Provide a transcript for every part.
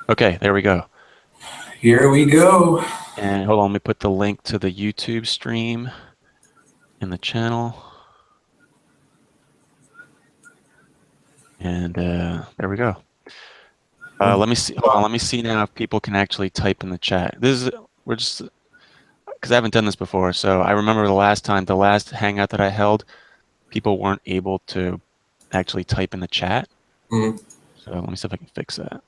Okay, there we go. Here we go. And hold on, let me put the link to the YouTube stream in the channel. And there we go. Let me see. Hold on, let me see now if people can actually type in the chat. We're just because I haven't done this before. So I remember the last hangout that I held, people weren't able to actually type in the chat. Mm. So let me see if I can fix that.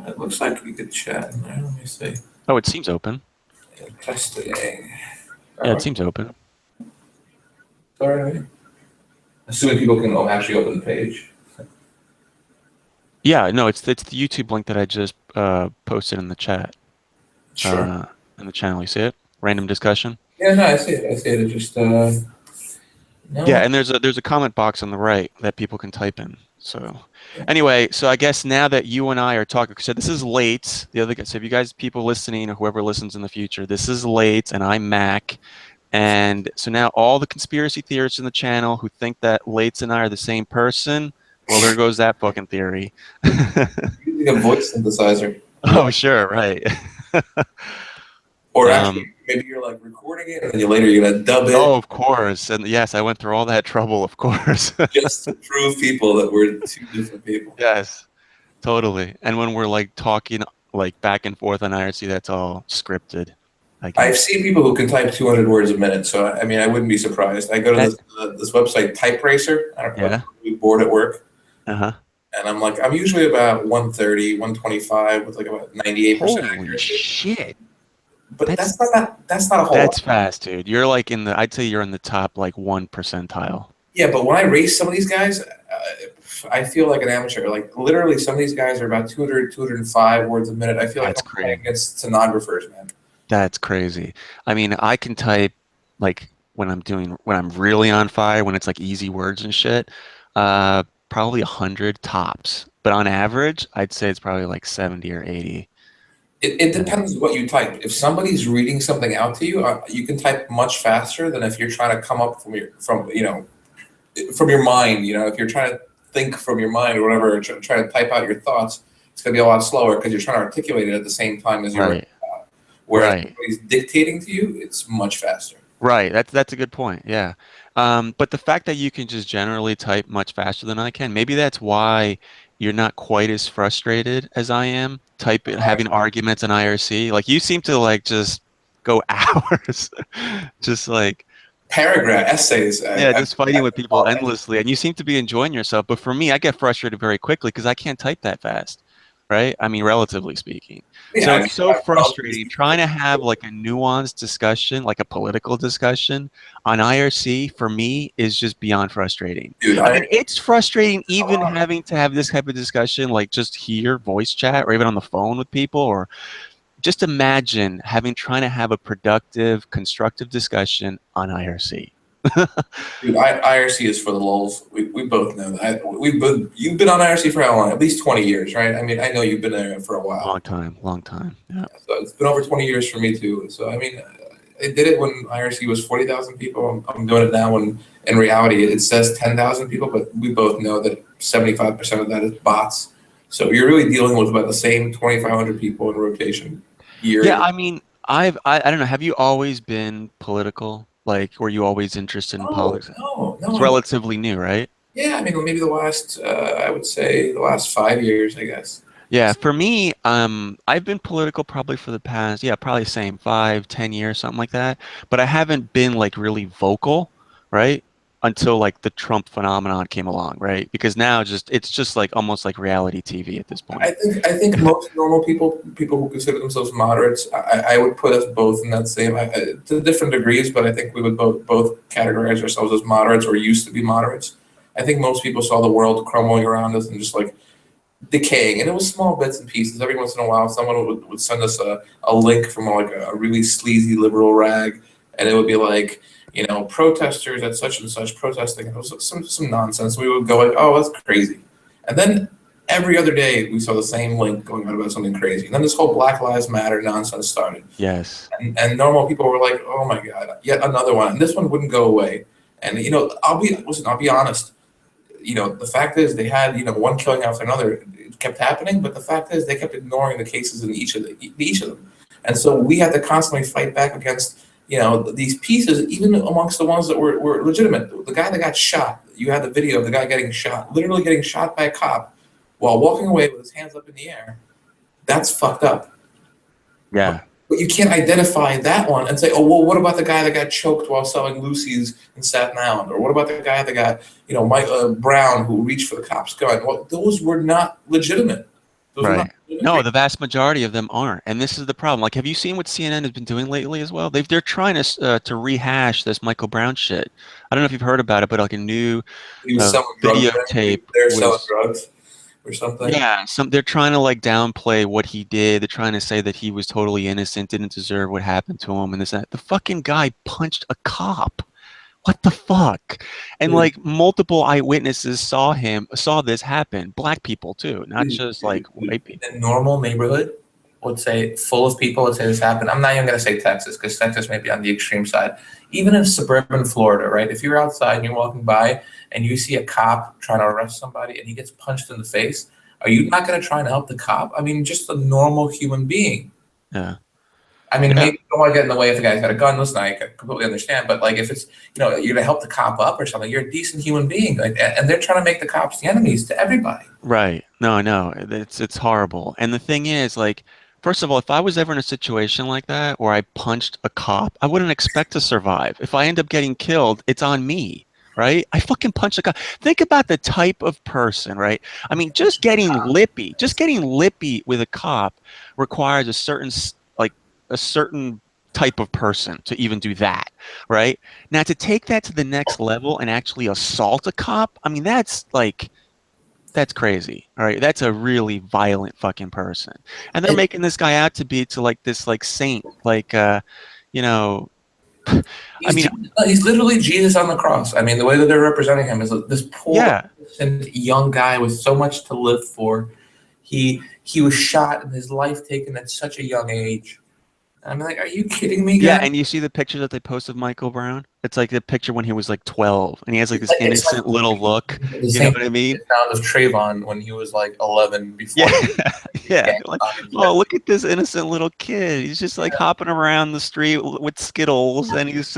It looks like we could chat in there. Let me see. Oh, it seems open. Testing. Yeah, it seems open. All right. Assuming people can actually open the page. Yeah, no, it's the YouTube link that I just posted in the chat. Sure. In the channel. You see it? Random discussion. Yeah, no, I see it. I see it. It just Yeah, no. and there's a comment box on the right that people can type in. So anyway, so I guess now that you and I are talking, so this is late. The other guys, so if you guys, people listening or whoever listens in the future, this is late, and I'm Mac. And so now all the conspiracy theorists in the channel who think that Lates and I are the same person, well, there goes that fucking theory. Using a voice synthesizer. Oh, sure, right. Or actually, Um, maybe you're like recording it, and then later you're gonna dub it oh, of course. And yes, I went through all that trouble, of course. just to prove people that we're two different people. Yes, totally. And when we're like talking like back and forth on IRC, that's all scripted, I I've guess. seen people who can type 200 words a minute, so I mean, I wouldn't be surprised. I go to That, this website, Type Racer. I don't know, yeah. I'm bored at work, Uh-huh. and I'm usually about 130, 125 with like about 98% Holy accuracy. shit. But That's that's not a whole that's lot. fast, dude. You're like I'd say you're in the top like 1 percentile. Yeah, but when I race some of these guys, I feel like an amateur. Like literally, some of these guys are about 200, 205 words a minute. I feel like That's I'm playing crazy. against stenographers, man. That's crazy. I mean, I can type like when I'm really on fire, when it's like easy words and shit, probably 100 tops. But on average, I'd say it's probably like 70 or 80. It Yeah. depends what you type. If somebody's reading something out to you, you can type much faster than if you're trying to come up from your mind. If you're trying to think from your mind or whatever, or trying to type out your thoughts, it's going to be a lot slower because you're trying to articulate it at the same time as you're writing Right. it out. Whereas if Right. somebody's dictating to you, it's much faster. Right. That's a good point. Yeah. But the fact that you can just generally type much faster than I can, maybe that's why you're not quite as frustrated as I am having arguments in IRC. Like you seem to like just go hours, just like Paragraph essays. yeah, just fighting with people endlessly, and you seem to be enjoying yourself. But for me, I get frustrated very quickly because I can't type that fast, right? I mean, relatively speaking. Yeah, So I it's mean, so relatively frustrating speaking, trying to have like a nuanced discussion, like a political discussion on IRC for me is just beyond frustrating. dude, I I mean, it's frustrating even having to have this type of discussion, like just here, voice chat, or even on the phone with people, or just imagine trying to have a productive, constructive discussion on IRC. dude, IRC is for the lulz. We both know that. You've been on IRC for how long? At least 20 years, right? I mean, I know you've been there for a while. Long time, long time. Yeah. So it's been over 20 years for me too. So I mean, I did it when IRC was 40,000 people. I'm doing it now when in reality it says 10,000 people, but we both know that 75% of that is bots. So you're really dealing with about the same 2,500 people in rotation Yeah, year. I mean, I don't know. Have you always been political? Like, were you always interested in No, politics? no, It's no. relatively new, right? Yeah, I mean, maybe the last, I would say the last 5 years, I guess. Yeah, for me, I've been political probably for the past, yeah, probably same 5, 10 years, something like that. But I haven't been like really vocal, right? Until like the Trump phenomenon came along, right? Because now it's just like almost like reality TV at this point. I think most normal people who consider themselves moderates, I would put us both in that same, to different degrees, but I think we would both categorize ourselves as moderates or used to be moderates. I think most people saw the world crumbling around us and just like decaying, and it was small bits and pieces. Every once in a while, someone would send us a link from like a really sleazy liberal rag, and it would be like, protesters at such and such protesting. And it was some nonsense. We would go like, oh, that's crazy. And then every other day, we saw the same link going on about something crazy. And then this whole Black Lives Matter nonsense started. Yes. And normal people were like, oh my God, yet another one. And this one wouldn't go away. And, I'll be honest. The fact is they had, one killing after another. it kept happening. But the fact is, they kept ignoring the cases in each of them, and so we had to constantly fight back against these pieces, even amongst the ones that were legitimate. The guy that got shot, you had the video of the guy getting shot, literally getting shot by a cop while walking away with his hands up in the air. That's fucked up. Yeah. But you can't identify that one and say, oh, well, what about the guy that got choked while selling Lucy's in Staten Island? Or what about the guy that got, Mike Brown, who reached for the cop's gun? Well, those were not legitimate. Right. No, the vast majority of them aren't, and this is the problem. Like, have you seen what CNN has been doing lately as well? They're trying to rehash this Michael Brown shit. I don't know if you've heard about it, but like a new videotape. They're selling drugs or something. Yeah, they're trying to like downplay what he did. They're trying to say that he was totally innocent, didn't deserve what happened to him, and this and that. The fucking guy punched a cop. What the fuck? And like multiple eyewitnesses saw this happen. Black people too, not just like white people. A normal neighborhood would say, full of people would say this happened. I'm not even going to say Texas, because Texas may be on the extreme side. Even in suburban Florida, right? If you're outside and you're walking by and you see a cop trying to arrest somebody and he gets punched in the face, are you not going to try and help the cop? I mean, just a normal human being. Yeah. I mean, maybe you don't want to get in the way if the guy's got a gun. Listen, I completely understand. But like, if it's, you're going to help the cop up or something, you're a decent human being. Like, and they're trying to make the cops the enemies to everybody. Right. No, it's horrible. And the thing is, like, first of all, if I was ever in a situation like that where I punched a cop, I wouldn't expect to survive. If I end up getting killed, it's on me. Right? I fucking punched a cop. Think about the type of person, right? I mean, just getting lippy with a cop requires a certain type of person to even do that, right? Now, to take that to the next level and actually assault a cop, I mean, that's crazy, all right? That's a really violent fucking person. And they're making this guy out to be like this like saint, like he's literally Jesus on the cross. I mean, the way that they're representing him is this poor innocent young guy with so much to live for. He was shot and his life taken at such a young age. I'm like, are you kidding me, guys? Yeah, and you see the picture that they post of Michael Brown? It's like the picture when he was like 12, and he has like this innocent little look. You know what I mean? The sound of Trayvon when he was like 11 before. Yeah. Like, oh, look at this innocent little kid. He's just like hopping around the street with Skittles, and he's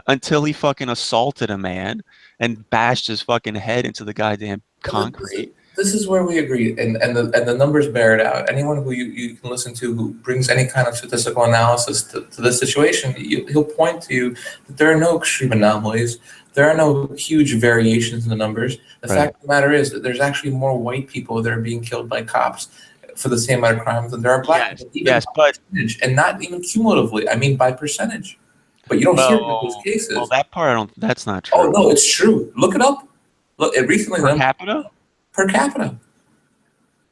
until he fucking assaulted a man and bashed his fucking head into the goddamn concrete. This is where we agree, and the numbers bear it out. Anyone who you can listen to who brings any kind of statistical analysis to this situation, he'll point to you that there are no extreme anomalies. There are no huge variations in the numbers. The fact of the matter is that there's actually more white people that are being killed by cops for the same amount of crimes than there are black people. And not even cumulatively. I mean by percentage. But you don't hear about those cases. Well, that part, that's not true. Oh, no, it's true. Look it up. Look, it recently... Per capita? Per capita.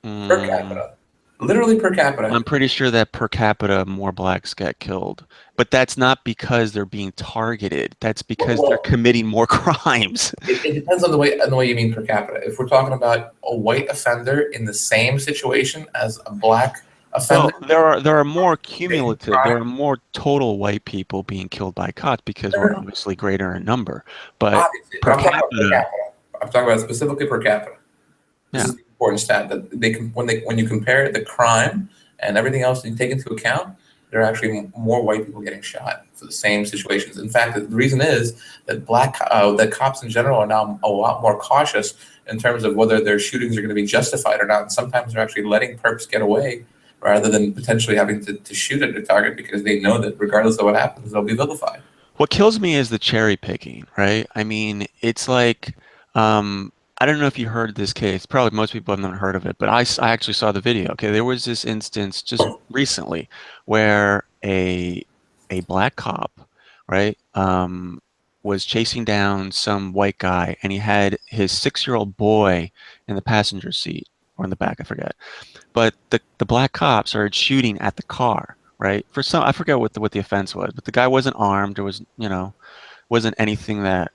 Per capita. Literally per capita. I'm pretty sure that per capita more blacks get killed. But that's not because they're being targeted. That's because they're committing more crimes. It depends on the way you mean per capita. If we're talking about a white offender in the same situation as a black offender... Well, there are more cumulative. There are more total white people being killed by cops because we're obviously greater in number. But per capita... I'm talking about specifically per capita. This is the important stat that when you compare the crime and everything else that you take into account, there are actually more white people getting shot for the same situations. In fact, the reason is that that cops in general are now a lot more cautious in terms of whether their shootings are going to be justified or not. And sometimes they're actually letting perps get away rather than potentially having to shoot at a target because they know that regardless of what happens, they'll be vilified. What kills me is the cherry picking, right? I mean, it's like... I don't know if you heard this case. Probably most people have not heard of it, but I actually saw the video. Okay, there was this instance just recently where a black cop, right, was chasing down some white guy, and he had his 6-year-old boy in the passenger seat or in the back, I forget. But the black cop started shooting at the car, right? I forget what the offense was, but the guy wasn't armed. There was wasn't anything that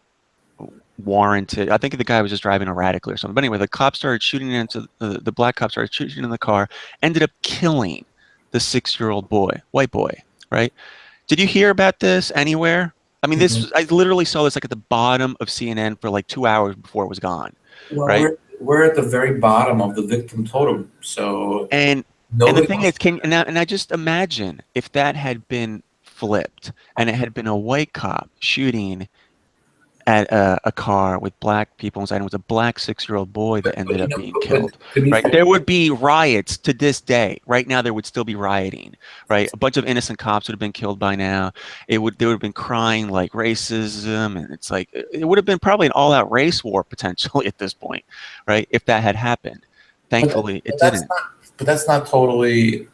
warranted. I think the guy was just driving erratically or something. But anyway, the cop started shooting into the black cop started shooting in the car, ended up killing the 6-year-old boy, white boy, right? Did you hear about this anywhere? I mean, I literally saw this like at the bottom of CNN for like 2 hours before it was gone, right? we're at the very bottom of the victim totem. So And the nobody thing wants. is, and I just imagine if that had been flipped and it had been a white cop shooting at a car with black people inside, and it was a black 6-year-old boy that ended up being But killed, to be right? fair, There would be riots to this day. Right now, there would still be rioting, right? A bunch of innocent cops would have been killed by now. They would have been crying like racism, and it's like it would have been probably an all-out race war potentially at this point, right? If that had happened. but, Thankfully, it but that's didn't. not. But that's not totally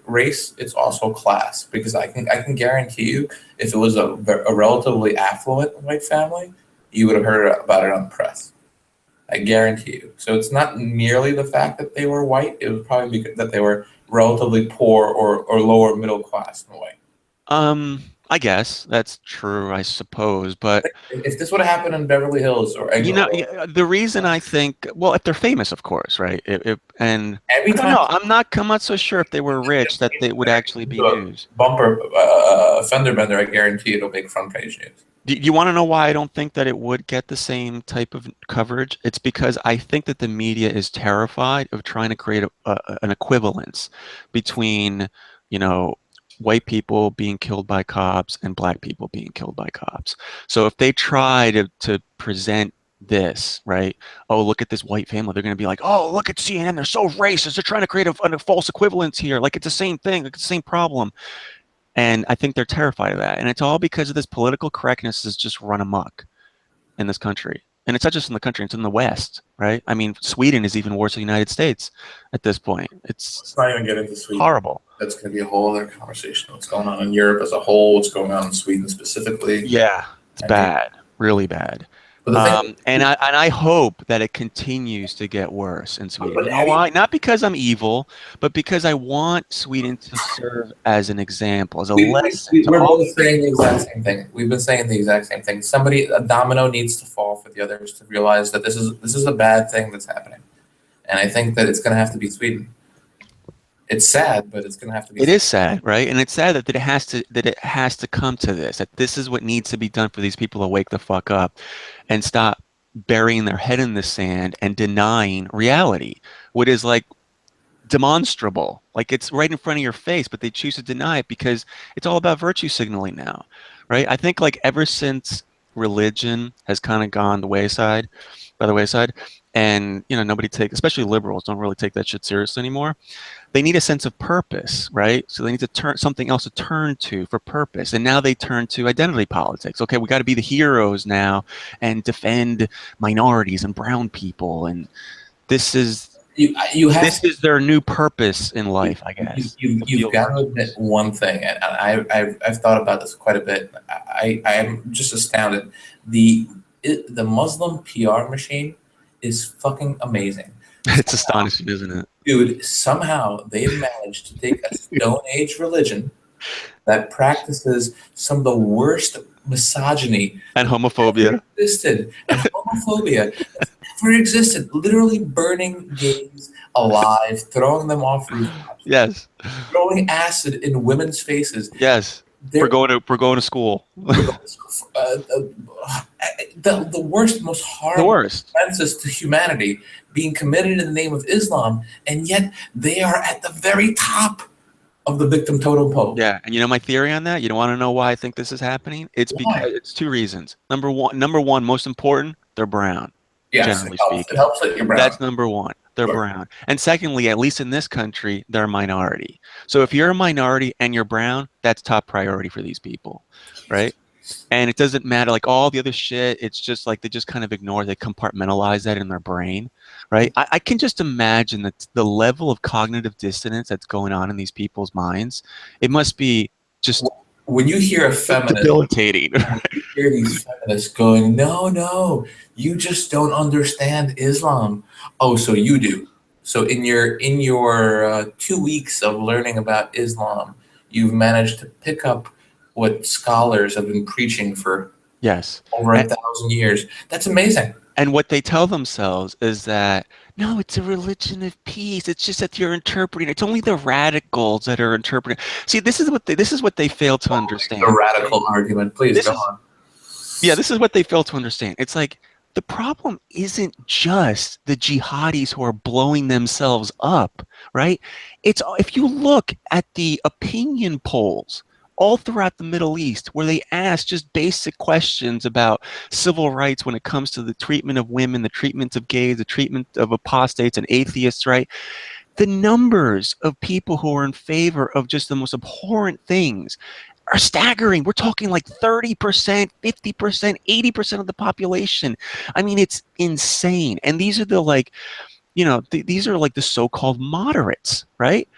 race. It's also class, because I can guarantee you, if it was a relatively affluent white family, you would have heard about it on the press. I guarantee you. So it's not merely the fact that they were white. It was probably because that they were relatively poor or lower middle class in a way. I guess that's true, I suppose, but If this would have happened in Beverly Hills or yeah, the reason I think, well, if they're famous, of course, right? And every I don't time know. I'm not so sure if they were rich that they would actually be a news. bumper fender bender, I guarantee it'll make front page news. Do you want to know why I don't think that it would get the same type of coverage? It's because I think that the media is terrified of trying to create an equivalence between, you know, white people being killed by cops and black people being killed by cops. So if they try to present this, right? Oh, look at this white family. They're going to be like, oh, look at CNN. They're so racist. They're trying to create a false equivalence here. Like it's the same thing. Like it's the same problem. And I think they're terrified of that. And it's all because of this political correctness has just run amok in this country. And it's not just in the country, it's in the West, right? I mean, Sweden is even worse than the United States at this point. Let's It's not even get into Sweden. horrible. That's going to be a whole other conversation. What's going on in Europe as a whole? What's going on in Sweden specifically? Yeah, it's I mean, bad, really bad. but the thing, And I hope that it continues to get worse in Sweden. but You know why? Not because I'm evil, but because I want Sweden to serve as an example, as a lesson to we're all both these saying the people. exact same thing. We've been saying the exact same thing. A domino needs to fall for the others to realize that this is a bad thing that's happening. And I think that it's going to have to be Sweden. It's sad, but it's going to have to be. It is sad, right? And it's sad that it has to come to this. That this is what needs to be done for these people to wake the fuck up and stop burying their head in the sand and denying reality, what is like demonstrable. Like it's right in front of your face, but they choose to deny it because it's all about virtue signaling now, right? I think like ever since religion has kind of gone by the wayside, and nobody especially liberals don't really take that shit seriously anymore. They need a sense of purpose, right? So they need to turn something else to turn to for purpose. And now they turn to identity politics. Okay, we got to be the heroes now and defend minorities and brown people. And this is their new purpose in life, I guess. You've got to admit one thing, and I've thought about this quite a bit. I am just astounded. The Muslim PR machine is fucking amazing. It's astonishing, isn't it? Dude, somehow they've managed to take a Stone Age religion that practices some of the worst misogyny and homophobia that's ever existed. Literally burning gays alive, throwing them off rooftops, yes, throwing acid in women's faces. Yes, we're going to school. The worst, most horrible offenses to humanity being committed in the name of Islam, and yet they are at the very top of the victim totem pole. Yeah, and my theory on that. You don't want to know why I think this is happening? It's because it's two reasons. Number one, most important, they're brown. Yes, generally speaking, it helps that you're brown. That's number one. They're brown. And secondly, at least in this country, they're a minority. So if you're a minority and you're brown, that's top priority for these people, right? And it doesn't matter, like all the other shit, it's just like they just kind of ignore, they compartmentalize that in their brain, right? I can just imagine that the level of cognitive dissonance that's going on in these people's minds, it must be just when you hear a feminist, debilitating. You hear these feminists going, no, you just don't understand Islam. Oh, so you do. So in your 2 weeks of learning about Islam, you've managed to pick up what scholars have been preaching for over 1,000 years. That's amazing. And what they tell themselves is that, no, it's a religion of peace. It's just that you're interpreting. It's only the radicals that are interpreting. See, this is what they fail to understand. The radical argument, please go on. Yeah, this is what they fail to understand. It's like the problem isn't just the jihadis who are blowing themselves up, right? It's if you look at the opinion polls all throughout the Middle East, where they ask just basic questions about civil rights when it comes to the treatment of women, the treatment of gays, the treatment of apostates and atheists, right? The numbers of people who are in favor of just the most abhorrent things are staggering. We're talking like 30%, 50%, 80% of the population. I mean, it's insane. And these are the like, you know, these are like the so-called moderates, right?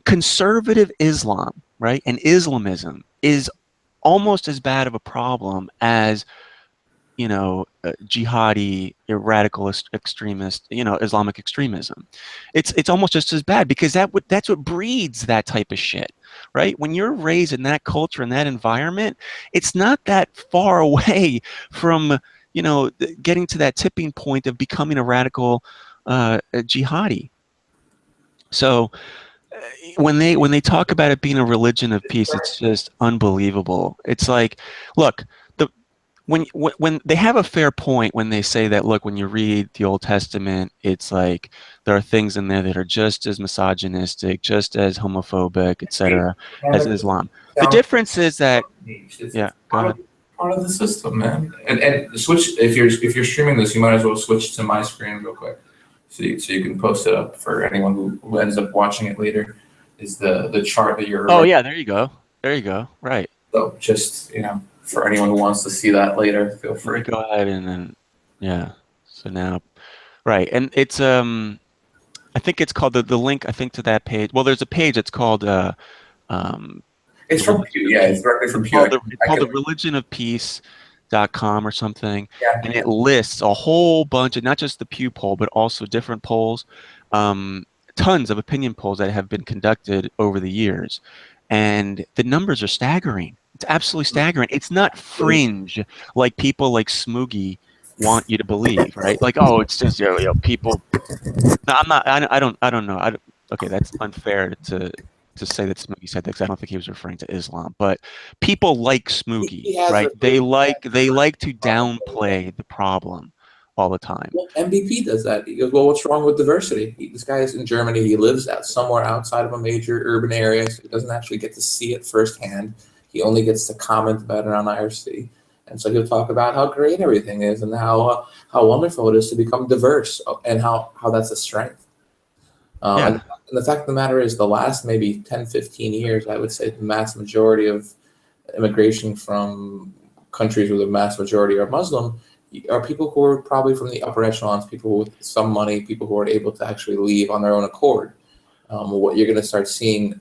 Conservative Islam, right? And Islamism is almost as bad of a problem as, you know, jihadi, radicalist extremist, you know, Islamic extremism. It's almost just as bad because that's what breeds that type of shit, right? When you're raised in that culture, in that environment, it's not that far away from, you know, getting to that tipping point of becoming a radical jihadi. So when they talk about it being a religion of peace, it's just unbelievable. It's like, look, the when they have a fair point when they say that, look, when you read the Old Testament, it's like there are things in there that are just as misogynistic, just as homophobic, etc., as Islam. The difference is that, yeah, go ahead. Part of the system, man. And switch if you're streaming this, you might as well switch to my screen real quick, so you can post it up for anyone who ends up watching it later. Is the chart that you're? Oh yeah, there you go. There you go. Right. So just for anyone who wants to see that later, feel free. Go ahead and then, yeah. So now, right, and it's I think it's called the link. I think to that page. Well, there's a page that's called It's from Pew. Yeah, it's directly from Pew. It's called the religionofpeace.com or something. Yeah. And it lists a whole bunch of not just the Pew poll, but also different polls, tons of opinion polls that have been conducted over the years. And the numbers are staggering. It's absolutely staggering. It's not fringe like people like Smoogie want you to believe, right? Like, oh, it's just, you know, people. No, I'm not. I don't know. Okay, that's unfair to say that Smoogie said that because I don't think he was referring to Islam. But people like Smoogie, right? They like to downplay the problem all the time. Well, MVP does that. He goes, well, what's wrong with diversity? This guy is in Germany. He lives somewhere outside of a major urban area, so he doesn't actually get to see it firsthand. He only gets to comment about it on IRC. And so he'll talk about how great everything is and how wonderful it is to become diverse and how that's a strength. And the fact of the matter is the last maybe 10, 15 years, I would say the mass majority of immigration from countries where the mass majority are Muslim are people who are probably from the upper echelons, people with some money, people who are able to actually leave on their own accord. What you're going to start seeing,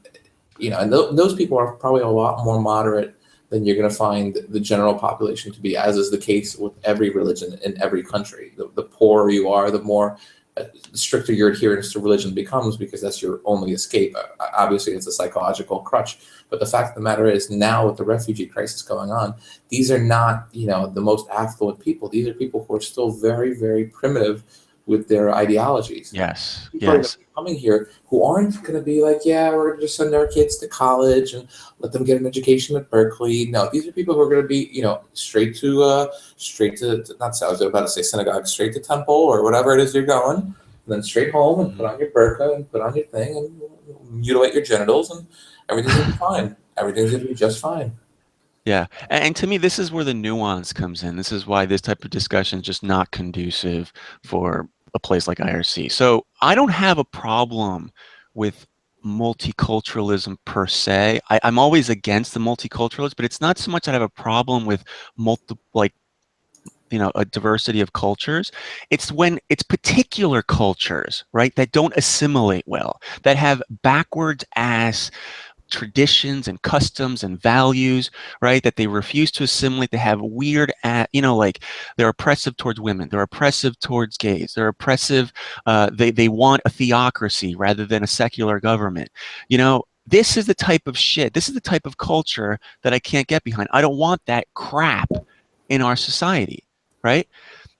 and those people are probably a lot more moderate than you're going to find the general population to be, as is the case with every religion in every country. The poorer you are, the more the stricter your adherence to religion becomes, because that's your only escape. Obviously, it's a psychological crutch. But the fact of the matter is, now with the refugee crisis going on, these are not, the most affluent people. These are people who are still very, very primitive with their ideologies. Yes. People are coming here who aren't going to be like, yeah, we're going to just send our kids to college and let them get an education at Berkeley. No, these are people who are going to be, straight to not, I was about to say synagogue, straight to temple or whatever it is you're going, and then straight home and put on your burqa and put on your thing and mutilate your genitals, and everything's going to be fine. Everything's going to be just fine. Yeah. And to me, this is where the nuance comes in. This is why this type of discussion is just not conducive for a place like IRC. So I don't have a problem with multiculturalism per se. I'm always against the multiculturalism, but it's not so much that I have a problem with a diversity of cultures. It's when it's particular cultures, right, that don't assimilate well, that have backwards ass traditions and customs and values, right, that they refuse to assimilate. They have weird, like they're oppressive towards women, they're oppressive towards gays, they're oppressive, they want a theocracy rather than a secular government. This is the type of shit, this is the type of culture that I can't get behind. I don't want that crap in our society, right?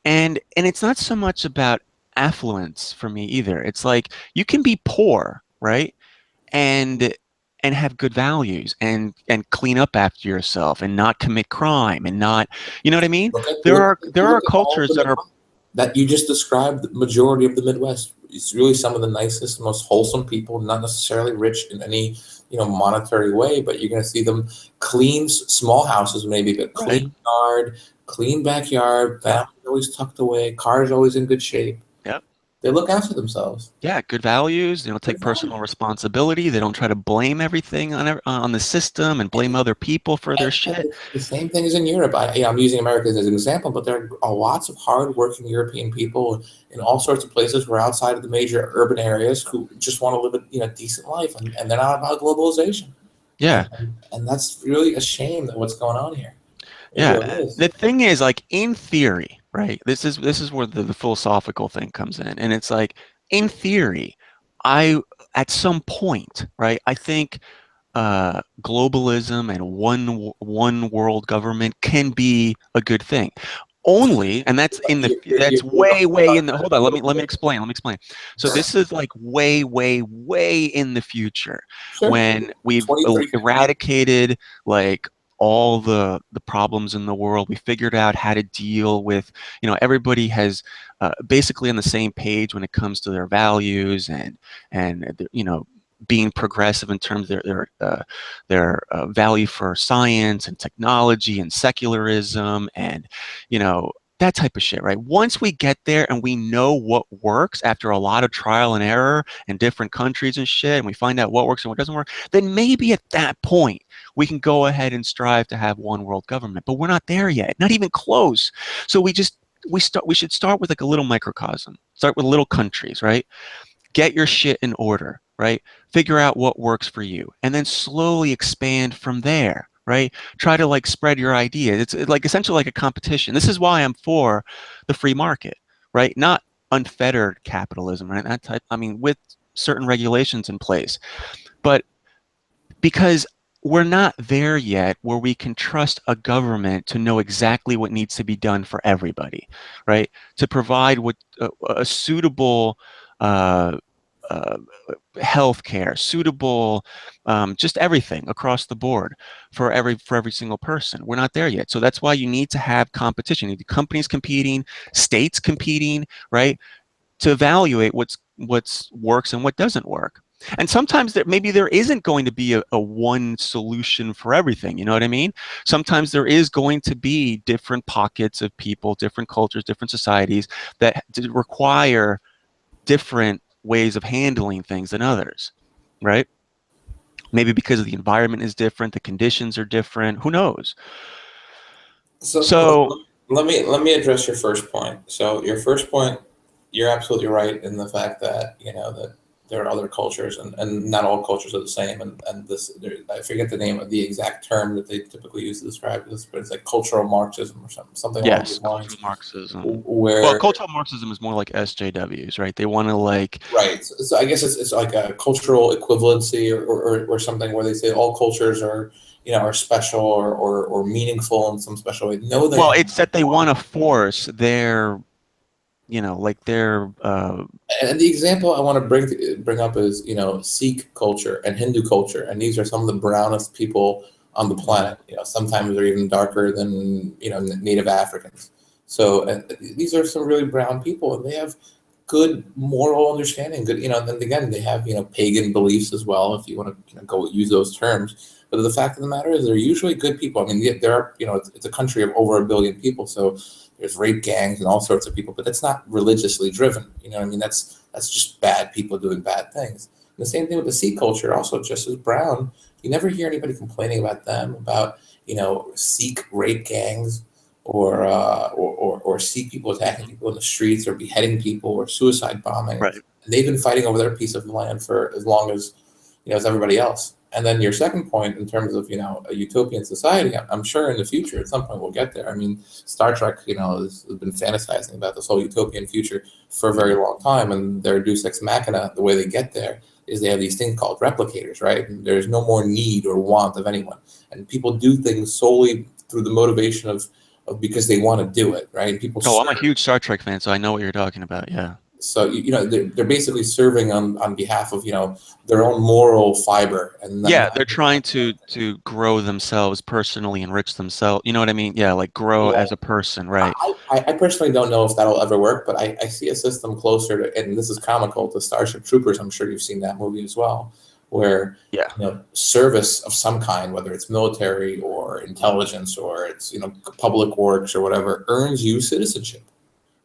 And it's not so much about affluence for me either. It's like you can be poor, right, and have good values and clean up after yourself and not commit crime and not, you know what I mean? There are cultures that are. that you just described the majority of the Midwest. It's really some of the nicest, most wholesome people, not necessarily rich in any, monetary way, but you're going to see them clean small houses, maybe, but Right. clean yard, clean backyard, Yep. family always tucked away, cars always in good shape. Yep. They look after themselves. Yeah, good values. They don't take personal responsibility. They don't try to blame everything on the system and blame other people for their shit. And the same thing is in Europe. I'm using America as an example, but there are lots of hardworking European people in all sorts of places who are outside of the major urban areas who just want to live a decent life, and they're not about globalization. Yeah. And that's really a shame that what's going on here. It really Yeah. is. The thing is, like, in theory, right? This is where the philosophical thing comes in. And it's like, in theory, I at some point, right, I think globalism and one world government can be a good thing. Only, and that's that's way in the, hold on, let me explain. So this is like way in the future, Sure. when we've 23. eradicated like all the problems in the world. We figured out how to deal with, everybody has basically on the same page when it comes to their values and being progressive in terms of their value for science and technology and secularism and that type of shit, right? Once we get there and we know what works after a lot of trial and error in different countries and shit, and we find out what works and what doesn't work, then maybe at that point we can go ahead and strive to have one world government. But we're not there yet, not even close. So we should start with like a little microcosm, start with little countries, right? Get your shit in order, right? Figure out what works for you, and then slowly expand from there, right? Try to like spread your ideas. It's like essentially like a competition. This is why I'm for the free market, right? Not unfettered capitalism, right? That type, I mean, with certain regulations in place, but because we're not there yet where we can trust a government to know exactly what needs to be done for everybody, right? To provide what a suitable uh, uh, health care, suitable, just everything across the board for every single person. We're not there yet. So that's why you need to have competition. You need companies competing, states competing, right? To evaluate what's works and what doesn't work. And sometimes maybe there isn't going to be a one solution for everything. You know what I mean? Sometimes there is going to be different pockets of people, different cultures, different societies that require different ways of handling things than others, right? Maybe because the environment is different, the conditions are different. Who knows? So So let me address your first point. So your first point, you're absolutely right in the fact that that there are other cultures, and not all cultures are the same. And I forget the name of the exact term that they typically use to describe this, but it's like cultural Marxism or something along yes, those lines. cultural Marxism. Well, Where cultural Marxism is more like SJWs, right? They want to like, right, so I guess it's like a cultural equivalency or something where they say all cultures are are special or meaningful in some special way. No, they well, it's that they want to force their, like their, And the example I want to bring up is, Sikh culture and Hindu culture, and these are some of the brownest people on the planet. Sometimes they're even darker than Native Africans. So these are some really brown people, and they have good moral understanding. Good, then again, they have pagan beliefs as well, if you want to go use those terms. But the fact of the matter is, they're usually good people. I mean, there are it's a country of over 1 billion people, so there's rape gangs and all sorts of people, but that's not religiously driven. You know what I mean? That's just bad people doing bad things. And the same thing with the Sikh culture, also just as brown. You never hear anybody complaining about them, about Sikh rape gangs or Sikh people attacking people in the streets or beheading people or suicide bombing. right. And they've been fighting over their piece of land for as long as as everybody else. And then your second point, in terms of a utopian society, I'm sure in the future at some point we'll get there. I mean, Star Trek, has been fantasizing about this whole utopian future for a very long time, and their Deus Ex Machina, the way they get there is they have these things called replicators, right? And there's no more need or want of anyone, and people do things solely through the motivation of because they want to do it, right? And people Oh, I'm a serve. huge Star Trek fan, so I know what you're talking about. Yeah. So they're basically serving on behalf of their own moral fiber, and Yeah, they're trying to grow themselves personally, enrich themselves. You know what I mean? Yeah, like grow yeah. as a person, right? I personally don't know if that'll ever work, but I see a system closer to, and this is comical, to Starship Troopers. I'm sure you've seen that movie as well, where Yeah. service of some kind, whether it's military or intelligence or it's public works or whatever, earns you citizenship,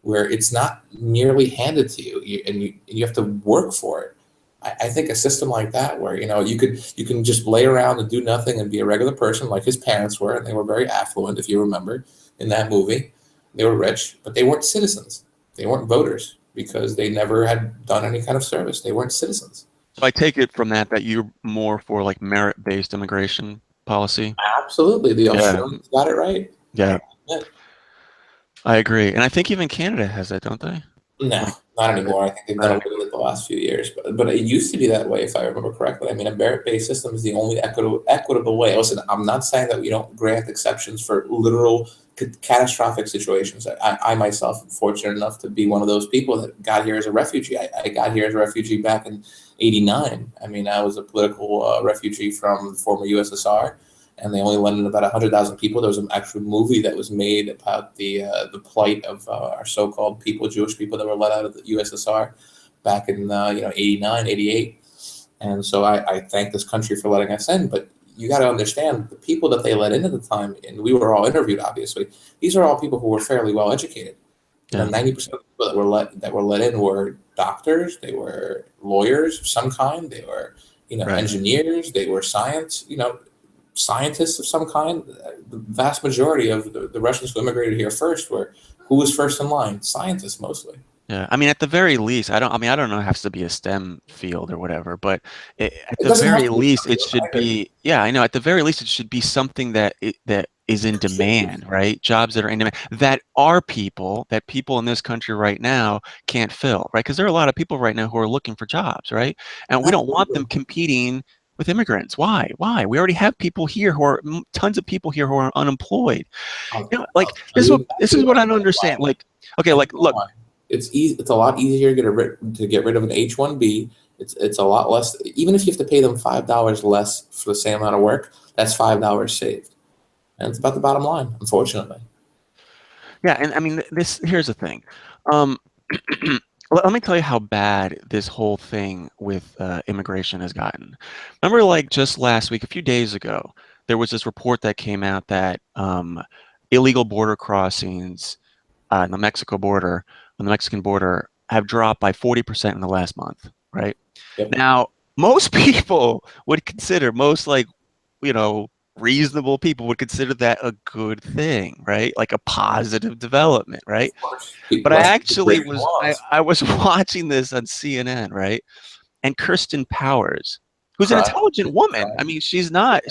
where it's not merely handed to you, and you have to work for it. I think a system like that, where you can just lay around and do nothing and be a regular person like his parents were, and they were very affluent, if you remember in that movie. They were rich, but they weren't citizens. They weren't voters because they never had done any kind of service. They weren't citizens. So I take it from that you're more for like merit-based immigration policy. Absolutely, the Yeah. Australians got it right. Yeah. Yeah. I agree. And I think even Canada has that, don't they? No, Like, not anymore. I think they've done away with it the last few years, but it used to be that way, if I remember correctly. I mean, a merit-based system is the only equitable way. Listen, I'm not saying that we don't grant exceptions for literal catastrophic situations. I myself am fortunate enough to be one of those people that got here as a refugee. I got here as a refugee back in '89. I mean, I was a political refugee from the former USSR, and they only let in about 100,000 people. There was an actual movie that was made about the plight of our so-called people, Jewish people that were let out of the USSR back in '89, '88. And so I thank this country for letting us in. But you got to understand, the people that they let in at the time, and we were all interviewed, obviously. These are all people who were fairly well educated. yeah. 90% of the people that were let in were doctors, they were lawyers of some kind, they were Right. engineers, they were scientists of some kind. The vast majority of the Russians who immigrated here first who was first in line? Scientists mostly. Yeah, I mean, at the very least, I mean, I don't know, it has to be a STEM field or whatever, but at It the doesn't have very to be least, it something should be, yeah, I know, at the very least, it should be something that is in demand, right? Jobs that are in demand, that people in this country right now can't fill, right? Because there are a lot of people right now who are looking for jobs, right? And we don't want them competing with immigrants. Why? Why? We already have people here tons of people here who are unemployed. Like I'll tell you this exactly is what why. I don't understand. Like, okay, I like, know look. why. It's easy. It's a lot easier to get rid of an H-1B. It's a lot less. Even if you have to pay them $5 less for the same amount of work, that's $5 saved, and it's about the bottom line, unfortunately. Yeah, and I mean, here's the thing. Um, let me tell you how bad this whole thing with immigration has gotten. Remember, like just last week, a few days ago, there was this report that came out that illegal border crossings on the Mexican border, have dropped by 40% in the last month, right? Yep. Now, most people would consider, most like, you know, reasonable people would consider that a good thing, right? Like a positive development, right? Of course. But I Less people actually breaking was laws. I was watching this on CNN, right? And Kirsten Powers, who's an Correct. intelligent woman. I Correct. mean, she's not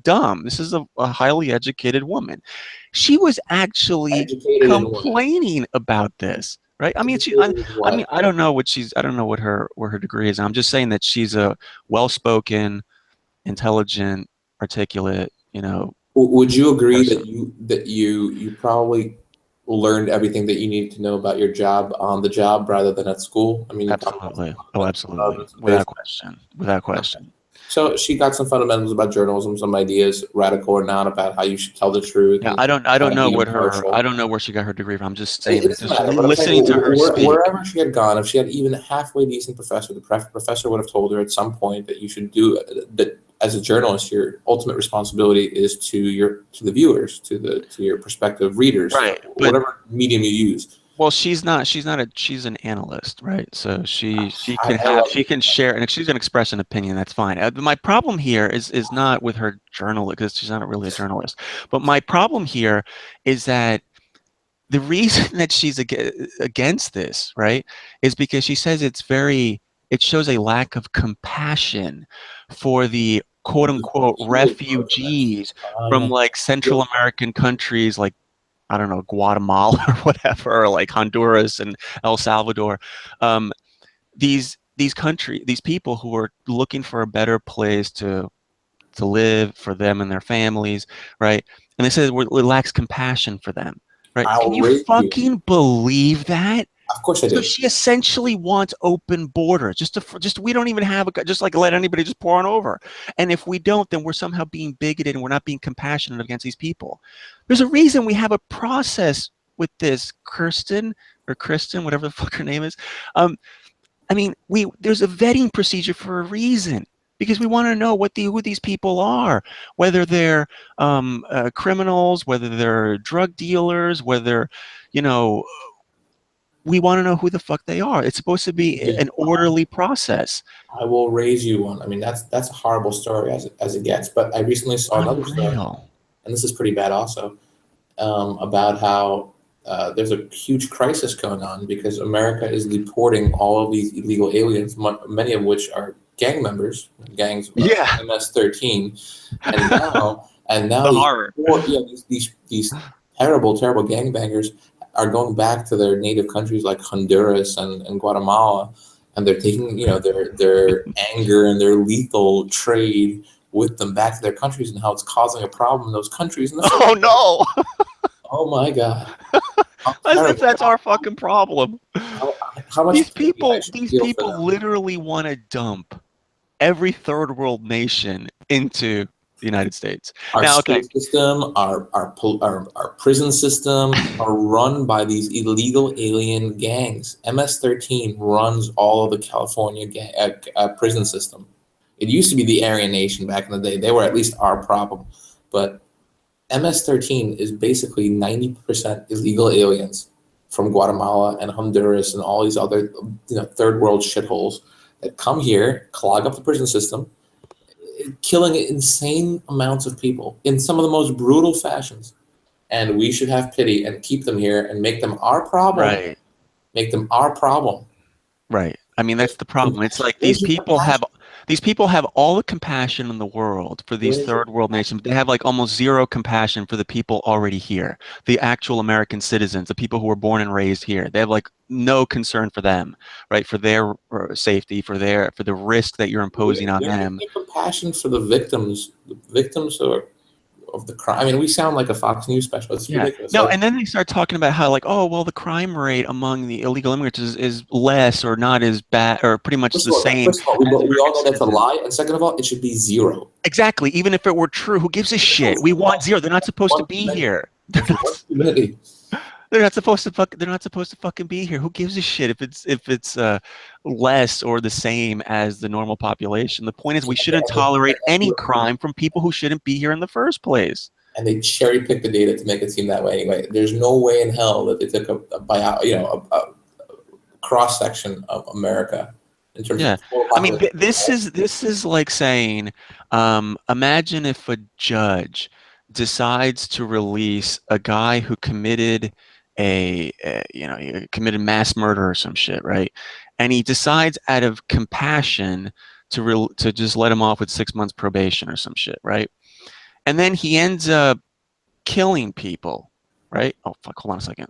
dumb. This is a highly educated woman. She was actually Educated in what? complaining about this, right? I mean, Educated in I mean, what? I don't know what her degree is. I'm just saying that she's a well-spoken, intelligent, articulate, Would you agree person. that you probably learned everything that you needed to know about your job on the job rather than at school? I mean, you probably got some Absolutely. Oh, fundamentals absolutely. about some Without basic. question. Without question. So she got some fundamentals about journalism, some ideas, radical or not, about how you should tell the truth Yeah, and I how don't to know be what I impartial. don't know where she got her degree from. I'm just saying It that doesn't just matter, but I'm saying listening to her speak. wherever she had gone, if she had even a halfway decent professor, the professor would have told her at some point that you should do that. As a journalist, your ultimate responsibility is to the viewers, to your prospective readers, Right. But whatever medium you use. well, she's an analyst, right? So I love she can share, and if she's gonna express an opinion, that's fine. My problem here is not with her journal because she's not really a journalist. But my problem here is that the reason that she's against this, right, is because she says it shows a lack of compassion for the quote unquote she was both of them. refugees from Yeah. like Central American countries like I don't know, Guatemala or whatever, or like Honduras and El Salvador. These people who are looking for a better place to live for them and their families, right? And they say it lacks compassion for them, right? Can you Outrageous. fucking believe that? Of course I So do. she essentially wants open borders, we don't even have just like let anybody just pour on over. And if we don't, then we're somehow being bigoted and we're not being compassionate against these people. There's a reason we have a process with this, Kristen, whatever the fuck her name is. Um, I mean, there's a vetting procedure for a reason because we want to know who these people are, whether they're criminals, whether they're drug dealers, whether, you know, we want to know who the fuck they are. It's supposed to be Yeah. an orderly process. I will raise you one. I mean, that's a horrible story as it gets. But I recently saw another story, Unreal. and this is pretty bad also, about how there's a huge crisis going on because America is deporting all of these illegal aliens, many of which are gang members, gangs, Yeah. MS-13, and now The these horror. poor, yeah, these terrible gangbangers are going back to their native countries like Honduras and Guatemala, and they're taking their anger and their lethal trade with them back to their countries, and how it's causing a problem in those countries in the Oh first place. no. Oh my God. How As if terrible. that's our fucking problem. How much These pity I people, should these feel for people them. literally want to dump every third world nation into the United States. Our Now, okay. school system, our prison system are run by these illegal alien gangs. MS-13 runs all of the California prison system. It used to be the Aryan Nation back in the day. They were at least our problem. But MS-13 is basically 90% illegal aliens from Guatemala and Honduras and all these other third world shitholes that come here, clog up the prison system, killing insane amounts of people in some of the most brutal fashions. And we should have pity and keep them here and make them our problem. Right. Make them our problem. Right. I mean, that's the problem. It's like Where's your compassion? these people have all the compassion in the world for these Where's your third world nations. They have like almost zero compassion for the people already here, the actual American citizens, the people who were born and raised here. They have like no concern for them, right? For their safety, for the risk that you're imposing on where's them. your compassion for the victims of the crime? I mean, we sound like a Fox News special. It's Yeah. ridiculous. No, Like, and then they start talking about how like, oh, well, the crime rate among the illegal immigrants is less or not as bad or pretty much the same first of all, as we American all know that's a citizens. lie, and second of all, it should be zero. Exactly. Even if it were true, who gives a shit? We want zero. They're not supposed to One be too many. here. It's one too many. They're not supposed to fucking be here. Who gives a shit if it's less or the same as the normal population? The point is we shouldn't tolerate any crime from people who shouldn't be here in the first place. And they cherry pick the data to make it seem that way anyway. There's no way in hell that they took a cross section of America in terms of Yeah. total I mean, population. this is like saying, imagine if a judge decides to release a guy who committed he committed mass murder or some shit, right? And he decides out of compassion to just let him off with 6 months probation or some shit, right? And then he ends up killing people, right? Oh, fuck, hold on a second.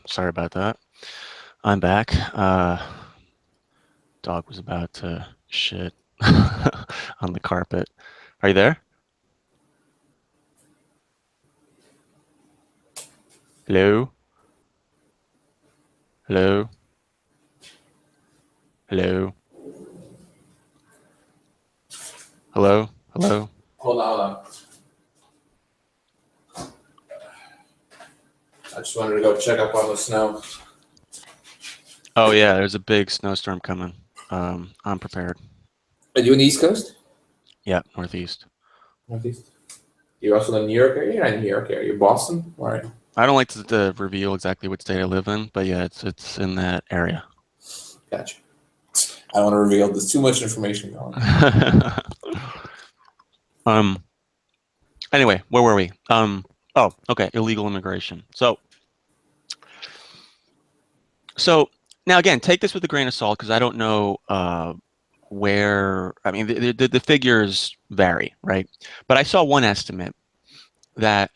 Sorry about that. I'm back. Dog was about to shit on the carpet. Are you there? Hello? Hello? Hello? Hello? Hello? Hold on. I just wanted to go check up on the snow. Oh yeah, there's a big snowstorm coming. I'm prepared. Are you in the East Coast? Yeah, northeast. Northeast. You're also in the New York area? You're not in New York area. You're Boston? All right. I don't like to reveal exactly what state I live in, but yeah, it's in that area. Gotcha. I don't want to reveal. There's too much information going. Anyway, where were we? Oh, okay, illegal immigration. So now again, take this with a grain of salt because I don't know where. I mean, the figures vary, right? But I saw one estimate that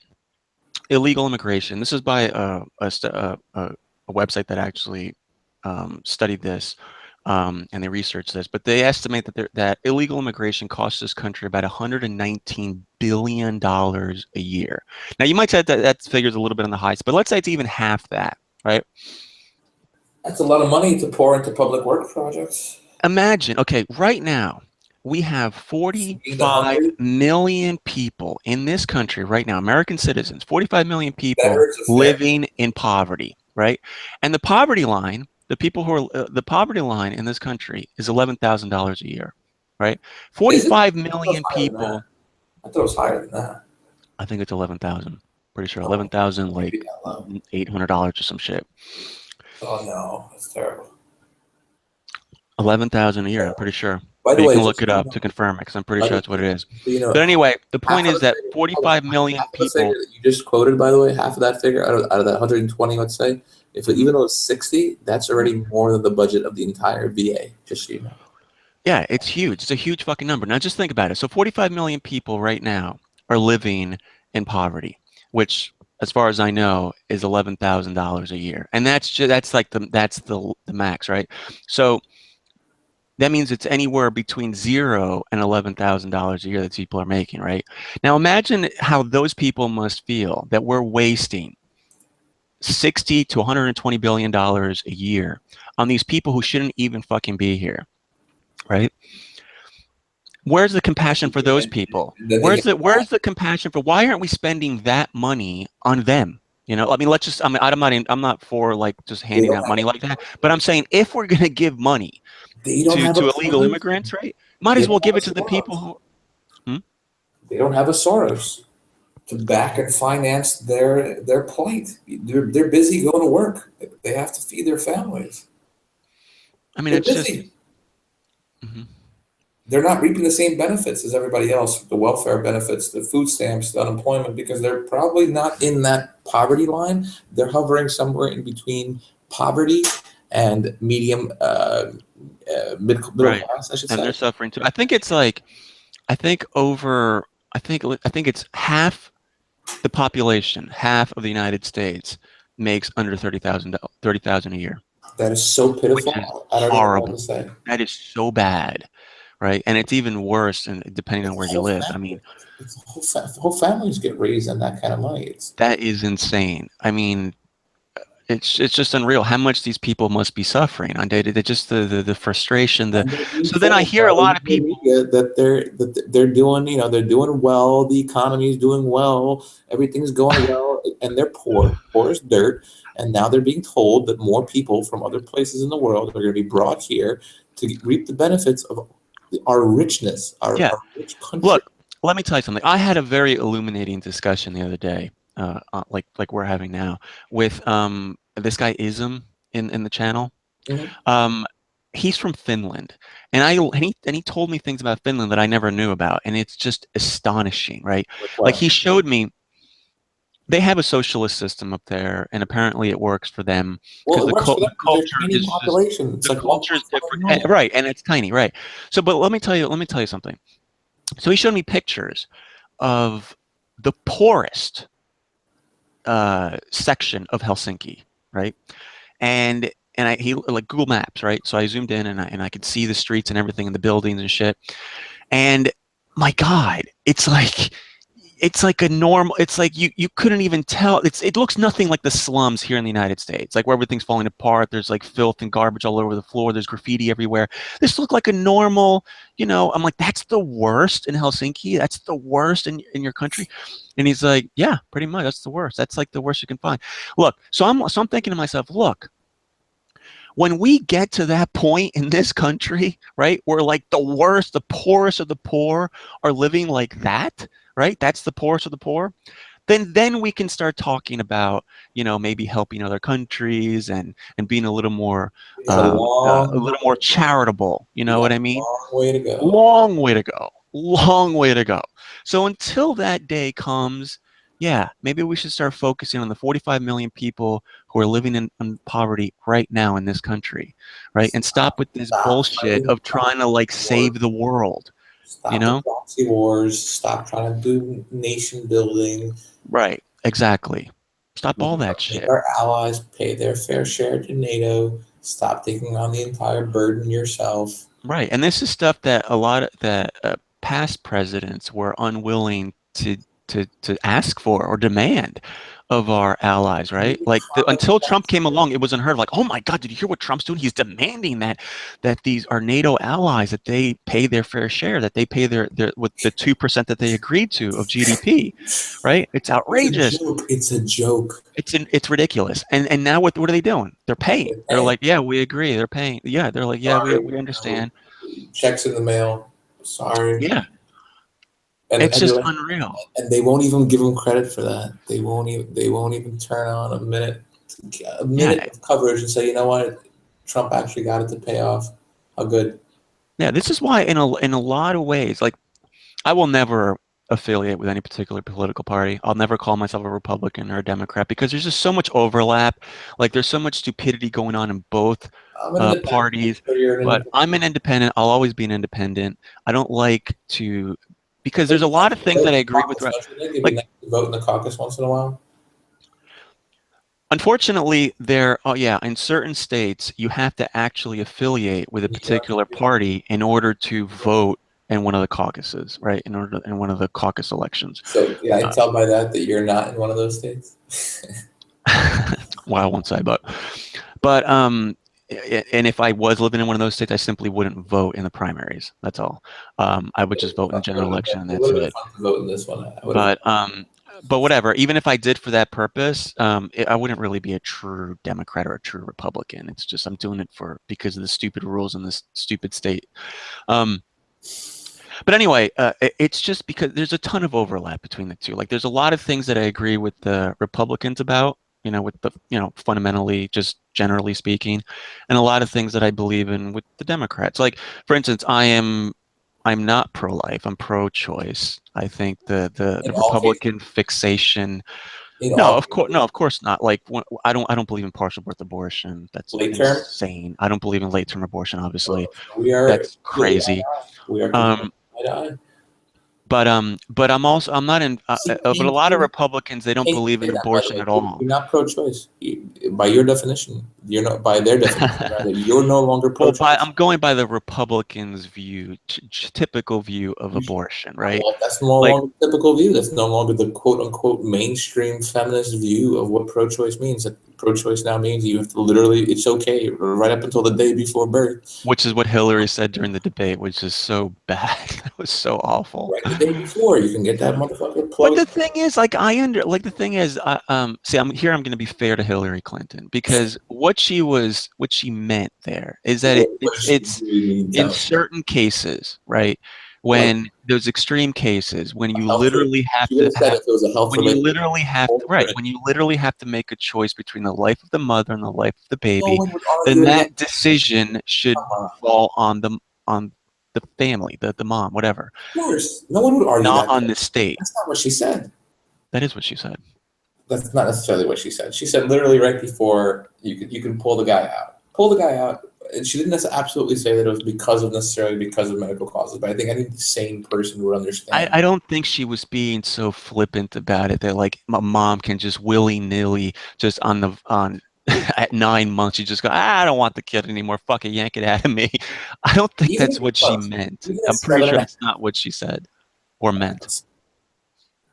illegal immigration. This is by a website that actually studied this. And they researched this, but they estimate that illegal immigration costs this country about $119 billion a year. Now, you might say that figure's a little bit on the high side, but let's say it's even half that, right? That's a lot of money to pour into public work projects. Imagine, okay, right now, we have 45 million people in this country right now, American citizens, 45 million people living in poverty, right? And the poverty line, the people who are the poverty line in this country is $11,000 a year, right? 45 million people. I thought it was higher than that. I think it's 11,000. Pretty sure 11,000, like $800 or some shit. Oh no, that's terrible. 11,000 a year. I'm pretty sure. By the way, you way, can look it up to confirm it because I'm pretty sure that's what it is. But anyway, the point is that 45 million people. That you just quoted, by the way, half of that figure out of that 120, let's say, even though it's 60, that's already more than the budget of the entire VA. Just so you know. Yeah, it's huge. It's a huge fucking number. Now just think about it. So 45 million people right now are living in poverty, which, as far as I know, is $11,000 a year, and that's like the max, right? So that means it's anywhere between $0 and $11,000 a year that people are making, right? Now imagine how those people must feel that we're wasting $60 to $120 billion a year on these people who shouldn't even fucking be here, right? Where's the compassion for those people? Where's the compassion for why aren't we spending that money on them? You know, I mean, let's just, I mean, I'm not for like just handing out money like that, but I'm saying if we're going to give money to illegal immigrants, right, might as well give it to the people who, they don't have a Soros to back and finance their plight. They're busy going to work. They have to feed their families. I mean, it's just, they're not reaping the same benefits as everybody else, the welfare benefits, the food stamps, the unemployment, because they're probably not in that poverty line. They're hovering somewhere in between poverty and medium middle class, I should say. And they're suffering too. I think it's like, I think it's half the population, half of the United States makes under $30,000 a year. That is so pitiful. I don't know what to say. That is so bad, right? And it's even worse, and depending on where you live. I mean, whole families get raised on that kind of money. That is insane. I mean, it's just unreal how much these people must be suffering on day to day. Just the frustration. So then I hear a lot of people that they're doing, you know, they're doing well. The economy is doing well. Everything's going well, and they're poor as dirt. And now they're being told that more people from other places in the world are going to be brought here to reap the benefits of our richness, our rich country. Look, let me tell you something. I had a very illuminating discussion the other day, like we're having now, with this guy Ism in the channel. He's from Finland, and he told me things about Finland that I never knew about, and it's just astonishing, right? Like he showed me. They have a socialist system up there, and apparently it works for them because the culture is different, right? And it's tiny, right? So, but let me tell you something. So he showed me pictures of the poorest section of Helsinki, right? And he like Google Maps, right? So I zoomed in and I could see the streets and everything and the buildings and shit. And my God, it's like a normal, it's like you couldn't even tell. It looks nothing like the slums here in the United States, like where everything's falling apart. There's like filth and garbage all over the floor. There's graffiti everywhere. This looked like a normal, I'm like, that's the worst in Helsinki. That's the worst in your country. And he's like, yeah, pretty much. That's the worst. That's like the worst you can find. Look, so I'm thinking to myself, look, when we get to that point in this country, right, where like the worst, the poorest of the poor are living like that, right? That's the poorest of the poor. Then we can start talking about, maybe helping other countries and being We got a a little more charitable. You we know got what I a mean? long way to go. Long way to go. Long way to go. So until that day comes, yeah, maybe we should start focusing on the 45 million people who are living in poverty right now in this country, right? And stop with this Stop bullshit fighting of trying to like wars. save the world, you Stop the know? proxy wars. Stop trying to do nation building. Right. Exactly. Stop We all that make shit. our allies pay their fair share to NATO. Stop taking on the entire burden yourself. Right. And this is stuff that a lot of that past presidents were unwilling to ask for or demand of our allies, right? Like until Trump came along, it was unheard of. Like, oh my God, did you hear what Trump's doing? He's demanding that these are NATO allies, that they pay their fair share, that they pay their with the 2% that they agreed to of GDP, right? It's outrageous. It's a joke. It's ridiculous. And now what are they doing? They're paying. They're Hey, like, yeah, we agree. They're paying. Yeah, they're like, yeah, sorry, we understand. checks in the mail. Sorry. Yeah, And it's just anyway, unreal. and they won't even give them credit for that. They won't even turn on a Yeah, minute of coverage and say, you know what, Trump actually got it to pay off. How good. yeah. This is why, in a lot of ways, like I will never affiliate with any particular political party. I'll never call myself a Republican or a Democrat because there's just so much overlap. Like there's so much stupidity going on in both I'm an independent. parties. So you're an But independent. I'm an independent. I'll always be an independent. I don't like to because But there's a you lot of have to things vote that I in the agree with. caucus, don't you think? It'd be Like nice to vote in the caucus once in a while. unfortunately, in certain states, you have to actually affiliate with a You have particular party in order to vote in one of the caucuses, right? In one of the caucus elections. So yeah, I tell by that you're not in one of those states. Well, I won't say, but and if I was living in one of those states, I simply wouldn't vote in the primaries. That's all. I would just vote in the general election, and It that's would have been it. fun to vote in this one. I would have. But but whatever. Even if I did for that purpose, I wouldn't really be a true Democrat or a true Republican. It's just I'm doing it because of the stupid rules in this stupid state. Um, but anyway, it's just because there's a ton of overlap between the two. Like there's a lot of things that I agree with the Republicans about, with the, fundamentally, just generally speaking, and a lot of things that I believe in with the Democrats. Like, for instance, I'm not pro-life. I'm pro-choice. I think the In all cases, Republican fixation. in No, all of course, cases, no, of course not. Like, I don't believe in partial birth abortion. That's late term. insane. I don't believe in late-term abortion. Obviously, So we are that's completely eye to crazy. eye. We are completely Um, eye to eye. but I'm not in. See, But a lot of Republicans, they don't can't believe say in that, by the abortion way. at all. You're not pro-choice. By your definition, you're not. By their definition, rather, you're no longer Well, pro-choice. I'm going by the Republicans' view, typical view of You- abortion, right? Well, that's no Like, longer the typical view. That's no longer the quote-unquote mainstream feminist view of what pro-choice means. That pro-choice now means you have to literally, it's okay right up until the day before birth. which is what Hillary said during the debate, which is so bad. It was so awful. Right the day before, you can get that motherfucker But plugged. the thing is, the thing is, see, I'm going to be fair to Hillary Clinton because what she meant there is that What does she it's really mean? in Tell me. certain cases, right? Like When those extreme cases, when a you health, literally have she would to have said if it was a health when you related literally have to, right, when you literally have to make a choice between the life of the mother and the life of the no baby, one would then argue against. that decision should Come on. fall on the family, the mom, whatever, Of course, no one would argue not that. on the state. That's not what she said. That is what she said. That's not necessarily what she said. She said literally right before you can pull the guy out. Pull the guy out. And she didn't absolutely say that it was necessarily because of medical causes, but I think any sane person would understand. I don't think she was being so flippant about it that like my mom can just willy-nilly just on at 9 months, you just go, I don't want the kid anymore. Fuck it, yank it out of me. I don't think Even that's what she close. meant. Even at I'm pretty seven sure and a that's not what she said or half. meant.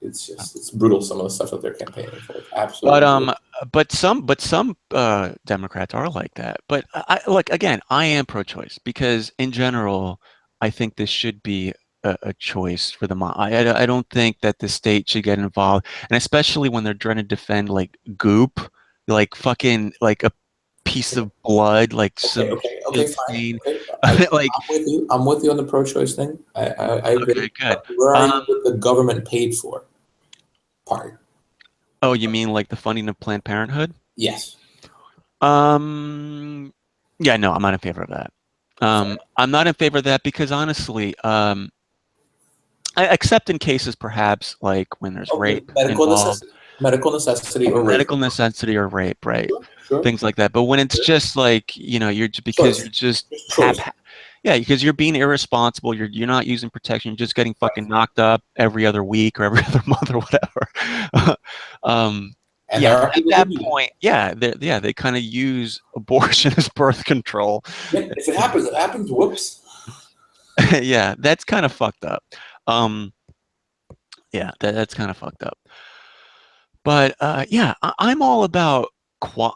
It's brutal, some of the stuff that they're campaigning for. It's But absolutely brutal. some Democrats are like that. But like again, I am pro-choice because in general, I think this should be a choice for the mom. I don't think that the state should get involved, and especially when they're trying to defend like goop, like fucking like a piece of blood, like some Okay, shit fine. stain, Okay, like I'm with you. I'm with you on the pro-choice thing. I agree. okay, good. But where are Um, you with the government paid for part? oh, you mean like the funding of Planned Parenthood? Yes. Um, yeah, no, I'm not in favor of that. I'm not in favor of that because honestly, except in cases perhaps like when there's Okay, rape involved, medical necessity or rape. medical necessity or rape, right? Sure, sure, Things like that. But when it's sure. just like, because Choice, you're just just choice. yeah, because you're being irresponsible, you're not using protection, you're just getting Right. fucking knocked up every other week or every other month or whatever. um, And yeah, there are at people who that do that. point, yeah, they kind of use abortion as birth control. Yeah, if it happens, it happens. Whoops. Yeah, that's kind of fucked up. Um, yeah, that's kind of fucked up. But yeah, I'm all about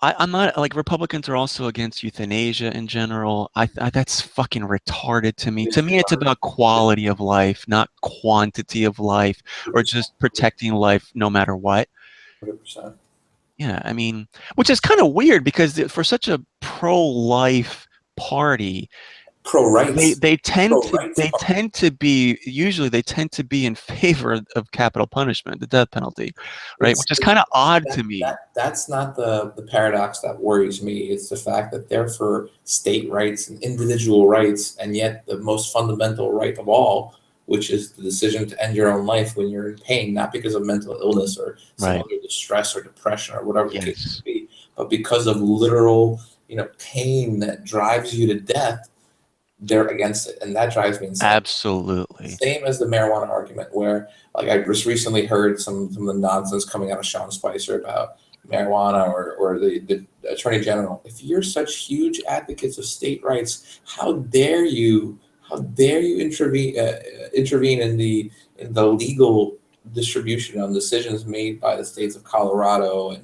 I'm not like Republicans are also against euthanasia in general. That's fucking retarded to me. To It's me, it's about quality of life, not quantity of life, or 100%. just protecting life no matter what. 100%. Yeah, I mean, which is kind of weird because for such a pro-life party, Pro they rights. they tend Pro to rights they part. tend to be usually they tend to be in favor of capital punishment, the death penalty, right? Which is kind of odd to me. That's not the paradox that worries me. It's the fact that they're for state rights and individual rights, and yet the most fundamental right of all, which is the decision to end your own life when you're in pain, not because of mental illness or some Right. other distress or depression or whatever the case Yes. may be, but because of literal, pain that drives you to death. They're against it, and that drives me insane. Absolutely. Same as the marijuana argument, where like I just recently heard some of the nonsense coming out of Sean Spicer about marijuana or the attorney general. If you're such huge advocates of state rights, how dare you intervene in the legal distribution on decisions made by the states of Colorado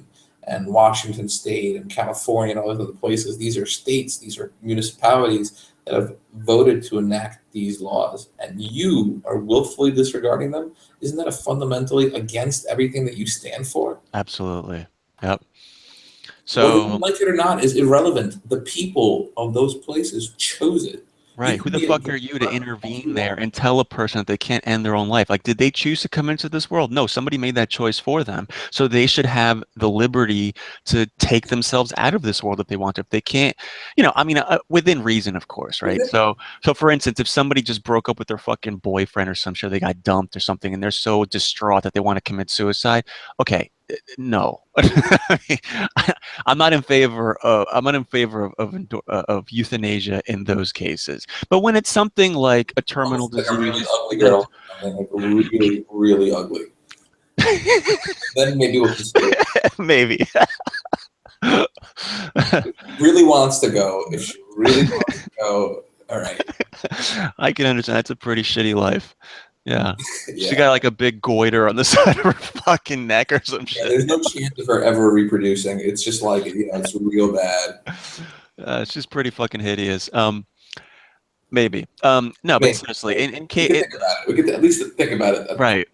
and Washington State and California and all those other places. These are states, these are municipalities that have voted to enact these laws, and you are willfully disregarding them. Isn't that a fundamentally against everything that you stand for? Absolutely. Yep. Whether you So, like it or not is irrelevant. The people of those places chose it. You right. Who can the be a fuck are you to Democrat all intervene you there want. and tell a person that they can't end their own life? Like, did they choose to come into this world? No, somebody made that choice for them. So they should have the liberty to take themselves out of this world if they want to. If they can't, I mean, within reason, of course, right? So for instance, if somebody just broke up with their fucking boyfriend or some shit, they got dumped or something, and they're so distraught that they want to commit suicide. Okay, no. I mean, I'm not in favor of euthanasia in those cases. But when it's something like a terminal Unless it's like a really disease, ugly girl, something like really, really ugly, then maybe we'll consider it. maybe. Really wants to go. If she really wants to go, all right. I can understand. That's a pretty shitty life. Yeah. She Yeah. got like a big goiter on the side of her fucking neck or some Yeah, shit. there's no chance of her ever reproducing. It's just like, it's real bad. It's just pretty fucking hideous. Maybe. No, but Maybe, seriously, maybe. in We case could it, think about it. We could at least think about it. right.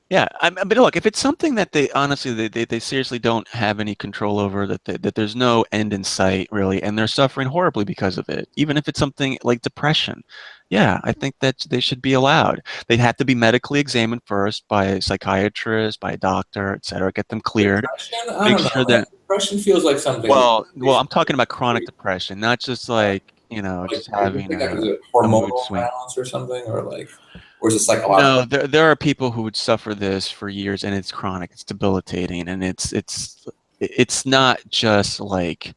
Yeah, but look, if it's something that they honestly they seriously don't have any control over, that there's no end in sight really, and they're suffering horribly because of it, even if it's something like depression, yeah, I think that they should be allowed. They'd have to be medically examined first by a psychiatrist, by a doctor, etc. Get them cleared. Depression? I Make don't sure know, man. that Depression feels like something that well, they I'm should talking about chronic treat. depression, not just Right. like Like, just you having think that was a a mood hormonal swing. imbalance or something, or is it psychological? No, there are people who would suffer this for years, and it's chronic, it's debilitating, and it's not just like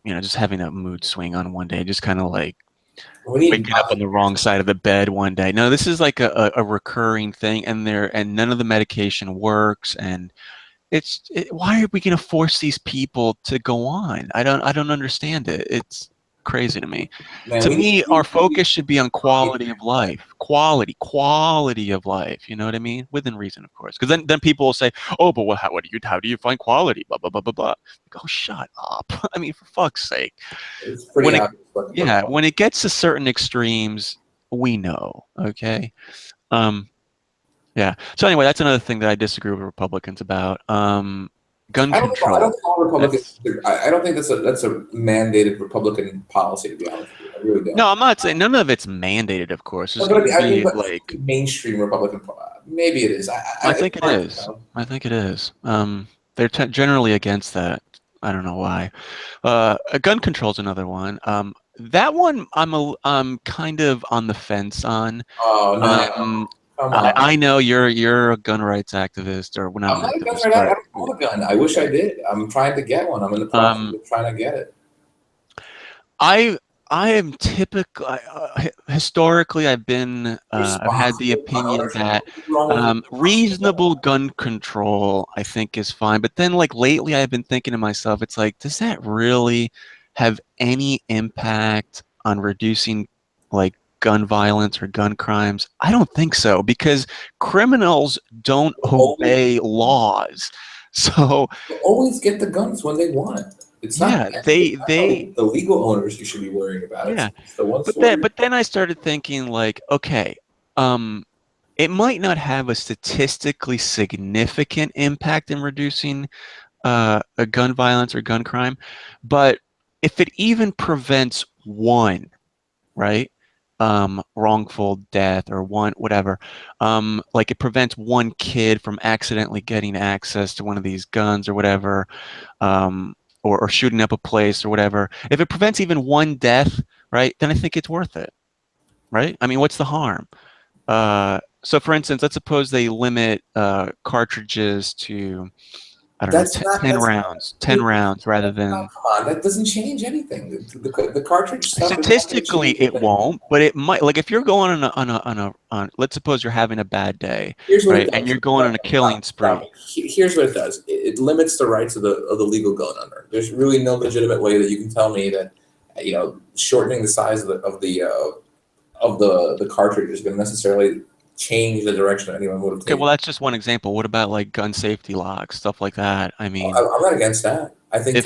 just having a mood swing on one day, just kind of like We need waking up on the wrong side of the bed one day. No, this is like a recurring thing, and none of the medication works, and why are we going to force these people to go on? I don't understand it. It's crazy to me. Man, To we me, our focus should be on need quality of life, quality of life. You know what I mean? Within reason, of course. Because then people will say, "Oh, but how do you find quality?" Blah blah blah blah blah. Like, oh, shut up. I mean, for fuck's sake. it's pretty When it obvious Yeah, when it gets to certain extremes, we know. Okay. Um, yeah. So anyway, that's another thing that I disagree with Republicans about. Gun I don't control. think all Republicans. That's I don't think that's a mandated Republican policy. To be honest with you, I really don't. No, I'm not saying none of it's mandated, of course. There's But I going mean, to be but like, mainstream Republican. Maybe it is. I It's think it hard to is. know. I think it is. They're generally against that. I don't know why. Gun control's another one. That one I'm kind of on the fence on. Oh no! Um, Come on! I know you're a gun rights activist, or well, not I'm an not a gun activist, right. I but don't own a gun. I wish I did. I'm trying to get one. I'm in the process um, of trying to get it. I I am typically historically I've had the Responsible gun opinion ownership. that What's wrong with responsible gun reasonable gun control I think is fine, but then like lately I've been thinking to myself, it's like, does that really have any impact on reducing like gun violence or gun crimes? I don't think so, because criminals don't ownership? obey laws. So Always get the guns when they want. yeah, It's not the legal owners you should be worrying about. yeah. It's the ones But who are. then I started thinking like, okay, um, it might not have a statistically significant impact in reducing a gun violence or gun crime, but if it even prevents one, right, wrongful death or one whatever, like it prevents one kid from accidentally getting access to one of these guns or whatever, um, or shooting up a place or whatever. If it prevents even one death, right, then I think it's worth it, right? I mean, what's the harm? So, for instance, let's suppose they limit cartridges to, I don't know, That's not. 10 That's rounds, 10 not. rounds rather Come than. on, that doesn't change anything. The cartridge stuff is not going to Statistically, change a it thing. won't, but it might. Like if you're going let's suppose you're having a bad day, Here's what it right, and does. you're going on a killing spree. Here's what it does. It limits the rights of the legal gun owner. There's really no legitimate way that you can tell me that, shortening the size of the cartridge is going to necessarily change the direction anyone would have Okay, taken. well, that's just one example. What about like gun safety locks, stuff like that? I mean, I'm not against that. if I think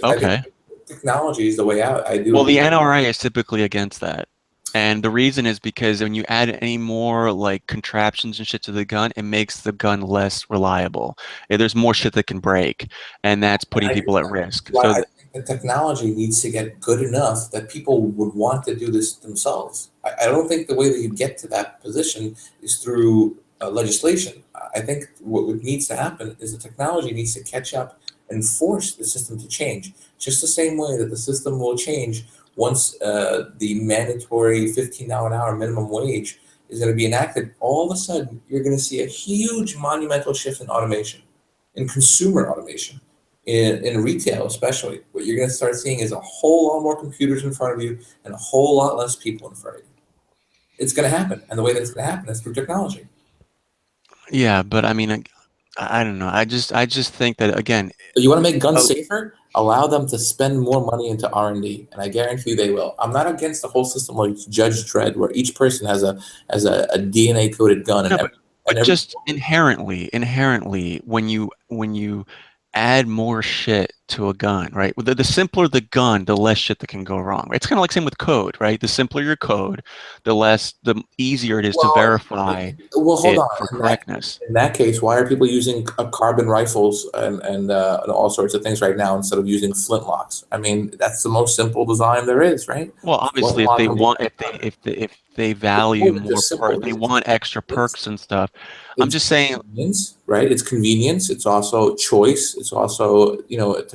okay. technology is the way out. I do Well, agree. the NRA is typically against that. And the reason is because when you add any more like contraptions and shit to the gun, it makes the gun less reliable. There's more shit that can break, and that's putting I agree people with at that. risk. But So, I think the technology needs to get good enough that people would want to do this themselves. I don't think the way that you get to that position is through legislation. I think what needs to happen is the technology needs to catch up and force the system to change, just the same way that the system will change once the mandatory $15 an hour minimum wage is going to be enacted. All of a sudden, you're going to see a huge monumental shift in automation, in consumer automation, in retail especially. What you're going to start seeing is a whole lot more computers in front of you and a whole lot less people in front of you. It's going to happen, and the way that it's going to happen is through technology. yeah, but I mean, I don't know. I just think that again. So you want to make guns Oh, safer? Allow them to spend more money into R&D, and I guarantee you they will. I'm not against the whole system like Judge Dredd, where each person has a DNA coded gun, and no, every just inherently, when you add more shit to a gun, right? The simpler the gun, the less shit that can go wrong. Right? It's kind of like same with code, right? The simpler your code, the easier it is to well, verify well, hold it on. for In that correctness. in that case, why are people using carbon rifles and all sorts of things right now instead of using flintlocks? I mean, that's the most simple design there is, right? Well, obviously, if Flintlock they can be want, if they value more than more just simple. they want extra It's perks and stuff. I'm it's just saying, convenience, right? It's convenience. It's also choice. It's also,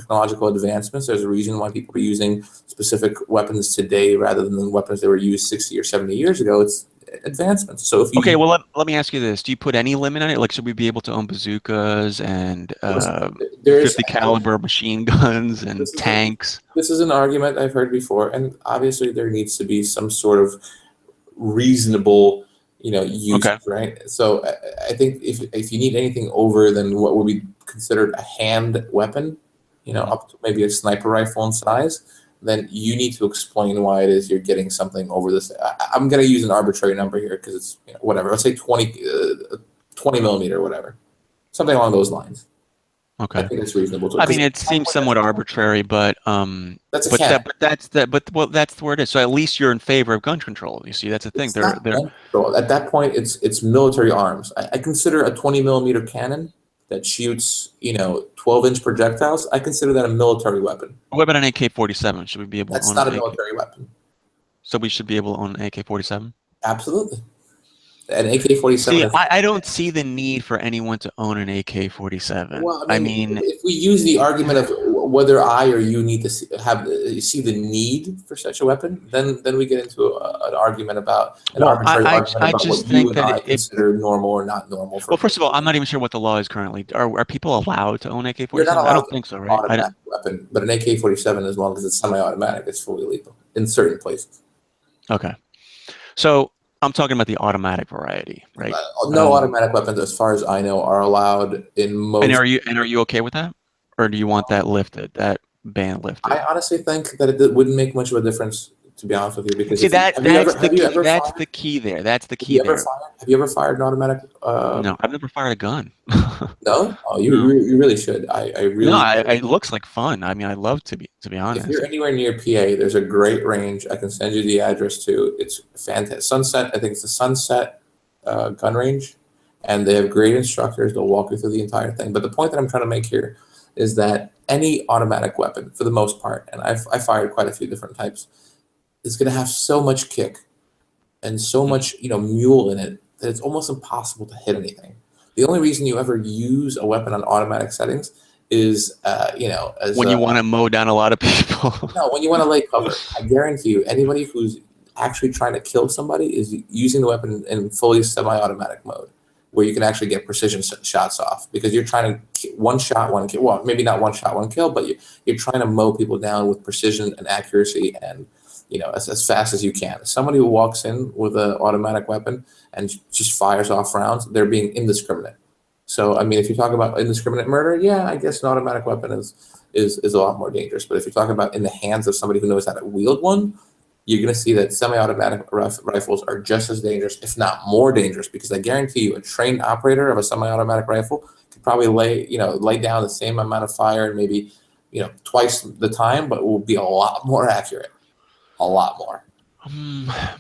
technological advancements. There's a reason why people are using specific weapons today rather than the weapons that were used 60 or 70 years ago. It's advancements. So if okay, you well, let me ask you this: do you put any limit on it? Like, should we be able to own bazookas and listen, there's 50 caliber machine guns and this is a, tanks? this is an argument I've heard before, and obviously there needs to be some sort of reasonable, uses, Okay. right? So I think if you need anything over than what would be considered a hand weapon, up to maybe a sniper rifle in size, then you need to explain why it is you're getting something over this. I'm going to use an arbitrary number here because it's whatever. Let's say 20 millimeter or whatever, something along those lines. I Okay. think it's reasonable to. I mean, it seems somewhat arbitrary, but That's a but can. that's where it is. So at least you're in favor of gun control. You see, that's the thing. It's not gun control. At that point, it's military arms. I consider a 20 millimeter cannon that shoots 12-inch projectiles. I consider that a military weapon. What about an AK-47? Should we be able to That's own not a an AK? military weapon. So we should be able to own an AK-47? Absolutely. An AK-47 See, is. I don't see the need for anyone to own an AK-47. Well, I mean, if we use the argument of whether I or you need to see the need for such a weapon, then we get into an argument about arbitrary argument I about just what you think and I that consider normal or not normal. well, first of all, I'm not even sure what the law is currently. Are people allowed to own You're not AK-47? I allowed don't to think so, own an right? automatic weapon, but an AK-47, as long as it's semi-automatic, it's fully legal in certain places. Okay. So I'm talking about the automatic variety, right? No automatic weapons, as far as I know, are allowed in most. And are you okay with that, or do you want that lifted, that ban lifted? I honestly think that it wouldn't make much of a difference, to be honest with you, because see that's the key there. That's the key there. Have you ever fired an automatic? No, I've never fired a gun. No? Oh, you really should. I really. No, it looks like fun. I mean, I love to be honest. If you're anywhere near PA, there's a great range. I can send you the address to. It's fantastic. Sunset. I think it's the Sunset gun range, and they have great instructors. They'll walk you through the entire thing. But the point that I'm trying to make here is that any automatic weapon, for the most part, and I fired quite a few different types, is going to have so much kick and so much mule in it that it's almost impossible to hit anything. The only reason you ever use a weapon on automatic settings is, when you want to mow down a lot of people. No, when you want to lay cover. I guarantee you, anybody who's actually trying to kill somebody is using the weapon in fully semi-automatic mode, where you can actually get precision shots off, because you're trying to one shot, one kill. Well, maybe not one shot, one kill, but you're trying to mow people down with precision and accuracy and as fast as you can. Somebody who walks in with an automatic weapon and just fires off rounds, they're being indiscriminate. So, I mean, if you talk about indiscriminate murder, yeah, I guess an automatic weapon is a lot more dangerous. But if you're talking about in the hands of somebody who knows how to wield one, you're going to see that semi-automatic rifles are just as dangerous, if not more dangerous, because I guarantee you a trained operator of a semi-automatic rifle could probably lay down the same amount of fire and maybe, twice the time, but will be a lot more accurate. A lot more.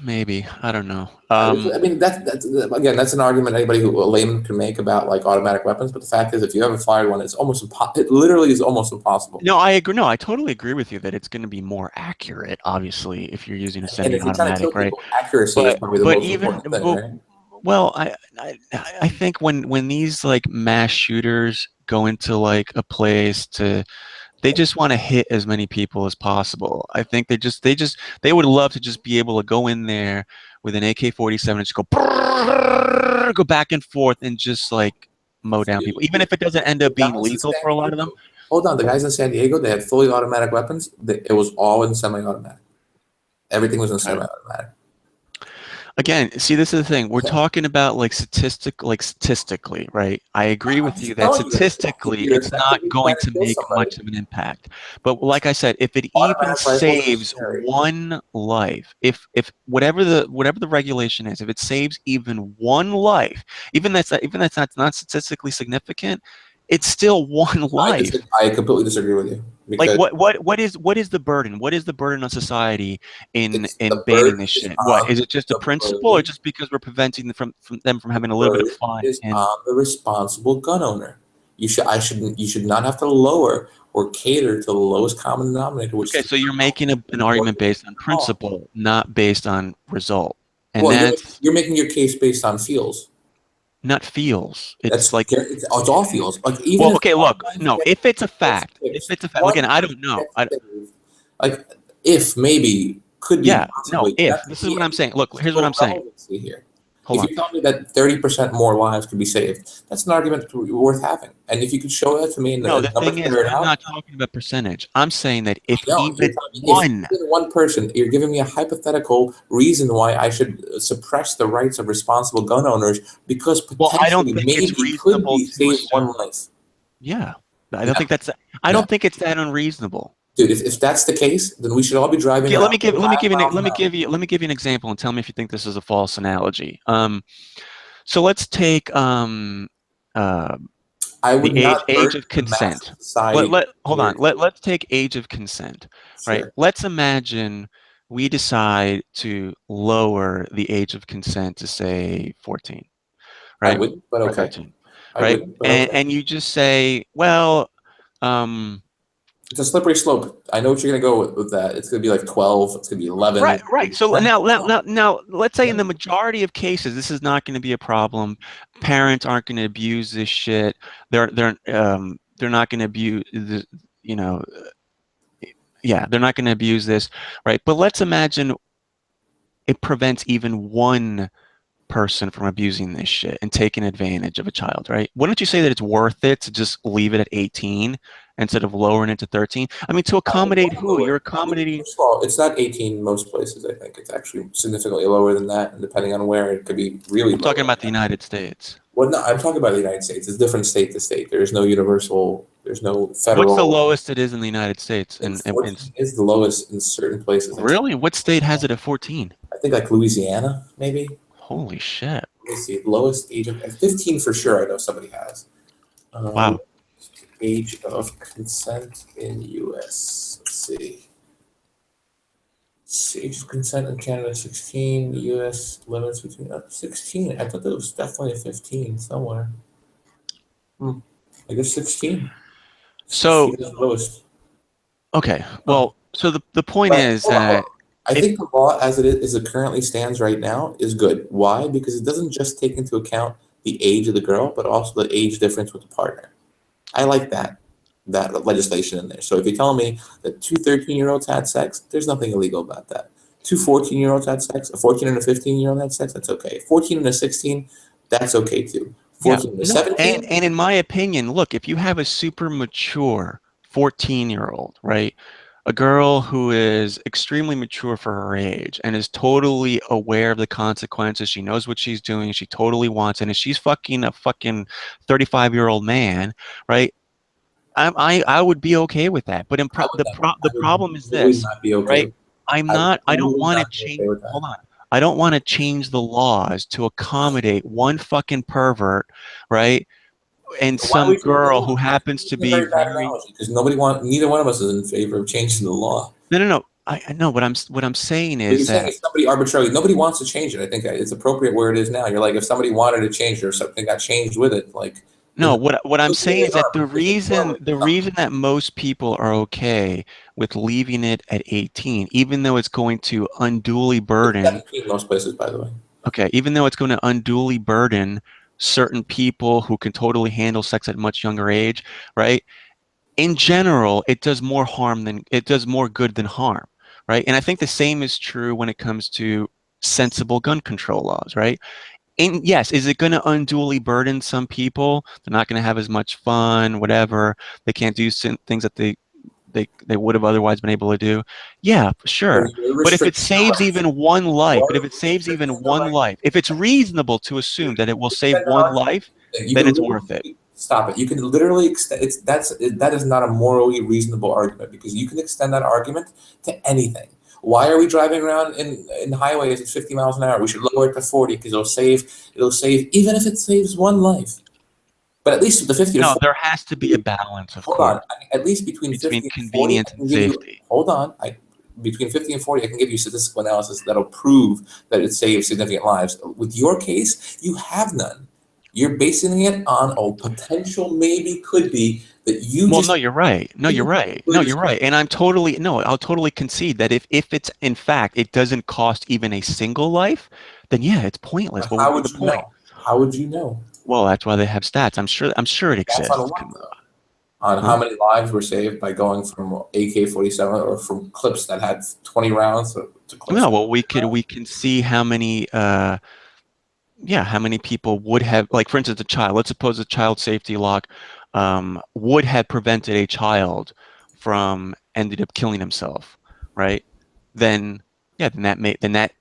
Maybe. I don't know. I mean, that's again, that's an argument anybody a layman can make about like automatic weapons. But the fact is, if you haven't fired one, it's almost it literally is almost impossible. No, I agree. No, I totally agree with you that it's going to be more accurate, obviously, if you're using a semi-automatic, right? Accuracy is probably the most important thing, right? Well, I think when these like mass shooters go into like a place they just want to hit as many people as possible. I think they would love to just be able to go in there with an AK-47 and just go back and forth and just like mow down people, even if it doesn't end up being lethal for a lot of them. Hold on, the guys in San Diego, they had fully automatic weapons. It was all in semi-automatic. Everything was in semi-automatic. Again, see, this is the thing. We're talking about like statistically, right? I agree with you that statistically it's not going to make much of an impact. But like I said, if it even saves one life, if whatever the regulation is, if it saves even one life, even that's not statistically significant, it's still one life. I completely disagree with you. Like what is the burden? What is the burden on society in banning this shit? What is it? Just a principle, or just because we're preventing them from having a little bit of fun? Is on the responsible gun owner. You should not have to lower or cater to the lowest common denominator. Okay, so you're making an argument based on principle, not based on result, and you're making your case based on feels. Not feels. It's it's all feels. Like okay, look, no. If it's a fact, again, I don't know. Like if maybe could be. Yeah, no. If this is what I'm saying. Look, here's what I'm saying. Here, Hold If on. you tell me that 30% more lives could be saved, that's an argument worth having. And if you could show that to me and No, the the numbers thing is, bear it I'm out, not talking about percentage. I'm saying that if no, you're even telling me if one, even one person, you're giving me a hypothetical reason why I should suppress the rights of responsible gun owners because well, I don't potentially think it's maybe could reasonable be to saved one assume. life. Yeah, I don't No, think that's. I no. don't think it's that unreasonable. Dude, if that's the case, then we should all be driving Okay, around let me give let me 5 give you an, miles let an me hour. give you an example and tell me if you think this is a false analogy. So let's take uh, I the would not age hurt of the mass of consent. society Hold on. here. Let's take age of consent, right? Sure. Let's imagine we decide to lower the age of consent to say 14, I right? wouldn't, but Or okay. 13, I right? wouldn't, but And okay. and you just say, well, um, It's a slippery slope. I know what you're gonna go with that. It's gonna be like 12. It's gonna be 11. right, right. So 10. now, let's say in the No. majority of cases, this is not going to be a problem. Parents aren't going to abuse this shit. They're not going to abuse the, you know, yeah, they're not going to abuse this, right? But let's imagine it prevents even one person from abusing this shit and taking advantage of a child, right? Wouldn't you say that it's worth it to just leave it at 18 instead of lowering it to 13? I mean, to I would accommodate want to who? lower You're it. I mean, accommodating. first of all, it's not 18 in most places. I think it's actually significantly lower than that, and depending on where, it could be really I'm talking lower than about the that. United States. Well, no, I'm talking about the United States. It's different state to state. There is no universal. There's no What's the federal. lowest it is in the United States? I think 14 is the lowest in certain places. Really? What state has it at 14? I think like Louisiana, maybe. Holy shit. Let me see. Lowest age of 15 for sure. I know somebody has. Wow. Age of consent in U.S. Let's see. Age of consent in Canada 16. U.S. limits between 16. I thought that was definitely a 15 somewhere. I guess 16. 16 So, is the lowest. okay. Um, Well, so the point but is hold on, hold on. that I if think the law as it currently stands right now is good. Why? Because it doesn't just take into account the age of the girl, but also the age difference with the partner. I like that legislation in there. So if you're telling me that two 13-year-olds had sex, there's nothing illegal about that. Two 14-year-olds had sex, a 14 and a 15-year-old had sex, that's okay. 14 and a 16, that's okay too. yeah, 14 and a no, and 17, and in my opinion, look, if you have a super mature 14-year-old, right? A girl who is extremely mature for her age and is totally aware of the consequences. She knows what she's doing. She totally wants it. And she's fucking a fucking 35-year-old man, right? I would be okay with that. But I would never. the I would problem is really this, not be okay right? with I would I don't really want to not be okay change, with that. hold on. I don't want to change the laws to accommodate one fucking pervert, right? And Why some would you girl know? who happens It's to a be very bad very, analogy because neither one of us is in favor of changing the law. no. I know what I'm saying But you're is saying that if somebody arbitrarily, nobody wants to change it. I think it's appropriate where it is now. You're like, if somebody wanted to change it or something got changed with it, like, then no, what I'm who's saying the is that arm? Who's the arm? the reason that most people are okay with leaving it at 18, even though it's going to unduly It's burden, 17 in most places, by the way. okay, even though it's going to unduly burden certain people who can totally handle sex at a much younger age, right? In general, it does more good than harm, right? And I think the same is true when it comes to sensible gun control laws, right? And yes, is it going to unduly burden some people? They're not going to have as much fun, whatever. They can't do things that they would have otherwise been able to do. Yeah, But sure. you're But if it restricting the saves rights. even one life, You but if are it saves restricting even the one right. life, if it's reasonable to assume that it will save Extend that one argument. life, You then can it's worth it. literally stop it. You can literally extend. That is not a morally reasonable argument because you can extend that argument to anything. Why are we driving around in highways at 50 miles an hour? We should lower it to 40 because it'll save even if it saves one life. But at least the 50 to No, 40. there has to be a balance, of Hold on. course, At least between between 50 and 40, convenience I and can give you. safety. Hold on. Between 50 and 40, I can give you statistical analysis that'll prove that it saves significant lives. With your case, you have none. You're basing it on a potential maybe could be that you Well, just no, you're right. No, you're right. No, you're right. And I'll totally concede that if it's in fact it doesn't cost even a single life, then yeah, it's pointless. What would how be would the you point? know? How would you know? Well, that's why they have stats. I'm sure it That's on exists. what though? On Huh? how many lives were saved by going from AK-47 or from clips that had 20 rounds to clips No, that well, had 10 rounds? we can see how many yeah, how many people would have, like, for instance, a child, let's suppose a child safety lock would have prevented a child from ended up killing himself, right? Then, yeah,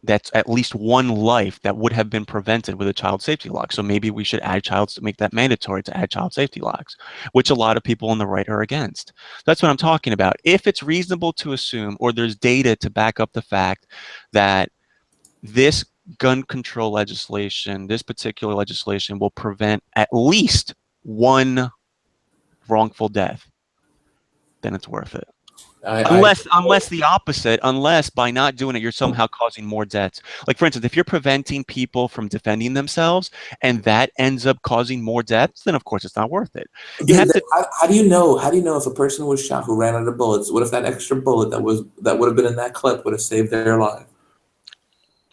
that's at least one life that would have been prevented with a child safety lock. So maybe we should add make that mandatory to add child safety locks, which a lot of people on the right are against. That's what I'm talking about. If it's reasonable to assume, or there's data to back up the fact that this gun control legislation, this particular legislation will prevent at least one wrongful death, then it's worth it. I Unless the opposite, unless by not doing it, you're somehow causing more deaths. Like, for instance, if you're preventing people from defending themselves and that ends up causing more deaths, then of course it's not worth it. You have to. how do you know? How do you know if a person was shot who ran out of bullets? What if that extra bullet that would have been in that clip would have saved their life?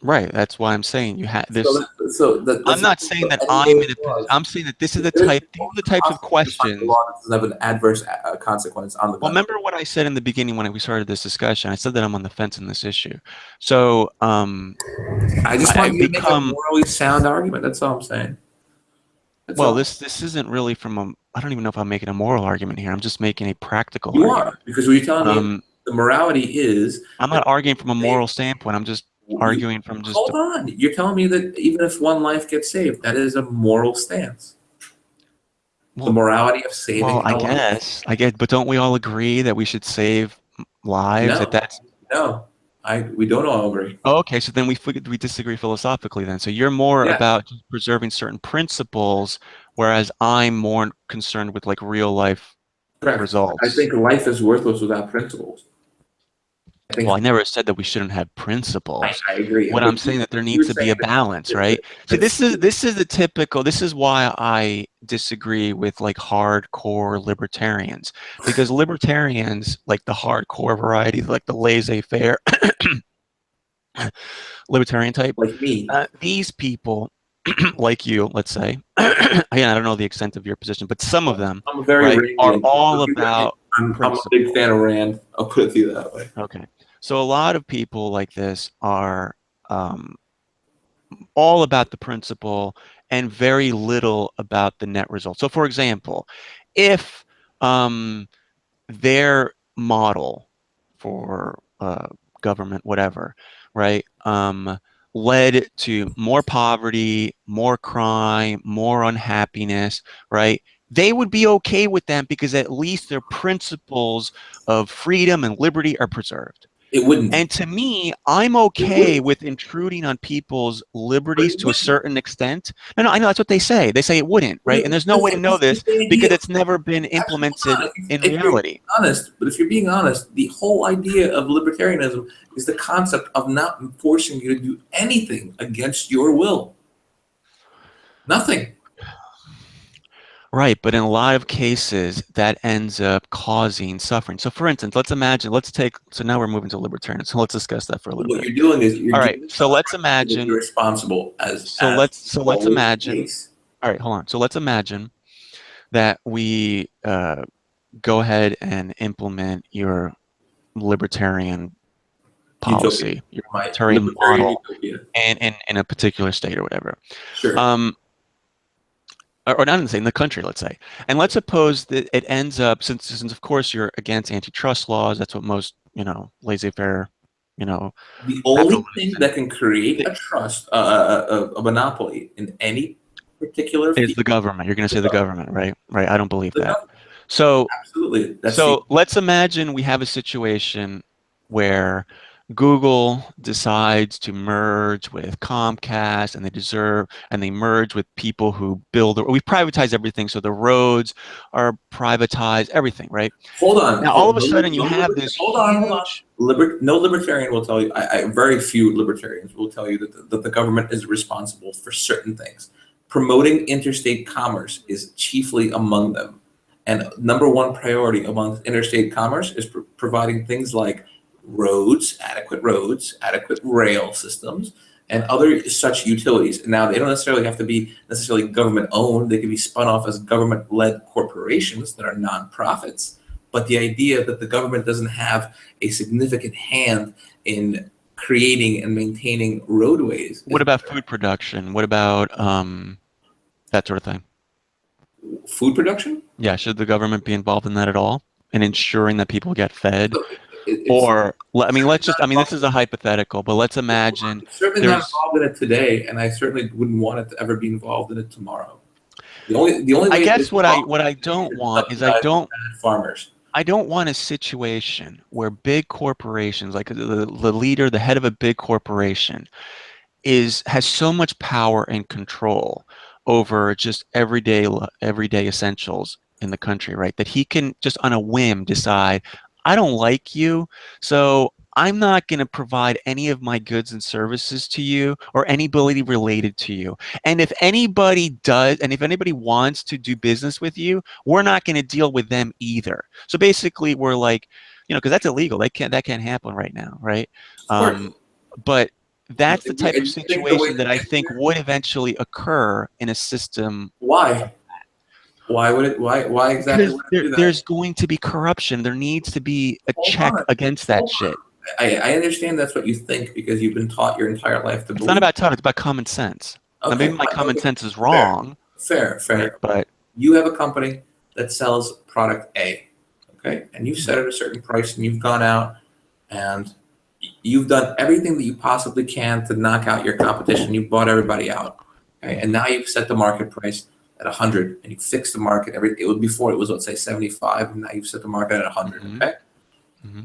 Right. That's why I'm saying you have this. I'm That's not saying that any I'm way in a. it was. I'm saying that this is the There's type. These are the types of a questions. law that doesn't have an adverse consequence on the Well, gun. remember what I said in the beginning when we started this discussion? I said that I'm on the fence in this issue. So I just want I've you to make a become. morally sound argument. That's all I'm saying. That's Well, all. this isn't really from a. I don't even know if I'm making a moral argument here. I'm just making a practical You are, argument. because what you're telling me, Um, the morality is I'm that not arguing from a they, moral standpoint. I'm just you arguing from just. hold on. You're telling me that even if one life gets saved, that is a moral stance. The Well, morality of well, saving a life. I guess, but don't we all agree that we should save lives? That No, that's. no, we don't all agree. Oh, okay, so then we disagree philosophically then. So you're more Yeah, about just preserving certain principles, whereas I'm more concerned with like real life correct. I results. think life is worthless without principles. I Well, think I never said that we shouldn't have principles. I agree, What but I'm saying that there you're needs to be saying a balance, that, right? See, that's this is the typical. This is why I disagree with like hardcore libertarians, because libertarians, like the hardcore variety, like the laissez-faire libertarian type, like me. these people, like you, let's say, again, I don't know the extent of your position, but some of them, I'm a very right, are Randian. all about I'm a big principle. fan of Rand. I'll put it to you that way. Okay. So a lot of people like this are um, all about the principle and very little about the net result. So, for example, if um, their model for government, whatever, right, led to more poverty, more crime, more unhappiness, right? They would be okay with that because at least their principles of freedom and liberty are preserved. It wouldn't. And to me, I'm It okay wouldn't. with intruding on people's But liberties it to a wouldn't. certain extent. No, no, I know that's what they say. They say it wouldn't, right? And there's no way to know this The because idea. it's never been Actually, implemented hold on. in If you're being reality. honest, but if you're being honest, the whole idea of libertarianism is the concept of not forcing you to do anything against your will. Nothing. Right, but in a lot of cases, that ends up causing suffering. So, for instance, let's imagine, so now we're moving to libertarian. So let's discuss that for a little What bit. you're doing is you're All right, giving so let's that you're imagine, responsible so what let's was the imagine, case. all right, hold on. So let's imagine that we go ahead and implement your libertarian Utopia. policy, your My libertarian libertarian model utopia. in a particular state or whatever. Sure. Um, or not in the state, in the country, let's say. And let's suppose that it ends up, since of course you're against antitrust laws, that's what most, laissez-faire, you know, The only capitalists thing that can create th- a trust, a monopoly in any particular is field, the government. You're going to the say the government. government, right? Right. I don't believe The that. government. So Absolutely. That's the So let's imagine we have a situation where Google decides to merge with Comcast and they merge with people who we privatize everything. So the roads are privatized, everything, right? hold on. Now, all of a sudden you have this Hold on. huge, No libertarian will tell you. Very few libertarians will tell you that the government is responsible for certain things. Promoting interstate commerce is chiefly among them. And number one priority among interstate commerce is providing things like roads, adequate rail systems, and other such utilities. Now, they don't necessarily have to be necessarily government owned. They can be spun off as government led corporations that are nonprofits. But the idea that the government doesn't have a significant hand in creating and maintaining roadways. What about food production? What about that sort of thing? Food production? Yeah, should the government be involved in that at all? In ensuring that people get fed? So Or, I mean, let's just, I mean, this not is a hypothetical, but let's imagine it's certainly not there's, involved in it today, and I certainly wouldn't want it to ever be involved in it tomorrow. The only I way that guess it's what I involved don't is want is subsidizing bad farmers. I don't want a situation where big corporations, like the leader, the head of a big corporation, has so much power and control over just everyday essentials in the country, right? That he can just on a whim decide, I don't like you, so I'm not going to provide any of my goods and services to you or anybody related to you. And if anybody does, and if anybody wants to do business with you, we're not going to deal with them either. So basically, we're like, because that's illegal. That can't happen right now, right? Of course. But that's the And you type of think the way situation that I think would eventually occur in a system. why? Why would it? Why exactly Because would it do that? there's going to be corruption. There needs to be a check against that shit. I understand that's what you think because you've been taught your entire life to believe. It's not about thought, it's about common sense. Okay, now, maybe my common sense is wrong. Fair. Right? But you have a company that sells product A, okay? And you've set it a certain price and you've gone out and you've done everything that you possibly can to knock out your competition. You've bought everybody out, okay? And now you've set the market price at 100 and you fixed the market. Before it was, let's say 75, and now you've set the market at 100, okay? Mm-hmm.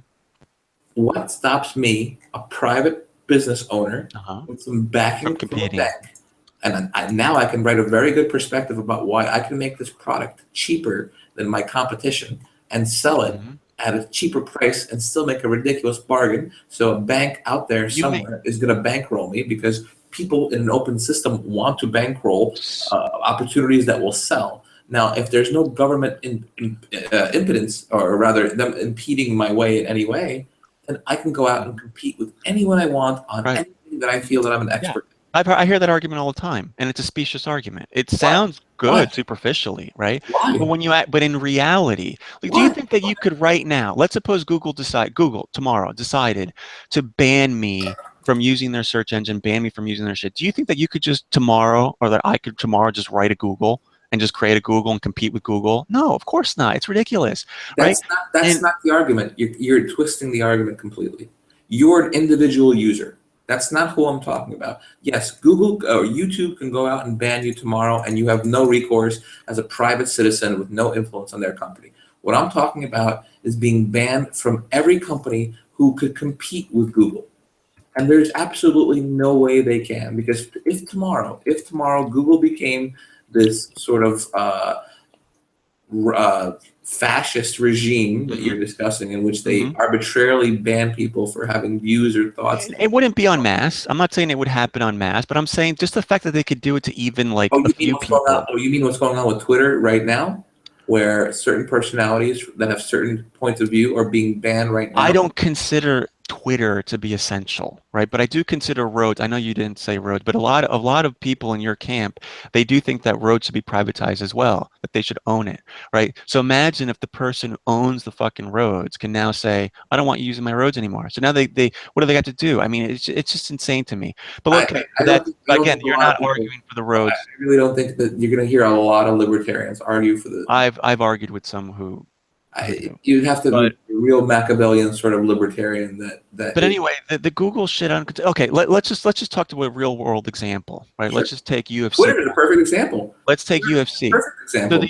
What stops me, a private business owner, with some backing from a bank, and now I can write a very good perspective about why I can make this product cheaper than my competition and sell it at a cheaper price and still make a ridiculous bargain. So a bank out there somewhere is going to bankroll me because people in an open system want to bankroll opportunities that will sell. Now, if there's no government impedance, or rather them impeding my way in any way, then I can go out and compete with anyone I want on anything that I feel that I'm an expert in. I hear that argument all the time, and it's a specious argument. It sounds good superficially, right? Why? But in reality, like, do you think that you could right now, let's suppose Google tomorrow decided to ban me from using their search engine, ban me from using their shit. Do you think that you could just tomorrow, or that I could tomorrow just write a Google and just create a Google and compete with Google? No, of course not. It's ridiculous, right? That's not the argument. You're twisting the argument completely. You're an individual user. That's not who I'm talking about. Yes, Google or YouTube can go out and ban you tomorrow, and you have no recourse as a private citizen with no influence on their company. What I'm talking about is being banned from every company who could compete with Google. And there's absolutely no way they can, because if tomorrow Google became this sort of fascist regime that you're discussing, in which they arbitrarily ban people for having views or thoughts. It wouldn't be en masse. I'm not saying it would happen en masse, but I'm saying just the fact that they could do it to even like a few people. You mean what's going on with Twitter right now, where certain personalities that have certain points of view are being banned right now? I don't consider Twitter to be essential, right? But I do consider roads. I know you didn't say roads, but a lot of people in your camp, they do think that roads should be privatized as well, that they should own it, right? So imagine if the person who owns the fucking roads can now say, I don't want you using my roads anymore. So now they what do they got to do? I mean, it's just insane to me. But look, again, you're not arguing for the roads. I really don't think that you're going to hear a lot of libertarians argue for the. I've argued with some who. You'd have to be a real Machiavellian sort of libertarian that. But anyway, the Google shit on. Okay, let's just talk to a real world example, right? Sure. Let's just take UFC. Twitter is a perfect example. Let's take UFC. Perfect example. So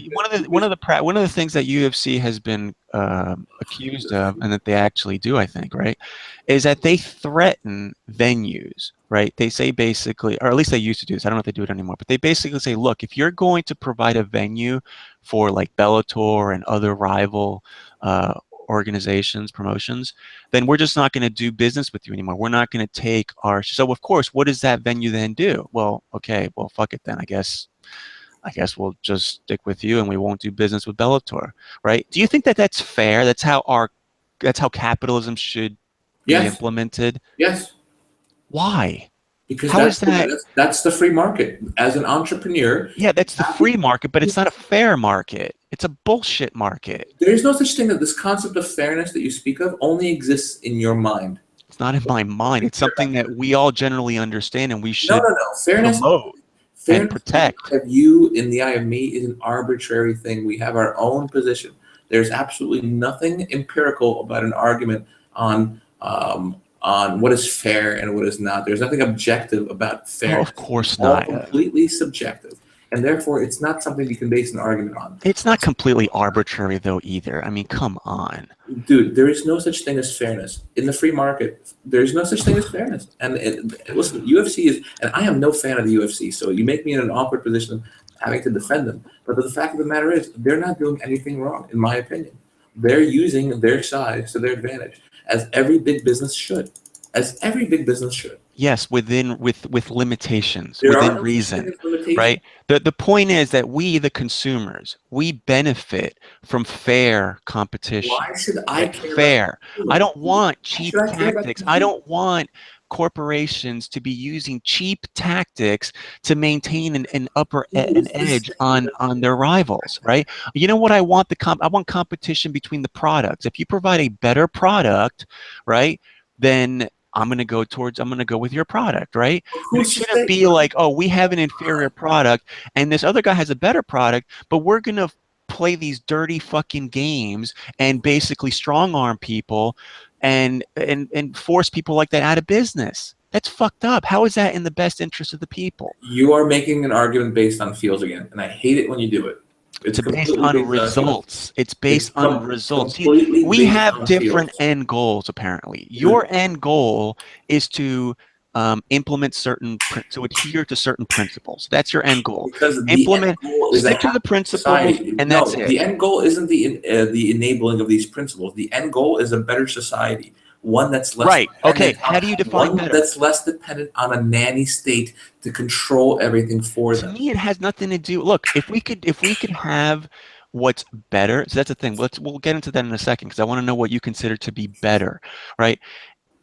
one of the things that UFC has been accused of, and that they actually do, I think, right, is that they threaten venues, right? They say basically, or at least they used to do this. I don't know if they do it anymore, but they basically say, look, if you're going to provide a venue for like Bellator and other rival organizations, promotions, then we're just not going to do business with you anymore. We're not going to take our. So of course, what does that venue then do? Well, okay, well, fuck it then. I guess we'll just stick with you and we won't do business with Bellator, right? Do you think that that's fair? That's how capitalism should be implemented? Yes. Why? Because how is that? That's the free market. As an entrepreneur. Yeah, that's the free market, but it's not a fair market. It's a bullshit market. There is no such thing. That this concept of fairness that you speak of only exists in your mind. It's not in my mind. It's something that we all generally understand and we No, should no, no. Fairness, promote and fairness in the protect. eye of you, in the eye of me, is an arbitrary thing. We have our own position. There's absolutely nothing empirical about an argument on what is fair and what is not. There's nothing objective about Oh, fairness. of course It's all not. completely subjective, and therefore it's not something you can base an argument on. It's not completely arbitrary though either. I mean, come on. Dude, there is no such thing as fairness in the free market. There is no such thing as fairness. And listen, UFC is, and I am no fan of the UFC, so you make me in an awkward position of having to defend them. But the fact of the matter is, they're not doing anything wrong, in my opinion. They're using their size to their advantage, as every big business should. As every big business should. Yes, with limitations, There are within no reason, limitations. right? The point is that we, the consumers, we benefit from fair competition. Why should I care Fair. about I don't want cheap should I care about tactics. the I don't want corporations to be using cheap tactics to maintain an edge on their rivals, right? You know what I want? I want competition between the products. If you provide a better product, right, then I'm going to go with your product, right? But it shouldn't be like, oh, we have an inferior product and this other guy has a better product, but we're going to play these dirty fucking games and basically strong arm people and force people like that out of business. That's fucked up. How is that in the best interest of the people? You are making an argument based on feels again, and I hate it when you do it. It's based on results. It's based on results. We have different end goals, apparently. Your end goal is to implement to adhere to certain principles. That's your end goal. Stick to the principles, and that's it. The end goal isn't the enabling of these principles. The end goal is a better society. One that's less right. Okay. How do you define better? That's less dependent on a nanny state to control everything for them. To me, it has nothing to do. Look, if we could have what's better, so that's the thing. We'll get into that in a second because I want to know what you consider to be better, right?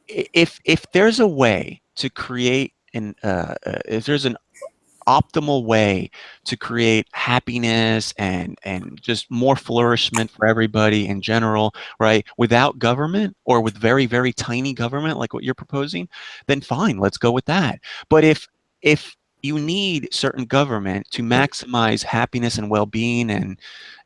If there's a way to create if there's an optimal way to create happiness and just more flourishment for everybody in general, right, without government or with very, very tiny government like what you're proposing, then fine, let's go with that. But if you need certain government to maximize happiness and well-being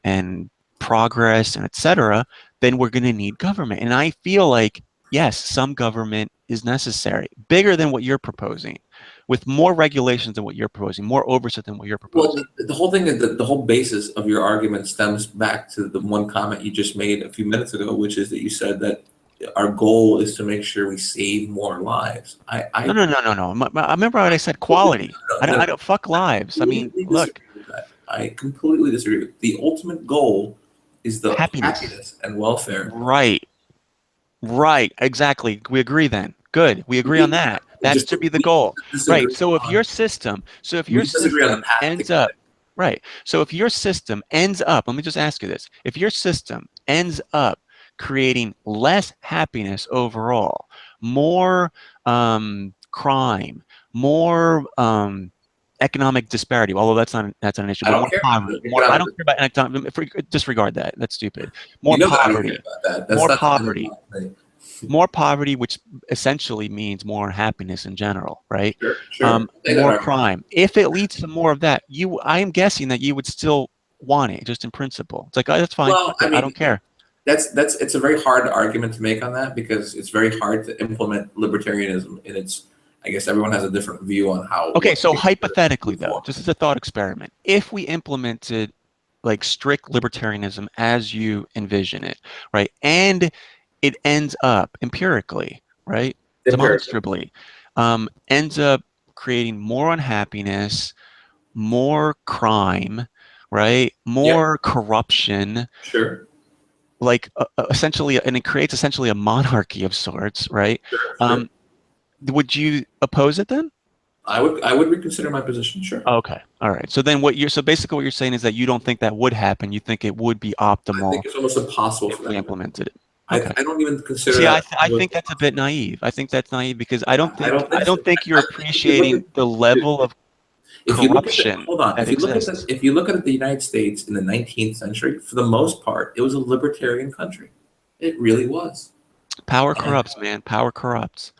and progress and etc., then we're going to need government. And I feel like, yes, some government is necessary, bigger than what you're proposing, with more regulations than what you're proposing, more oversight than what you're proposing. Well, the whole thing is that the whole basis of your argument stems back to the one comment you just made a few minutes ago, which is that you said that our goal is to make sure we save more lives. No. I remember what I said, quality. I don't fuck lives. I mean, look. I completely disagree with that. The ultimate goal is the happiness and welfare. Right, exactly. We agree then. Good. We agree on that. That should be the goal. Right. So if your system ends up, right. So if your system ends up, let me just ask you this. If your system ends up creating less happiness overall, more crime, more economic disparity, although that's not an issue. More poverty. I don't care about economic. Disregard that. That's stupid. More poverty. More poverty. More poverty, which essentially means more unhappiness in general, right? Sure. More crime. If it leads to more of that, I am guessing that you would still want it, just in principle. It's like, oh, that's fine. Well, I don't care. It's a very hard argument to make on that because it's very hard to implement libertarianism, and I guess everyone has a different view on how. Okay, so hypothetically though, just as a thought experiment, if we implemented like strict libertarianism as you envision it, right, and it ends up empirically, right, demonstrably, ends up creating more unhappiness, more crime, right, more corruption. Sure. Like essentially, and it creates essentially a monarchy of sorts, right? Sure. Would you oppose it then? I would reconsider my position. Sure. Okay. All right. So then basically what you're saying is that you don't think that would happen. You think it would be optimal. I think it's almost impossible if we implemented it. Okay. I don't even consider. See, I think that's a bit naive. I think that's naive because I don't think you're appreciating the level of corruption. Hold on. If you look at the United States in the 19th century, for the most part, it was a libertarian country. It really was. Power And corrupts, man. Power corrupts.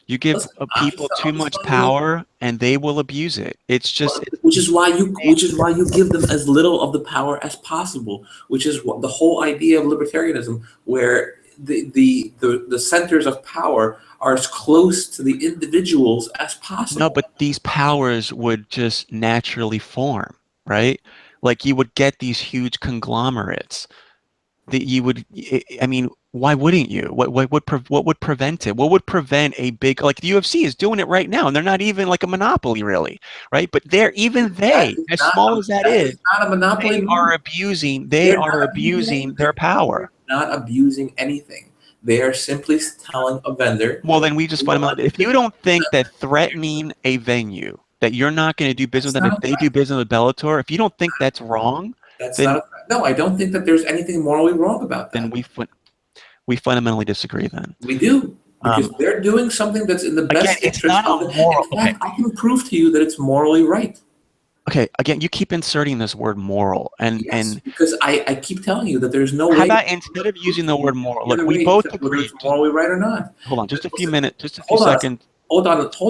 You give listen, people too I'm just much telling you, power, and they will abuse it. It's just, which is why you give them as little of the power as possible, which is what the whole idea of libertarianism, where the centers of power are as close to the individuals as no, possible. but these powers would just naturally form, right? Like you would get these huge conglomerates that you would, I mean, why wouldn't you? What would prevent it? What would prevent a big, like the UFC is doing it right now, and they're not even like a monopoly really, right? But they're, even That they, is as not small a, as that that is is, not a monopoly move. they They're are not abusing abusing their anything. power. They're not abusing anything. They are simply telling a vendor, Well, then we just "You want fundamentally, if you don't think that threatening a venue, that you're not going to do business with that's them not if a they do threat. business with Bellator, if you don't think that's wrong, That's not then a threat. No, I don't think that there's anything morally wrong about then that. we fundamentally disagree then. We do, because Um, they're doing something that's in the again, best it's interest not of a the. In moral. Okay, fact, I can prove to you that it's morally right. okay. Again, you keep inserting this word moral, Yes, and because I keep telling you that there's no how way to about instead of prove using to the you word moral, the look, other we way both to whether agree. it's morally right or not. Hold on, just a few Listen, minutes, just a few hold on, seconds. hold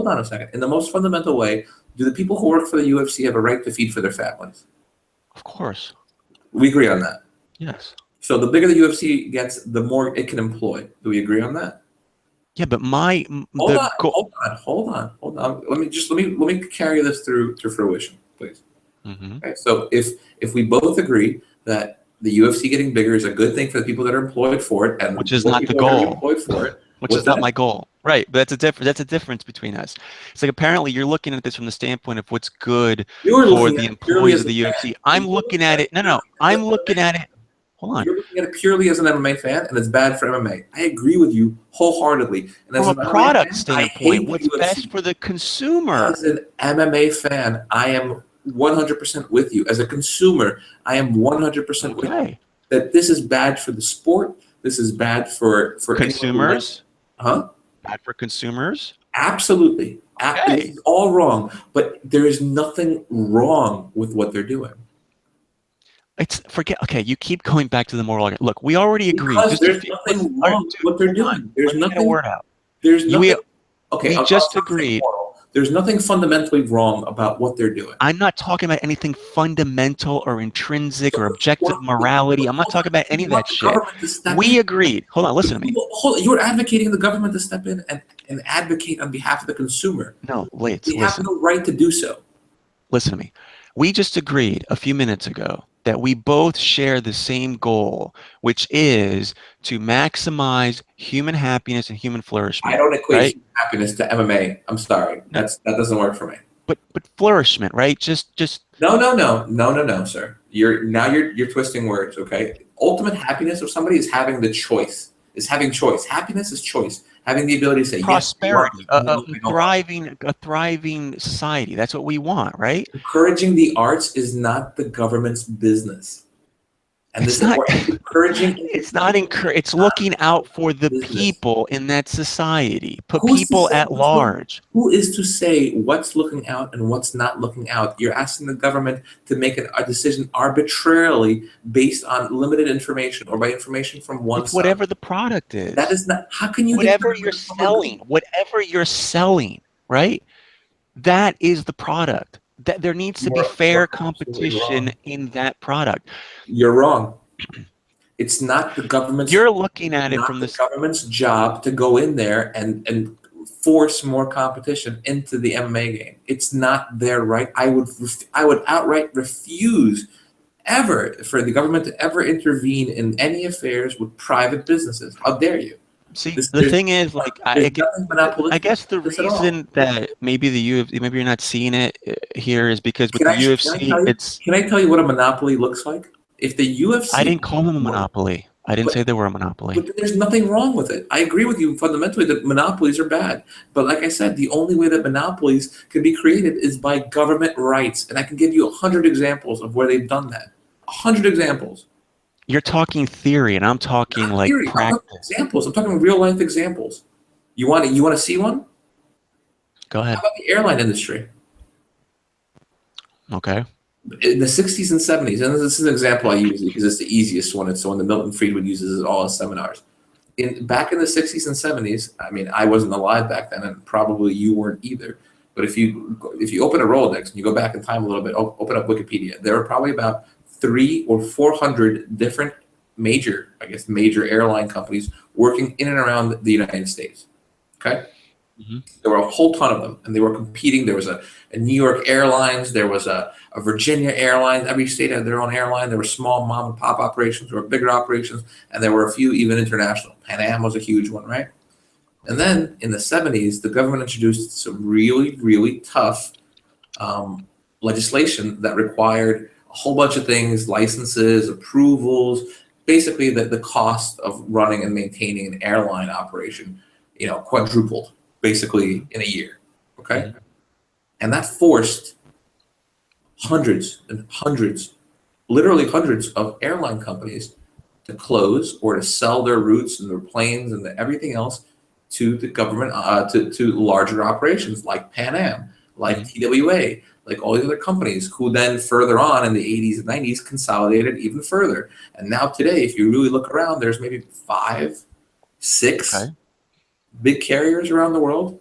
on a second. In the most fundamental way, do the people who work for the UFC have a right to feed for their families? Of course, We agree on that. yes. So the bigger the UFC gets, the more it can employ. Do we agree on that? Yeah, but Hold the on, goal. hold on. Let me carry this through to fruition, please. Hmm. Okay, so if we both agree that the UFC getting bigger is a good thing for the people that are employed for it, and Which is more not the people are going to be goal. employed for it, Which what's is not that? my goal. Right, but that's a difference between us. It's like apparently you're looking at this from the standpoint of what's good You're for looking at the it purely employees as of a the fan. UFC. I'm You're looking looking at at it. it No, purely no, as I'm an looking at MMA it. fan. Hold on. You're looking at it purely as an MMA fan, and it's bad for MMA. I agree with you wholeheartedly. And From as a an MMA product fan, I standpoint, hate the what's best UFC. for the consumer. As an MMA fan, I am 100% with you. As a consumer, I am 100% with you. Okay. That this is bad for the sport. This is bad for anyone who wants. Consumers, Huh? bad for consumers. Absolutely. This Okay. is all wrong. But there is nothing wrong with what they're doing. It's forget. Okay, you keep going back to the moral argument. Look, we already agreed. Because Just a there's few. Listen, nothing all right, wrong with dude, what they're hold on. doing. There's Let me get a nothing. word out. There's You, nothing. Okay, we I'll just start saying agreed. moral. There's nothing fundamentally wrong about what they're doing. I'm not talking about anything fundamental or intrinsic So or objective morality. I'm not hold on. talking about You any of that want the shit. government to step in? We agreed. Hold on, listen to me. You're advocating the government to step in and advocate on behalf of the consumer. No, Lates, They have listen. no right to do so. Listen to me. We just agreed a few minutes ago that we both share the same goal, which is to maximize human happiness and human I flourishment, don't equate right? human happiness to MMA. I'm sorry. No, That doesn't work for me. but flourishment, right? Just No, sir. You're twisting words, okay? Ultimate happiness of somebody is having the choice. Is having choice. Happiness is choice. Having the ability to say, yes, I want prosperity, this, no, I don't want this. a thriving society. That's what we want, right? Encouraging the arts is not the government's business. And It's this not. encouraging It's not entertainment is it's not looking out for the business. people in that society. Put Who's to people say at large. who is to say what's looking out and what's not looking out? You're asking the government to make a decision arbitrarily based on limited information or by information from one With side. whatever the product That is. is not. How can you determine Whatever you're selling, right? That is the product. That there needs to be you fair are absolutely competition wrong. in that product. You're wrong. It's not the government's. You're looking It's at it not from the this. government's job to go in there and force more competition into the MMA game. It's not their right. I would outright refuse ever for the government to ever intervene in any affairs with private businesses. How dare you? See, This the thing is, like, there's nothing I monopolistic guess the about this at all. reason that maybe the UFC, maybe you're not seeing it here is because with the Can I UFC, tell you? it's. Can I tell you what a monopoly looks like? If the I UFC, didn't call them a monopoly. I didn't say they were a monopoly. but there's nothing wrong with it. I agree with you fundamentally that monopolies are bad. But like I said, the only way that monopolies can be created is by government rights. And I can give you 100 examples of where they've done that. 100 examples. You're talking theory, and I'm talking Not like theory. I'm talking practice. examples. I'm talking real life examples. You want to see one? Go How ahead. about the airline industry? Okay. In the 60s and 70s, and this is an example I use because it's the easiest one. It's the one that Milton Friedman uses in all his seminars. back in the 60s and 70s, I mean, I wasn't alive back then, and probably you weren't either. But if you open a Rolodex and you go back in time a little bit, open up Wikipedia, there are probably about 300 or 400 different major airline companies working in and around the United States. Okay. Mm-hmm. There were a whole ton of them, and they were competing. There was a New York Airlines, there was a Virginia Airlines. Every state had their own airline. There were small mom and pop operations, there were bigger operations, and there were a few even international. Pan Am was a huge one, right? And then in the 70s, the government introduced some really, really tough legislation that required a whole bunch of things, licenses, approvals, basically the cost of running and maintaining an airline operation, quadrupled basically in a year. Okay. Mm-hmm. And that forced hundreds and hundreds, literally hundreds of airline companies to close or to sell their routes and their planes and everything else to the government, to larger operations like Pan Am, like TWA, like all the other companies, who then further on in the 80s and 90s consolidated even further. And now today, if you really look around, there's maybe 5, 6 big carriers around the world.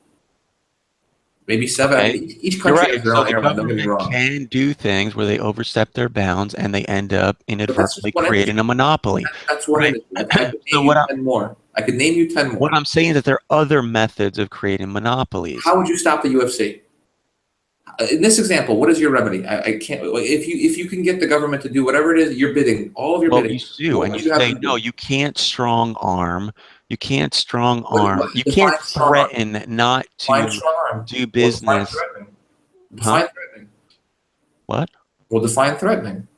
Maybe 7. Okay. Each country has their own airline. Don't get me wrong. Can do things where they overstep their bounds and they end up inadvertently creating a monopoly. That's what I mean. I could name you 10 more. I could name you 10 more. What I'm saying is that there are other methods of creating monopolies. How would you stop the UFC? In this example, what is your remedy? I can't. If you can get the government to do whatever it is you're bidding, all of your bidding. You sue and you say no. You can't strong arm. You can't strong arm. You can't threaten not to do business. Define threatening. What? Well, define threatening.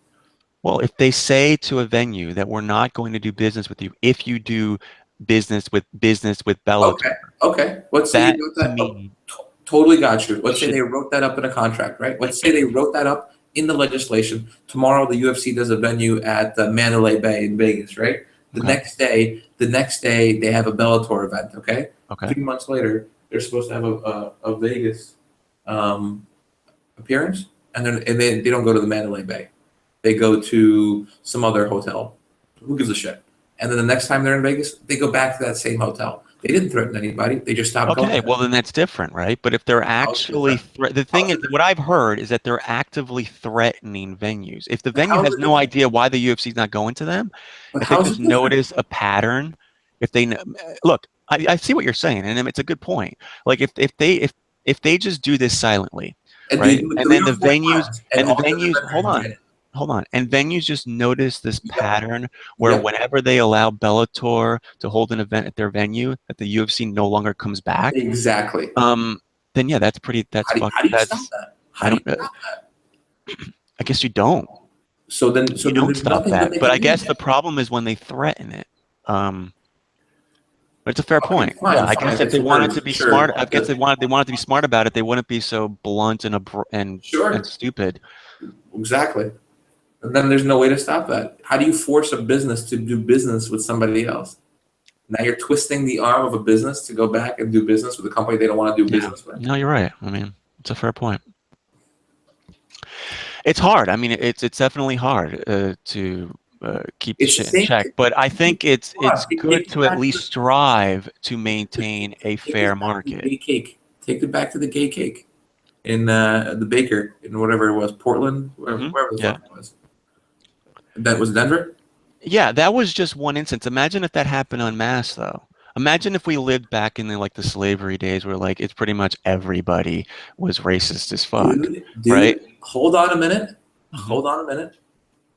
Well, if they say to a venue that we're not going to do business with you if you do business with Bellator. Okay. Let's say you wrote that up. Totally got you. Let's say they wrote that up in a contract, right? Let's say they wrote that up in the legislation. Tomorrow, the UFC does a venue at the Mandalay Bay in Vegas, right? The next day, they have a Bellator event. Okay. 3 months later, they're supposed to have a Vegas appearance, and then they don't go to the Mandalay Bay. They go to some other hotel. Who gives a shit? And then the next time they're in Vegas, they go back to that same hotel. They didn't threaten anybody. They just stopped going. Okay, well then that's different, right? But if they're actually the thing is, what I've heard is that they're actively threatening venues. If the venue has no idea why the UFC is not going to them, if they just notice a pattern, if they look, I see what you're saying, and it's a good point. Like if they just do this silently, right? And then the venues hold on. And venues just notice this pattern where whenever they allow Bellator to hold an event at their venue, that the UFC no longer comes back. Exactly. Then yeah, that's pretty. How do you stop that? I guess you don't. So you don't stop that. But I guess the problem is when they threaten it. But it's a fair point. Yeah, I guess if they wanted to be smart, I guess they wanted to be smart about it. They wouldn't be so blunt and stupid. Exactly. And then there's no way to stop that. How do you force a business to do business with somebody else? Now you're twisting the arm of a business to go back and do business with a company they don't want to do business with. No, you're right. I mean, it's a fair point. It's hard. I mean, it's definitely hard to keep the shit in check. But I think it's good to at least strive to maintain a fair market. Gay cake. Take it back to the gay cake in the baker in whatever it was, Portland, wherever the fuck it was. That was Denver? Yeah, that was just one instance. Imagine if that happened en masse, though. Imagine if we lived back in the slavery days where it's pretty much everybody was racist as fuck. Dude, right? Hold on a minute.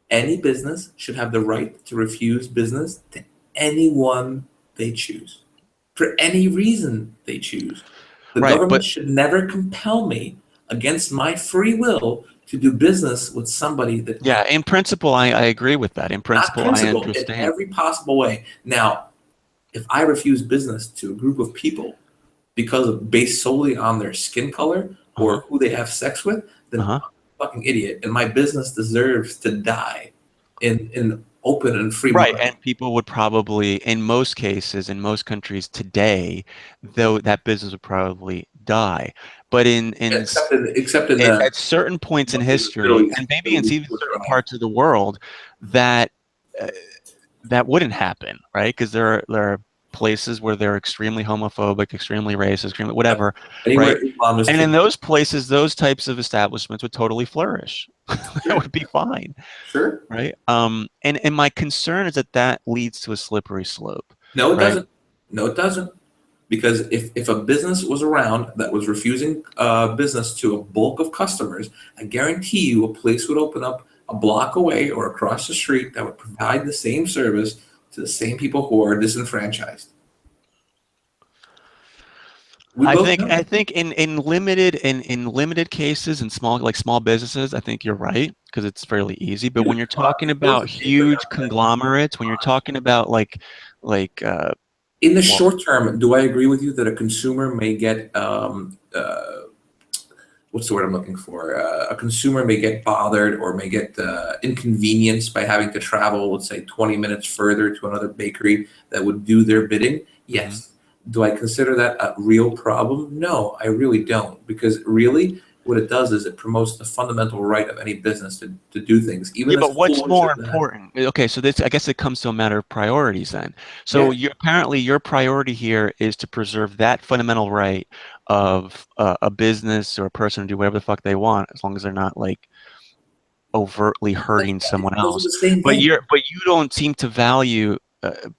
Any business should have the right to refuse business to anyone they choose. For any reason they choose. The government should never compel me against my free will to do business with somebody that... Yeah, in principle, I agree with that. In principle, I understand. In every possible way. Now, if I refuse business to a group of people based solely on their skin color or who they have sex with, then I'm a fucking idiot. And my business deserves to die in open and free market. And people would probably, in most cases, in most countries today, though that business would probably die. But at certain points in history, and maybe in even certain parts of the world, that wouldn't happen, right? Because there are places where they're extremely homophobic, extremely racist, extremely whatever, Anywhere right? Islam is And in king. those places, those types of establishments would totally flourish. That Sure, would be fine, sure. right? And my concern is that that leads to a slippery slope, No, it right? doesn't. No, it doesn't. Because if a business was around that was refusing business to a bulk of customers, I guarantee you a place would open up a block away or across the street that would provide the same service to the same people who are disenfranchised. We I both think know. I think in limited cases and small businesses, I think you're right because it's fairly easy. But when Dude, you're come on. talking Those about are things that huge happen. conglomerates, when you're talking about like In the well, short term, do I agree with you that a consumer may get what's the word I'm looking for? A consumer may get bothered or may get inconvenienced by having to travel, let's say, 20 minutes further to another bakery that would do their bidding? mhm. Yes. Do I consider that a real problem? No, I really don't. Because really, what it does is it promotes the fundamental right of any business to do things, Yeah, even as but what's foolish as more that. important? Okay, so this I guess it comes to a matter of priorities then. So Yeah. you apparently your priority here is to preserve that fundamental right of a business or a person to do whatever the fuck they want, as long as they're not like overtly hurting someone Those are else. the same But thing. you don't seem to value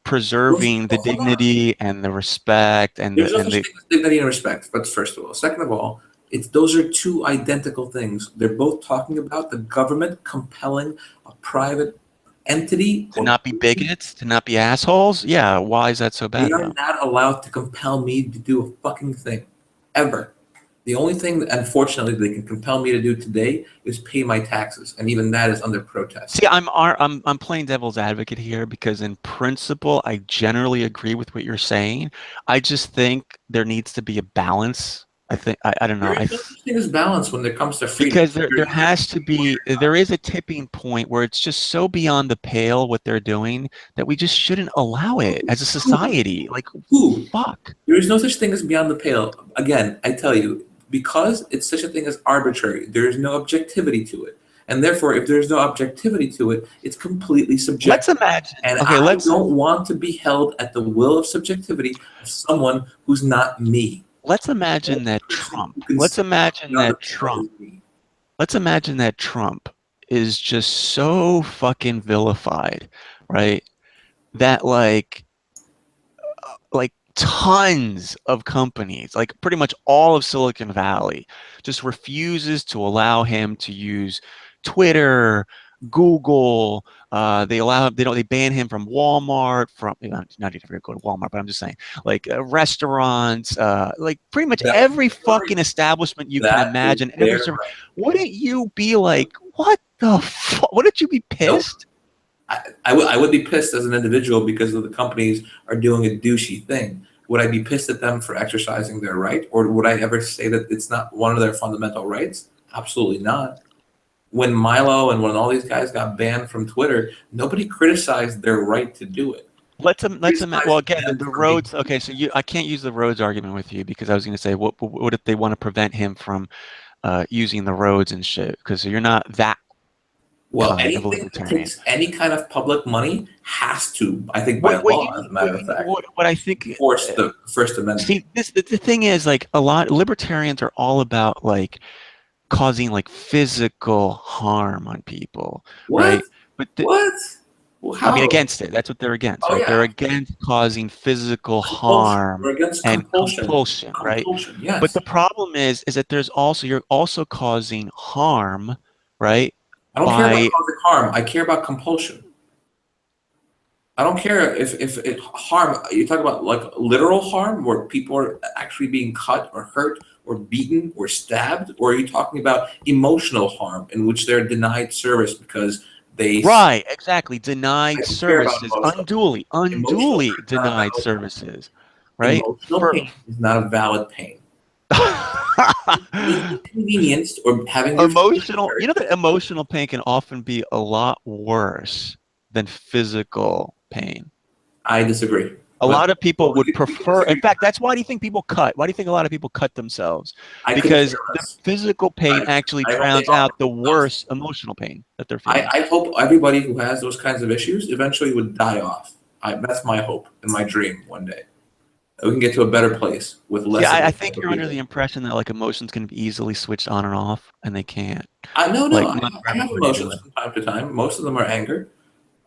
preserving the Hold on. dignity and the respect There's no and such the thing as dignity and respect. That's first of all. Second of all, it's those are two identical things. They're both talking about the government compelling a private entity to or not be person. bigots, to not be assholes. Yeah, why is that so They bad are though? not allowed to compel me to do a fucking thing, ever. The only thing that, unfortunately, they can compel me to do today is pay my taxes, and even that is under protest. See, I'm playing devil's advocate here because in principle, I generally agree with what you're saying. I just think there needs to be a balance. I don't know. There is no such thing as balance when it comes to freedom. Because there has to be there is a tipping point where it's just so beyond the pale what they're doing that we just shouldn't allow it as a Who? society. Like Who? fuck. There is no such thing as beyond the pale. Again, I tell you, because it's such a thing as arbitrary, there is no objectivity to it. And therefore, if there's no objectivity to it, it's completely Let's subjective. imagine. And Okay, I let's don't want to be held at the will of subjectivity of someone who's not me. let's The only imagine that person who Trump. can Let's see imagine beyond the that pale Trump. is me. Let's imagine that Trump is just so fucking vilified, right? That like tons of companies, like pretty much all of Silicon Valley, just refuses to allow him to use Twitter, Google. They ban him from Walmart, from not even go to Walmart, but I'm just saying, like restaurants, like pretty much That, every fucking establishment you can that is imagine, every their service. right. Wouldn't you be like, what the fuck? Wouldn't you be Nope. pissed? I would be pissed as an individual because of the companies are doing a douchey thing. Would I be pissed at them for exercising their right? Or would I ever say that it's not one of their fundamental rights? Absolutely not. When Milo and when all these guys got banned from Twitter, nobody criticized their right to do it. Let's imagine. Well, Criticized again, them the for being. roads. Okay, so I can't use the roads argument with you because I was going to say, what if they want to prevent him from using the roads and shit? Because you're not that Well, kind of a anything that libertarian. takes any kind of public money has to, I think by What you law, as need, a matter of fact, what I think. enforce the First Amendment. See, the thing is, like a lot libertarians are all about like causing like physical harm on people, What? right? But What? I mean, How? against it. That's what they're against, Oh right? They're yeah, against causing physical compulsion. harm We're against and compulsion. compulsion, right? Compulsion, But the yes. problem is that you're also causing harm, right? I don't care about By causing harm. I care about compulsion. I don't care if it harm. You talk about like literal harm, where people are actually being cut or hurt or beaten or stabbed, or are you talking about emotional harm in which they're denied service because they? right, exactly, I denied don't care about services, emotional. Emotional unduly pain is not a denied valid pain. services, right? Emotional pain is not a valid pain. Being inconvenienced or having your feelings Emotional, hurt. you know that emotional pain can often be a lot worse than physical pain. I disagree, A but lot of people would we can prefer, in disagree. fact, that's why do you think people cut? Why do you think a lot of people cut themselves? I couldn't care Because the less. physical pain I, actually I hope they drowns all out the hurt themselves. worse emotional pain that they're feeling. I hope everybody who has those kinds of issues eventually would die off. That's my hope and my dream one day. We can get to a better place with less. Yeah, of I these think type of you're under people. the impression that like emotions can be easily switched on and off, and they can't. No, Like not for I have everybody, emotions really. from time to time. Most of them are anger,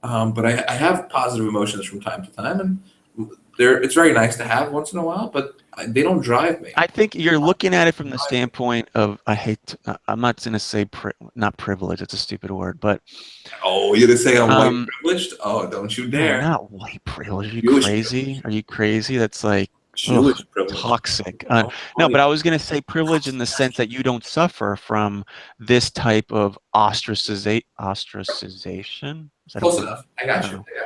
but I have positive emotions from time to time, and it's very nice to have once in a while, but they don't drive me. I think you're looking at it from the standpoint of I'm not going to say not privilege. It's a stupid word, but Oh, you're gonna say I'm white um, privileged? Oh, don't you no, dare! not white privilege. Are you Jewish crazy? privilege. Are you crazy? That's like, ugh, Jewish privilege. toxic. Oh, No, yeah. but I was going to say privilege in the sense that you don't suffer from this type of ostracization. Is that a Close word? enough. I I got don't you. know. I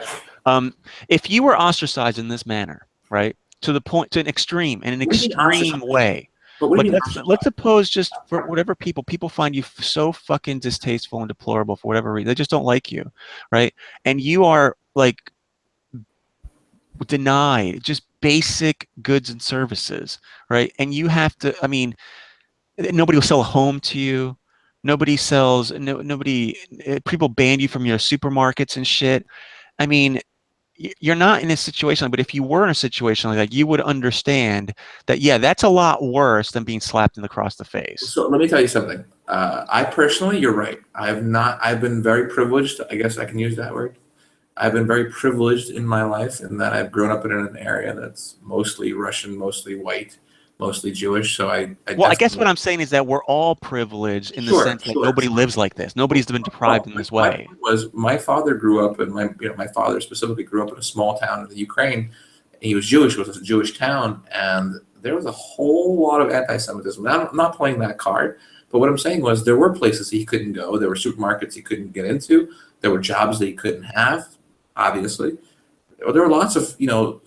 got you. If you were ostracized in this manner, right, to the point, to an extreme, in an What do you mean extreme ostracized? way, But what do like you mean let's ostracized? suppose just for whatever people find you so fucking distasteful and deplorable for whatever reason, they just don't like you, right? And you are like denied just basic goods and services, right? And you have to, I mean, nobody will sell a home to you. Nobody sells, nobody, people ban you from your supermarkets and shit. I mean, you're not in a situation, but if you were in a situation like that, you would understand that, yeah, that's a lot worse than being slapped across the face. So let me tell you something. I personally, you're right. I've been very privileged. I guess I can use that word. I've been very privileged in my life in that I've grown up in an area that's mostly Russian, mostly white, mostly Jewish. So I Well, I guess what definitely, I'm saying is that we're all privileged in the sure, sense that sure. nobody lives like this. Nobody's been deprived Well, in this my way. point was my father grew up in my father specifically grew up in a small town in the Ukraine. He was Jewish, it was a Jewish town, and there was a whole lot of anti-Semitism. Now, I'm not playing that card, but what I'm saying was there were places he couldn't go, there were supermarkets he couldn't get into, there were jobs that he couldn't have, obviously. There were lots of,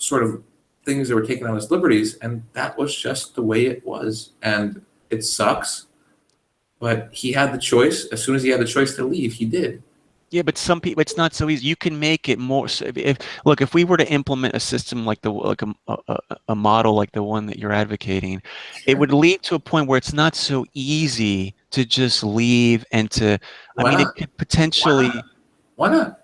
sort of things that were taken on his liberties, and that was just the way it was. And it sucks, but he had the choice. As soon as he had the choice to leave, he did. Yeah, but some people, it's not so easy. You can make it more. So if look, if we were to implement a system like a model like the one that you're advocating, it Sure. would lead to a point where it's not so easy to just leave and to. I Why mean, not? it could Why not? potentially. Why not?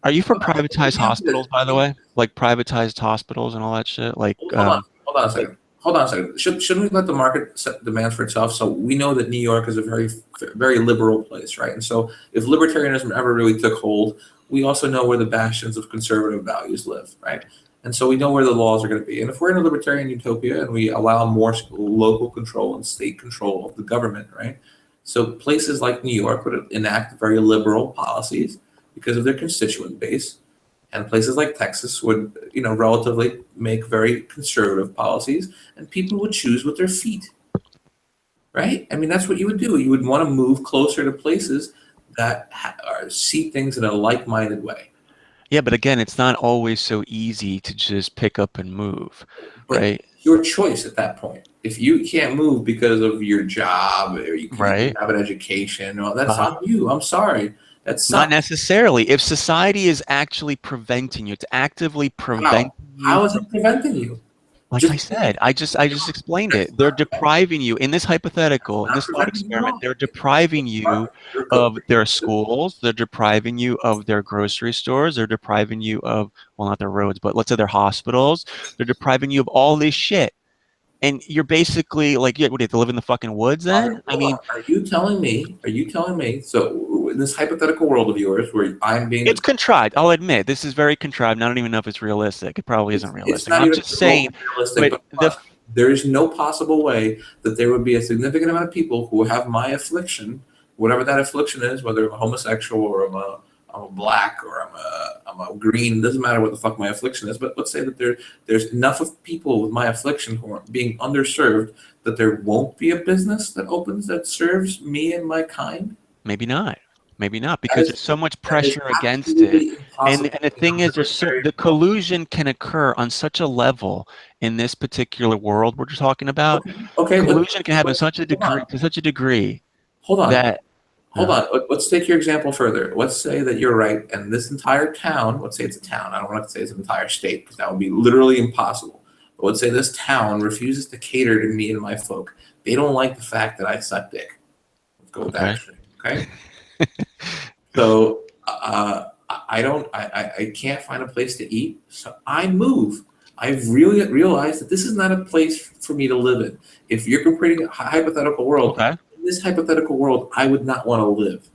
Are you for Why not? privatized hospitals, by the way? Like privatized hospitals and all that shit? Hold on a Like second. Hold on a second. Shouldn't we let the market set demands for itself? So we know that New York is a very liberal place, right? And so if libertarianism ever really took hold, we also know where the bastions of conservative values live, right? And so we know where the laws are going to be. And if we're in a libertarian utopia and we allow more local control and state control of the government, right? So places like New York would enact very liberal policies because of their constituent base, and places like Texas would, relatively make very conservative policies, and people would choose with their feet, right? I mean, that's what you would do. You would want to move closer to places that see things in a like-minded way. yeah, but again, it's not always so easy to just pick up and move, But right? your choice at that point. If you can't move because of your job or you Right. have an education, well, that's Uh-huh. on you. I'm sorry. That Not sucks. necessarily. If society is actually preventing you, it's actively How? preventing you How is from, it preventing you? like I Just said, I just explained that's it. They're depriving you in this hypothetical, in not this thought preventing you at experiment, all. they're depriving you of their schools, they're depriving you of their grocery stores, they're depriving you of, well, not their roads, but let's say their hospitals, they're depriving you of all this shit. And you're basically like, yeah, what do you have to live in the fucking woods then? I Hold on. mean, Are you telling me? Are you telling me? So in this hypothetical world of yours, where I'm being it's deprived, contrived. I'll admit this is very contrived. I don't even know if it's realistic. It probably isn't it's realistic. not I'm even just saying, remotely realistic. but But the there is no possible way that there would be a significant amount of people who have my affliction, whatever that affliction is, whether I'm a homosexual or I'm a black or I'm a green. Doesn't matter what the fuck my affliction is. But let's say that there's enough of people with my affliction who are being underserved that there won't be a business that opens that serves me and my kind. maybe not. Maybe not That because is there's so much that is pressure against it. absolutely And impossible the in a thing is, libertarian the world. collusion can occur on such a level in this particular world we're just talking about. Okay, okay, Collusion can happen hold on, to such a degree hold on, that hold on. Let's take your example further. Let's say that you're right, and this entire town, let's say it's a town. I don't want to say it's an entire state because that would be literally impossible. But let's say this town refuses to cater to me and my folk. They don't like the fact that I suck dick. Let's go with that okay. extreme. Okay, so I can't find a place to eat, so I move. I've really realized that this is not a place for me to live in. If you're creating a hypothetical world, Okay. in this hypothetical world, I would not want to live.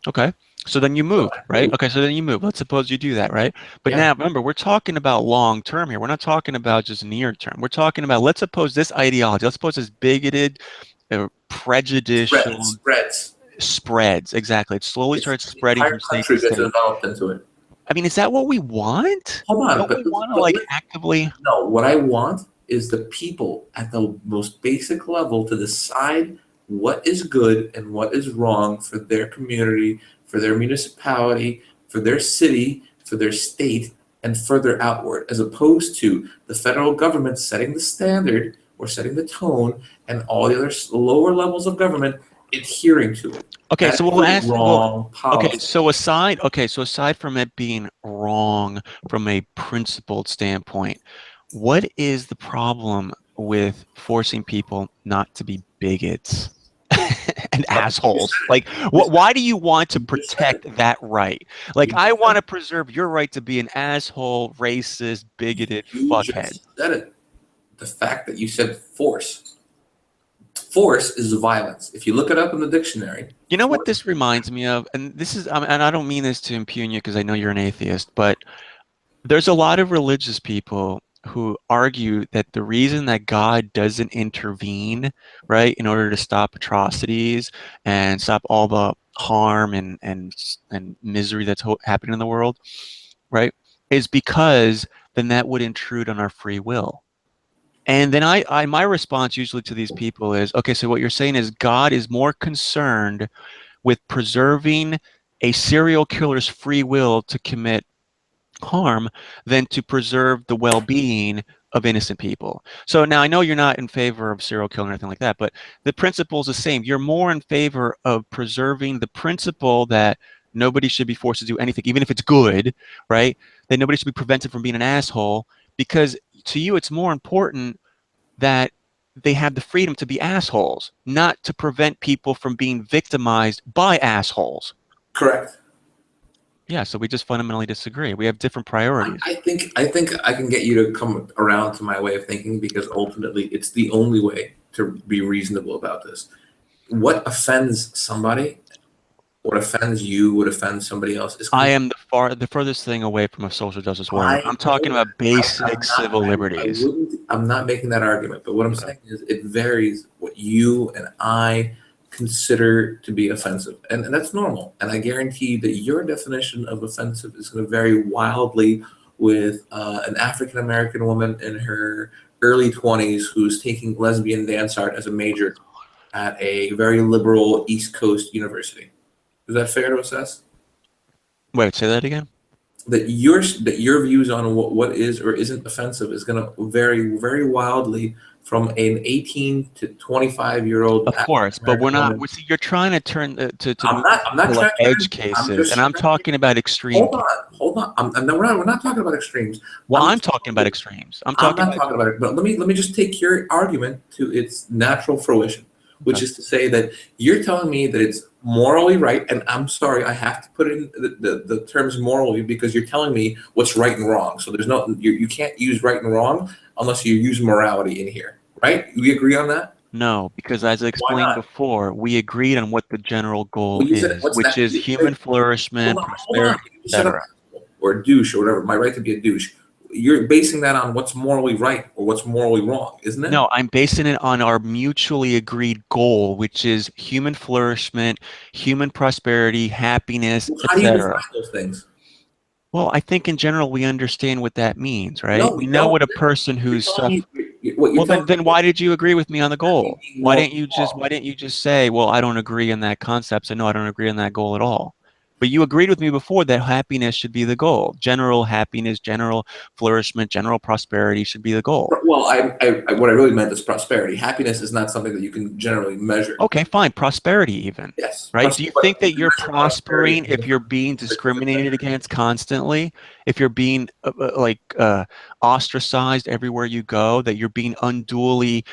Okay. So then you So move, I right? move. Okay, so then you move. Let's suppose you do that, right? But Yeah, now remember, we're talking about long term here. We're not talking about just near term. We're talking about, let's suppose this ideology, let's suppose this bigoted, prejudicial spreads. spreads. Exactly. It slowly It's starts the spreading entire from state to country gets state. developed into it. I mean, is that what we want? Hold on, Don't we want to but like actively? no, what I want is the people at the most basic level to decide what is good and what is wrong for their community, for their municipality, for their city, for their state, and further outward, as opposed to the federal government setting the standard or setting the tone and all the other lower levels of government adhering to it. Okay, That so is we'll the ask. Well, wrong okay, policy. so aside from it being wrong from a principled standpoint, what is the problem with forcing people not to be bigots and But you assholes? said Like, it. why do you want to You just said protect it. that right? Like, You I just said want it. to preserve your right to be an asshole, racist, bigoted You fuckhead. just said it. The fact that you said force is violence. If you look it up in the dictionary, You know what force. this reminds me of? And this is, and I don't mean this to impugn you because I know you're an atheist, but there's a lot of religious people who argue that the reason that God doesn't intervene, right, in order to stop atrocities and stop all the harm and misery that's happening in the world, right, is because then that would intrude on our free will. And then my response usually to these people is, okay, so what you're saying is God is more concerned with preserving a serial killer's free will to commit harm than to preserve the well-being of innocent people. So now I know you're not in favor of serial killing or anything like that, but the principle is the same. You're more in favor of preserving the principle that nobody should be forced to do anything, even if it's good, right? That nobody should be prevented from being an asshole, because to you it's more important that they have the freedom to be assholes, not to prevent people from being victimized by assholes. Correct. Yeah, so we just fundamentally disagree. We have different priorities. I think I can get you to come around to my way of thinking because ultimately it's the only way to be reasonable about this. What offends somebody, what offends you, what offends somebody else is I am the furthest thing away from a social justice warrior. I I'm know talking that. about basic civil I liberties. wouldn't, I'm not making that argument, but what I'm Okay. saying is it varies what you and I consider to be offensive. And that's normal. And I guarantee that your definition of offensive is going to vary wildly with an African American woman in her early 20s who's taking lesbian dance art as a major at a very liberal East Coast university. Is that fair to assess? Wait, say that again? That your views on what is or isn't offensive is going to vary very wildly from an 18 to 25-year-old Of course, African but we're American not. woman. See, you're trying to turn to I'm move not. this I'm not into like trying to edge turn. I'm cases, and just I'm trying to. talking about extreme Hold on. cases. Hold on. We're not talking about extremes. Well, I'm I'm just. talking about extremes. I'm I'm talking not about talking about it, but let me just take your argument to its natural fruition, which okay. is to say that you're telling me that it's morally right, and I'm sorry, I have to put in the terms morally because you're telling me what's right and wrong. So there's no you can't use right and wrong unless you use morality in here, right? We agree on that? No, because as I Why explained not? before, we agreed on what the general goal Well, you said is, what's which that? is human Hold flourishment, on, hold on. prosperity, You said I'm etc. asshole or a douche or whatever. My right to be a douche. You're basing that on what's morally right or what's morally wrong, isn't it? No, I'm basing it on our mutually agreed goal, which is human flourishment, human prosperity, happiness, How do you define etc. those things? Well, I think in general we understand what that means, right? No, We we know don't. what a person You're who's telling suff. me what you're Well, telling then me why did you agree with me on the that me goal? being morally Why wrong. didn't you just say, well, I don't agree on that concept, so no, I don't agree on that goal at all. But you agreed with me before that happiness should be the goal. General happiness, general flourishment, general prosperity should be the goal. Well, what I really meant is prosperity. Happiness is not something that you can generally measure. Okay, fine, prosperity even, Yes, right? Do you think you that can you're measure prosperity prospering if you're being in different discriminated measures. against constantly, if you're being ostracized everywhere you go, that you're being unduly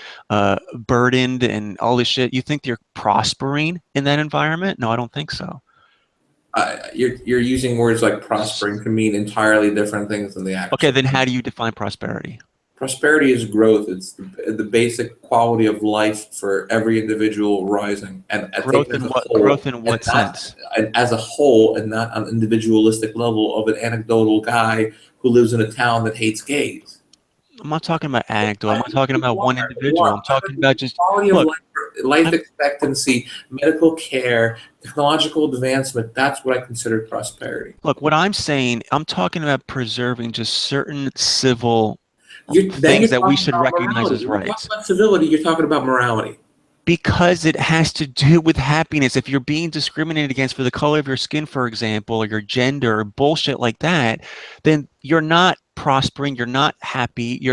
burdened and all this shit? You think you're prospering in that environment? No, I don't think so. You're using words like prospering to mean entirely different things than the actual. Okay, then how do you define prosperity? Prosperity is growth. It's the basic quality of life for every individual rising. And I think Growth in what? Growth in what sense? As a whole, and not on an individualistic level of an anecdotal guy who lives in a town that hates gays. I'm not talking about anecdote. I'm not talking about one You individual. are. I'm talking about just Quality of look. life, life expectancy, medical care, technological advancement. That's what I consider prosperity. Look, what I'm saying, I'm talking about preserving just certain civil Then things you're that we talking should about recognize morality. as When you talk rights. about civility, you're talking about morality. Because it has to do with happiness. If you're being discriminated against for the color of your skin, for example, or your gender, or bullshit like that, then you're not prospering. You're not happy.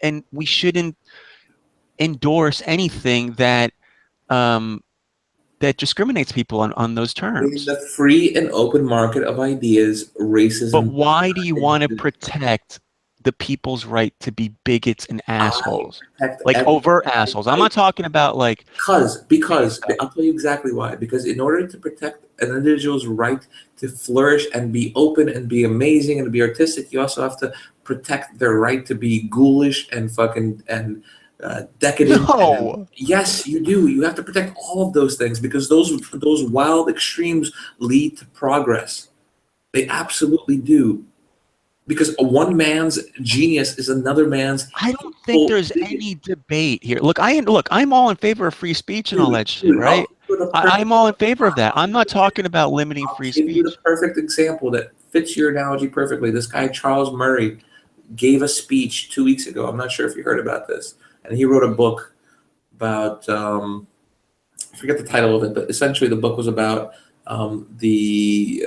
And we shouldn't endorse anything that that discriminates people on those In terms. the free and open market of ideas, But racism why do you want to exists. protect the people's right to be bigots and I assholes? protect Like overt everybody's assholes. I'm right not talking about like because I'll tell you exactly why. Because in order to protect an individual's right to flourish and be open and be amazing and be artistic, you also have to protect their right to be ghoulish and fucking and decadent. And no. yes, you do. You have to protect all of those things because those wild extremes lead to progress. They absolutely do. Because one man's genius is another man's I don't think evil there's bigot. any debate here. I'm all in favor of free speech and all that shit, I'll right? give you the perfect I'm all in favor of that. I'm not talking about limiting I'll free give you the speech. perfect example that fits your analogy perfectly. This guy Charles Murray gave a speech 2 weeks ago. I'm not sure if you heard about this, and he wrote a book about I forget the title of it, but essentially the book was about the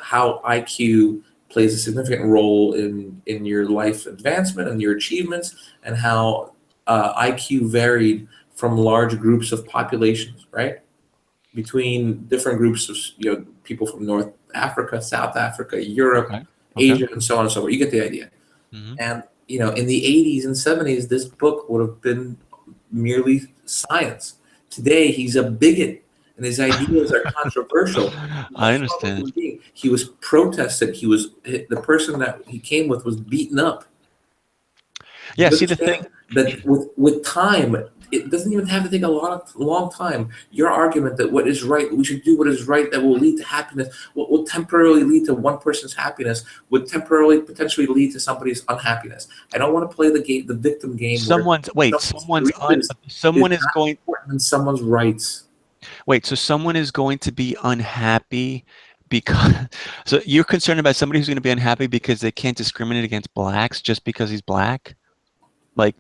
how IQ plays a significant role in your life advancement and your achievements, and how IQ varied from large groups of populations, right? Between different groups of people from North Africa, South Africa, Europe, Okay. Okay. Asia, and so on and so forth. You get the idea. Hmm. And in the 80s and 70s, this book would have been merely science. Today, he's a bigot, and his ideas are controversial. He's a I horrible understand. human being. He was protested. The person that he came with was beaten up. Do Yeah, you see the thing. understand that with time, it doesn't even have to take a long time. Your argument that what is right, we should do what is right that will lead to happiness, what will temporarily lead to one person's happiness, would temporarily potentially lead to somebody's unhappiness. I don't want to play the game, the victim game, where Someone is is not going important than someone's rights. wait, so someone is going to be unhappy because so you're concerned about somebody who's going to be unhappy because they can't discriminate against blacks just because he's black? Like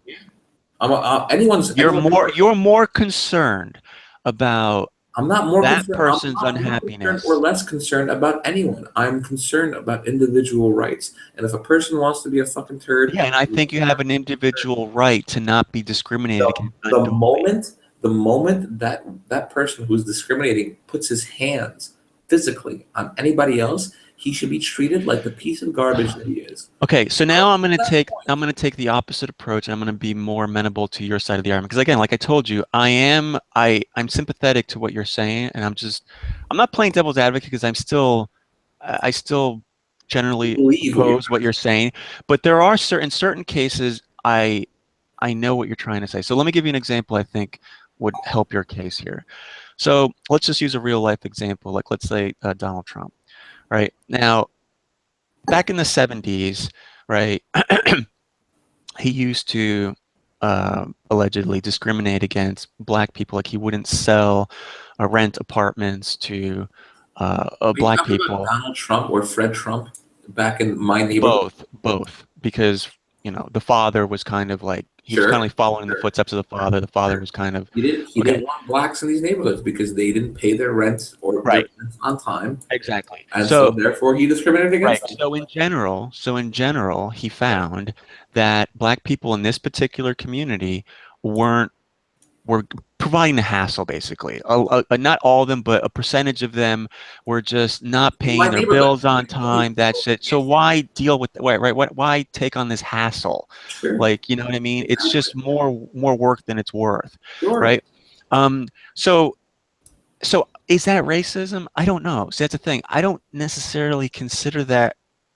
Anyone's you're more concerned about I'm not more that concerned. I'm person's not more concerned or unhappiness. less concerned about anyone. I'm concerned about individual rights. And if a person wants to be a fucking turd, Yeah, and I think you have an individual right to not be discriminated the, against the unduly. moment the moment that person who's discriminating puts his hands physically on anybody else, he should be treated like the piece of garbage that he is. Okay, so now That's the point. I'm going to take the opposite approach, and I'm going to be more amenable to your side of the argument because again, like I told you, I'm sympathetic to what you're saying, and I'm not playing devil's advocate because I still You generally believe what you're oppose what you're saying, but there are certain cases I know what you're trying to say. So let me give you an example I think would help your case here. So let's just use a real life example, like let's say Donald Trump, right? Now, back in the 70s, right, he used to allegedly discriminate against black people. Like he wouldn't sell or rent apartments to Are you black talking about people. Donald Trump or Fred Trump back in my neighborhood? Both, because the father was kind of like he was kind of Sure. like following in the Sure. footsteps of the father. The father was kind of He okay, didn't want blacks in these neighborhoods because they didn't pay their rent or their right, rent on time, exactly. and so So therefore he discriminated right, against them. so in general, he found that black people in this particular community weren't were providing the hassle basically. Not all of them, but a percentage of them were just not In my paying their neighborhood, bills on time. That's it. So why deal with why take on this hassle? sure, Like, you know what I mean? It's exactly, just more work than it's worth, sure. right? Um, so So is that racism? I don't know. See, that's the thing. I don't necessarily consider that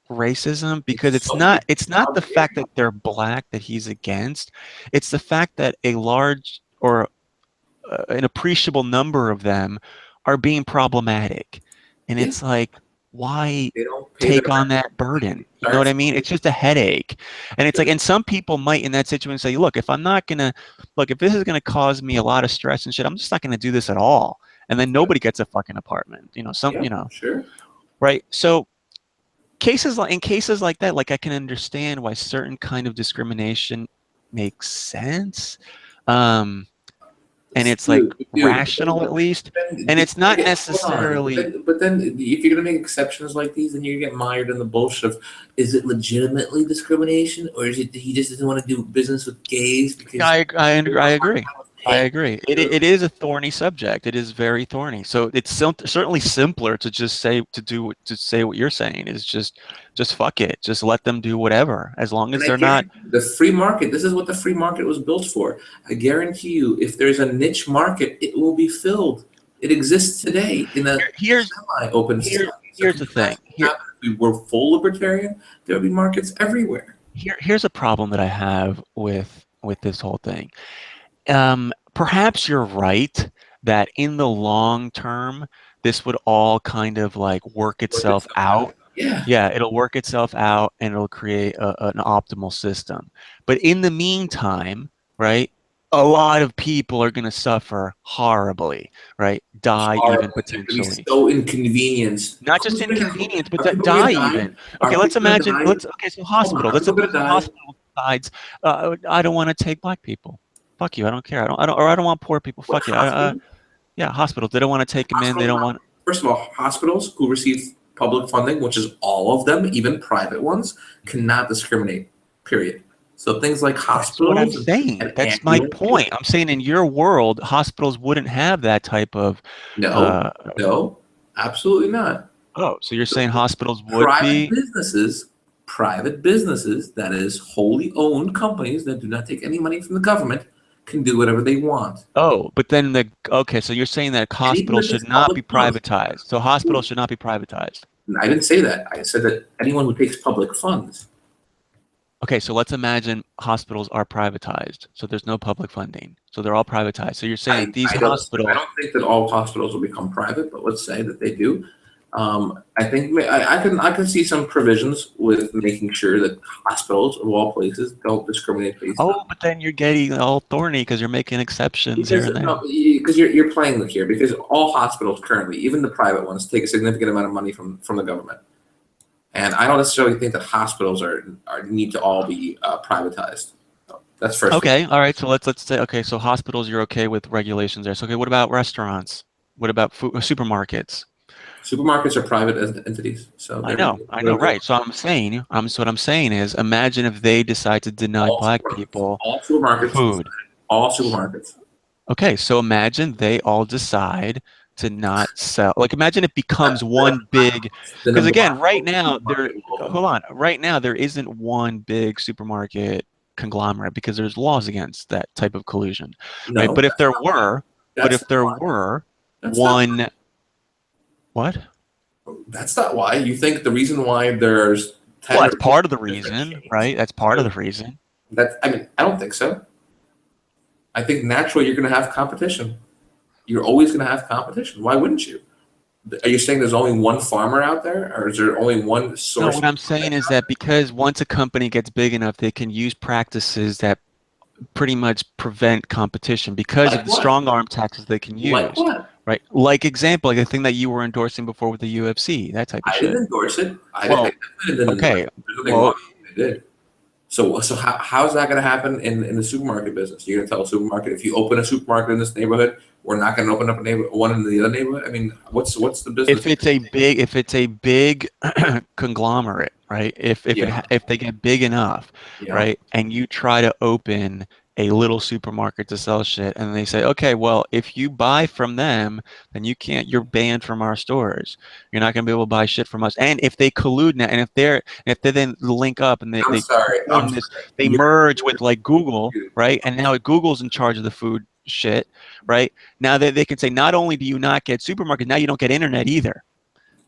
racism because It's so it's not the fact that they're black that he's against. It's the fact that a large or an appreciable number of them are being problematic. And yeah, it's like, why they don't pay their take on that burden? You know what I rent. mean? It's just a headache. And it's like, and some people might in that situation say, look, if I'm not gonna, look, if this is gonna cause me a lot of stress and shit, I'm just not gonna do this at all. And then Yeah, nobody gets a fucking apartment. yeah, sure. Right? So in cases like that, like I can understand why certain kind of discrimination makes sense. Um, and it's like Dude, rational at least. then And it's not again, hold on. necessarily, But then if you're gonna make exceptions like these, then you get mired in the bullshit of, is it legitimately discrimination, or is it that he just doesn't want to do business with gays because I agree. I hey, agree. It is a thorny subject. It is very thorny. So it's certainly simpler to just say what you're saying is just fuck it. Just let them do whatever as long and as I they're not. guarantee the free market, this is what the free market was built for. I guarantee you, if there's a niche market, it will be filled. It exists today in a Here's semi-open society. So here's can the you thing. imagine what happens if we were full libertarian? There would be markets everywhere. Here's a problem that I have with this whole thing. Perhaps you're right that in the long term, this would all kind of like work Work itself itself out. out. Yeah. Yeah, it'll work itself out and it'll create an optimal system. But in the meantime, right, a lot of people are going to suffer horribly, right? Die even Horrible. They're going to be potentially. so inconvenienced. Not just Who's gonna, inconvenience, but are people going die to die? even. Okay, Are let's people going to imagine. die? Let's okay. So Hold on. hospital. Are Let's people going suppose to the die? hospital decides, I don't want to take black people. Fuck you. I don't care. Or I don't want poor people. What Fuck you. hospital? Yeah, hospitals. They don't want to take them in. They Hospitals, don't want. first of all, hospitals who receive public funding, which is all of them, even private ones, cannot discriminate, period. So things like That's what I'm hospitals saying. and That's my ambulances, point. I'm saying in your world, hospitals wouldn't have that type of. no, Uh, no, absolutely not. oh, so you're saying hospitals would Private be? businesses, private businesses, that is wholly owned companies that do not take any money from the government, can do whatever they want. Oh, but then okay. So you're saying that Anything hospitals that gets should not public be funds. privatized. So hospitals should not be privatized. I didn't say that. I said that anyone who takes public funds. Okay, so let's imagine hospitals are privatized. So there's no public funding. So they're all privatized. So you're saying that these I hospitals, don't think that all hospitals will become private, but let's say that they do. I think I can see some provisions with making sure that hospitals of all places don't discriminate based on, oh, but then you're getting all thorny because you're making exceptions here because and there. no, because you're playing here, because all hospitals currently, even the private ones, take a significant amount of money from the government, and I don't necessarily think that hospitals are need to all be privatized. That's first of all. Okay, all right. So let's say okay. So hospitals, you're okay with regulations there. So okay, what about restaurants? What about food, supermarkets? Supermarkets are private entities, so they're going to do I know, whatever they right. want. So so what I'm saying is, imagine if they decide to deny All black supermarkets, people all supermarkets, food. all supermarkets. Okay, so imagine they all decide to not sell. Like, imagine it becomes Then one big, a because again, black right now supermarket will open. hold on, right now there isn't one big supermarket conglomerate because there's laws against that type of collusion, right? No, that's not why. But That's if not there why. were That's not. one, what? That's not why. You think the reason why there's Well, 10 or that's part of the 15 different reason, chains? right? That's part of the reason. That I mean, I don't think so. I think naturally you're going to have competition. You're always going to have competition. Why wouldn't you? Are you saying there's only one farmer out there, or is there only one No, source? what I'm saying is that because once a company gets big enough, they can use practices that pretty much prevent competition because Like of the what? strong arm taxes they can Like use, what? right? Like example, like the thing that you were endorsing before with the UFC, that type of I didn't shit. endorse it. I Well, definitely didn't endorse okay, it. There's nothing wrong well, with what I did. So how's that going to happen in the supermarket business? You're going to tell a supermarket, if you open a supermarket in this neighborhood, we're not going to open up one in the other neighborhood. I mean, what's the business? if it's a big conglomerate, right? Yeah, If they get big enough, yeah. right, and you try to open a little supermarket to sell shit, and they say, okay, well, if you buy from them, then you're banned from our stores. You're not going to be able to buy shit from us. And if they collude now, and if they then link up and I'm they sorry. I'm form this, sorry. they merge with like Google, right? And now Google's in charge of the food shit, right? Now that they can say, not only do you not get supermarkets, now you don't get internet either.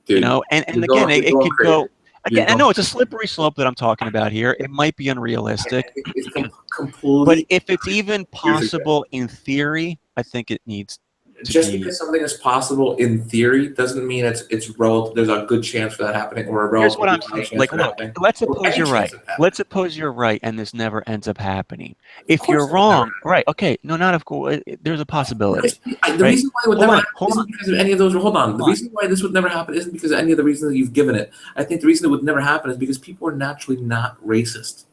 You Dude, know, and again, you're it going could crazy. go You're again. I going know it's a crazy. slippery slope that I'm talking about here. It might be I unrealistic, think it's but completely if it's even years ago. possible in theory, I think it needs to Just be. because something is possible in theory doesn't mean it's relative. There's a good chance for that happening, or a Here's what relatively I'm high saying. chance Like, for look, happening, let's or suppose any you're chance right. of Let's happening. suppose you're right, and this never ends up happening. Of If you're course, it's never wrong, right? Okay, no, not of course. There's a possibility, because the right? reason why it would Hold never on, happen hold on, isn't because of any of those. Hold on. The hold on. reason why this would never happen isn't because of any of the reasons that you've given it. I think the reason it would never happen is because people are naturally not racist.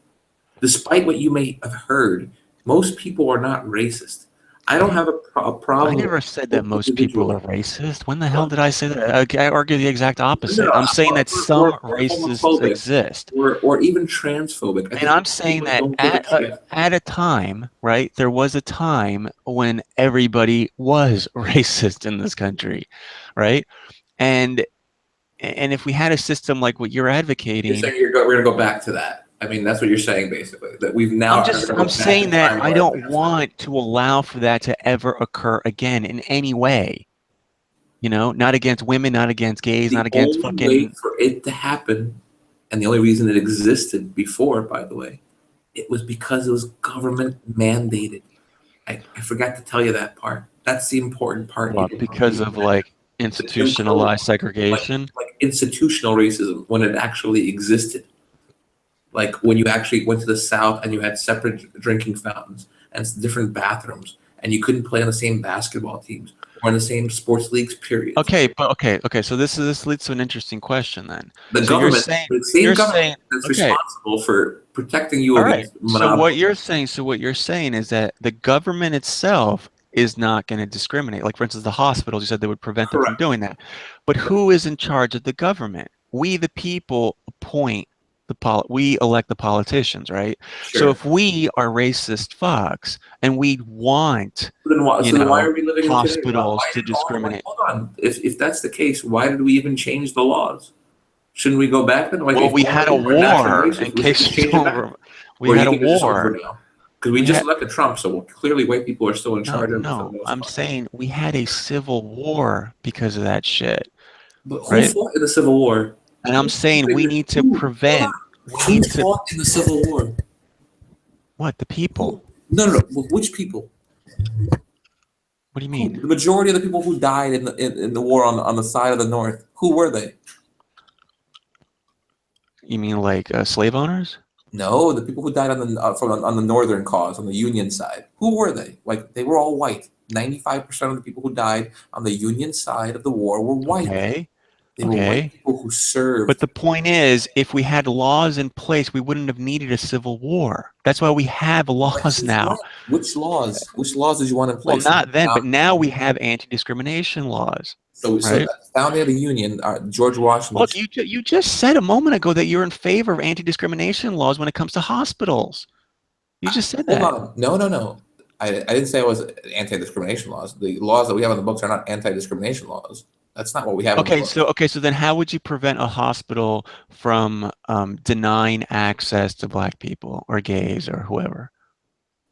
Despite what you may have heard, most people are not racist. I don't have a I problem never said that with most people individuals. are racist. When the hell What? did I say that? I argue the exact No, opposite. no, I'm saying that some or racists homophobic, exist. or even transphobic. I And think I'm saying people that don't give a shit. at a time, right, there was a time when everybody was racist in this country, right? And if we had a system like what you're You're advocating, saying we're going to go back to that. I mean, that's what you're saying, basically, that we've now are going to I'm go back saying in that time I where don't advancement. want to allow for that to ever occur again in any way. You know, not against women, not against gays, not The against only way fucking. for it to happen, and the only reason it existed before, by the way, it was because it was government mandated. I forgot to tell you that part. That's the important part you Well, didn't because repeat. of like Imposed, institutionalized like segregation. institutional racism when it actually existed. Like when you actually went to the South and you had separate drinking fountains and different bathrooms, and you couldn't play on the same basketball teams or in the same sports leagues. Periods. Okay, but okay. So this leads to an interesting question then. The So you're government, saying the same government that's okay, responsible for protecting you all right. against monopoly. So what you're saying is that the government itself is not going to discriminate. Like for instance, the hospitals, you said they would prevent them from Correct. doing that. But who is in charge of the government? We, the people, appoint we elect the politicians, right? So Sure. if we are racist fucks and we want, So then why are we living in today? hospitals to discriminate. Hold on. If that's the case, why did we even change the laws? Shouldn't we go back then? Like Well, if we had a we're naturally war, in racist, we should case just you change it don't back. remember. We Or do had you a think it's just over war. now? Because we We just had elected Trump, so clearly white people are still in charge of it for the no, most I'm part. saying we had a civil war because of that shit, But who right? fought in the Civil War? And I'm saying we need to Hold on. prevent, we Who need to, fought in the Civil War? what, the Who? people? No, no, no. Well, which people? What do you Who? mean? The majority of the people who died in the war on the side of the North. Who were they? You mean like slave owners? No, the people who died on the Northern cause on the Union side. Who were they? Like they were all white. 95% of the people who died on the Union side of the war were white. Okay, They were white okay. people who But served. the point is, if we had laws in place, we wouldn't have needed a civil war. That's why we have But laws since now. when? Which laws? Which laws did you want in Well, place? not then, but now we have anti-discrimination laws, So right? the founding of the Union, George Washington. Look, you just said a moment ago that you're in favor of anti-discrimination laws when it comes to hospitals. You just said Hold that. on, no. I didn't say it was anti-discrimination laws. The laws that we have on the books are not anti-discrimination laws. That's not what we have on the books. Okay, so then how would you prevent a hospital from denying access to black people or gays or whoever?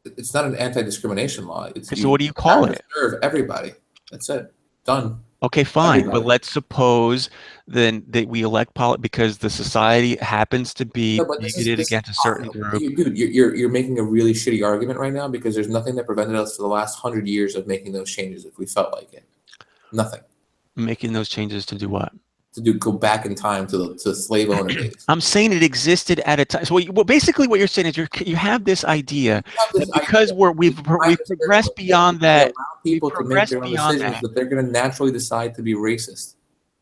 It's not an anti-discrimination law. It's Okay, so you what do you have call to it? serve everybody. That's it. Done. Okay, fine, but Everybody. let's suppose then that we elect because the society happens to be No, but bigoted this is against a certain group. dude. You're making a really shitty argument right now because there's nothing that prevented us for the last 100 years of making those changes if we felt like it. Nothing Making those changes to do what? to do. Go back in time to slave owner days. I'm saying it existed at a time. So basically what you're saying is you have this idea Have this that because idea. we've progressed beyond We that, allow people to make their own decisions that they're going to naturally decide to be racist.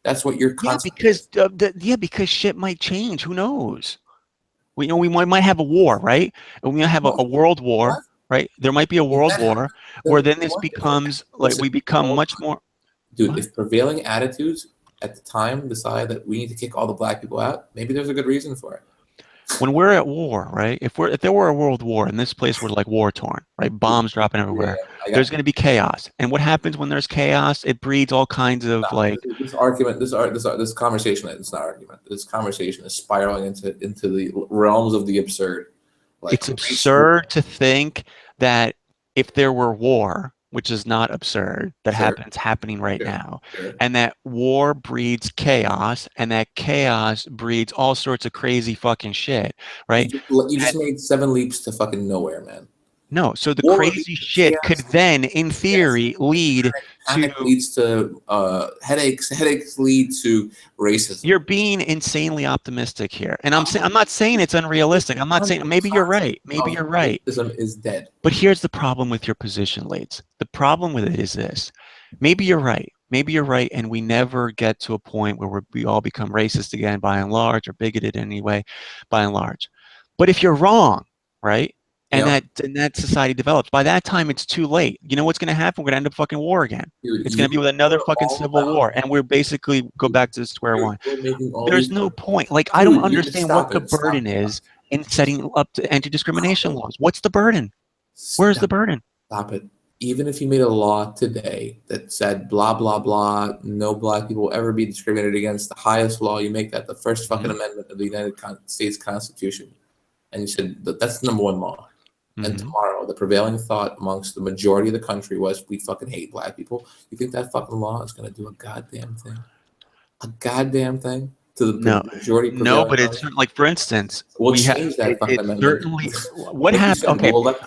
That's what your yeah, concept because is. because shit might change. Who knows? We might have a war, right? And we might have a What? world war, What? right? There might be a If world that happens, war where then then this what? becomes like Listen, we become much more. dude, What? if prevailing attitudes at the time decide that we need to kick all the black people out, maybe there's a good reason for it. When we're at war, right? If there were a world war and this place were like war torn, right? Bombs dropping Yeah, everywhere, I got there's going to be chaos. And what happens when there's chaos? It breeds all kinds of like this argument, this conversation. It's not argument. This conversation is spiraling into the realms of the absurd. Like it's absurd to think that if there were war, which is not absurd, that Sure. happening right Sure. now, Sure. and that war breeds chaos, and that chaos breeds all sorts of crazy fucking shit, right? You just made 7 leaps to fucking nowhere, man. No, so the War leads crazy to shit could chaos. then, in Yes. theory, lead Panic to. leads to headaches. Headaches lead to racism. You're being insanely optimistic here, and I'm not saying it's unrealistic. I'm not saying maybe you're right. Maybe you're right. Racism is dead. But here's the problem with your position, Leeds. The problem with it is this. Maybe you're right. Maybe you're right, and we never get to a point where we all become racist again, by and large, or bigoted anyway, by and large. But if you're wrong, right, and Yeah. that society develops, by that time it's too late. You know what's going to happen? We're going to end up fucking war again. Dude, It's going to be with another fucking civil war, and we're basically go back to square one. Making all There's these no point. Like, I Dude, don't understand what the burden is in setting up to anti-discrimination laws. What's the burden? Where's the burden? Stop it. Even if you made a law today that said blah, blah, blah, no black people will ever be discriminated against, the highest law, you make that the first fucking amendment of the United States Constitution. And you said that that's the number 1 law. And tomorrow, the prevailing thought amongst the majority of the country was, we fucking hate black people. You think that fucking law is going to do a goddamn thing? A goddamn thing? To the majority? No, but it's like, for instance, we'll change that fucking amendment. Certainly, what happened?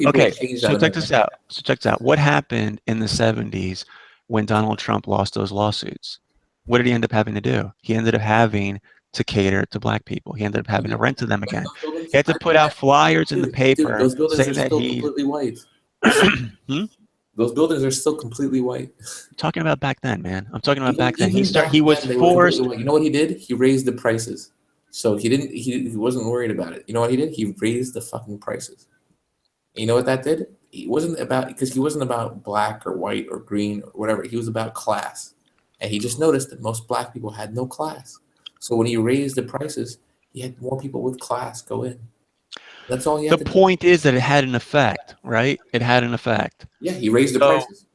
Okay, so check this out. What happened in the 70s when Donald Trump lost those lawsuits? What did he end up having to do? He ended up having to cater to black people. He ended up having to rent to them again. He had to put out flyers in the paper. Those buildings saying are that still completely white. Those buildings are still completely white. I'm talking about back then, man. I'm talking about back then. He was forced. You know what he did? He raised the prices. So he wasn't worried about it. You know what he did? He raised the fucking prices. And you know what that did? He wasn't about black or white or green or whatever. He was about class. And he just noticed that most black people had no class. So when he raised the prices, he had more people with class go in. That's all he had to do. The point is that it had an effect, right? It had an effect. Yeah, he raised the prices.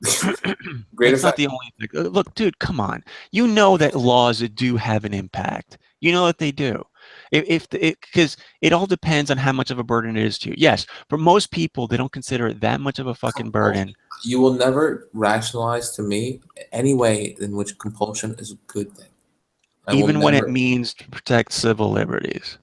Great It's not the only thing. Look, dude, come on. You know that laws do have an impact. You know that they do. Because it all depends on how much of a burden it is to you. Yes, for most people, they don't consider it that much of a fucking burden. You will never rationalize to me any way in which compulsion is a good thing. Even when it means to protect civil liberties.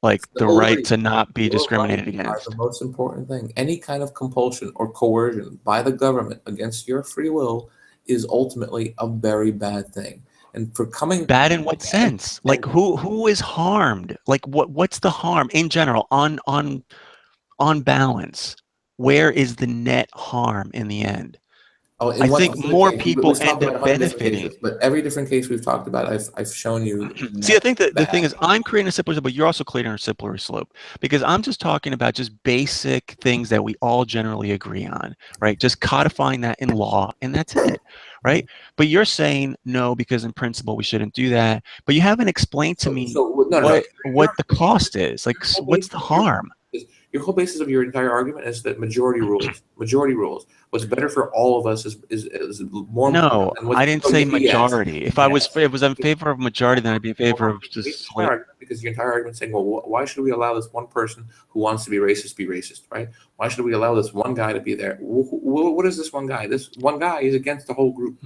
Like the right to not be discriminated against. The most important thing. Any kind of compulsion or coercion by the government against your free will is ultimately a very bad thing. And for coming bad in what sense? Like who is harmed? Like what's the harm in general on balance? Where is the net harm in the end? I think more people end up benefiting. But every different case we've talked about, I've shown you. See, I think that the thing is, I'm creating a simpler slope, but you're also creating a simpler slope, because I'm just talking about just basic things that we all generally agree on, right? Just codifying that in law, and that's it, right? But you're saying no, because in principle we shouldn't do that. But you haven't explained to me what the cost is. Like, what's the harm? Your whole basis of your entire argument is that majority rules. Majority rules. What's better for all of us is more. No, I didn't say majority. If I was in favor of majority, then I'd be in favor of just. Because your entire argument is saying, well, why should we allow this one person who wants to be racist, right? Why should we allow this one guy to be there? What is this one guy? This one guy is against the whole group.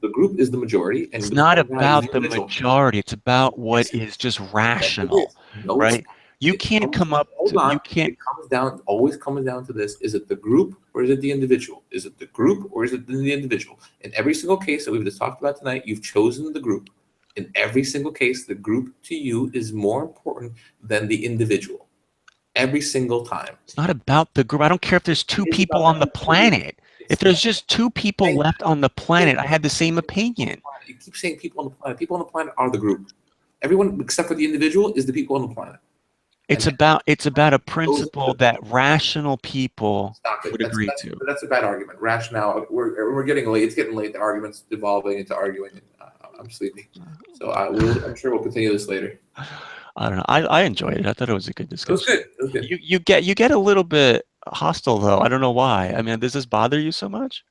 The group is the majority, and it's not about the majority. It's about what is just rational, right? You can't come up. You can't. It always comes down to this: is it the group or is it the individual? Is it the group or is it the individual? In every single case that we've just talked about tonight, you've chosen the group. In every single case, the group to you is more important than the individual. Every single time. It's not about the group. I don't care if there's 2 people on the planet. If there's just 2 people left on the planet, I had the same opinion. You keep saying people on the planet. People on the planet are the group. Everyone except for the individual is the people on the planet. It's about a principle that rational people would agree to. That's a bad argument. Rationale. We're getting late. It's getting late. The argument's devolving into arguing. I'm sleepy, so I'm sure we'll continue this later. I don't know. I enjoyed it. I thought it was a good discussion. It was good. You get a little bit hostile though. I don't know why. I mean, does this bother you so much?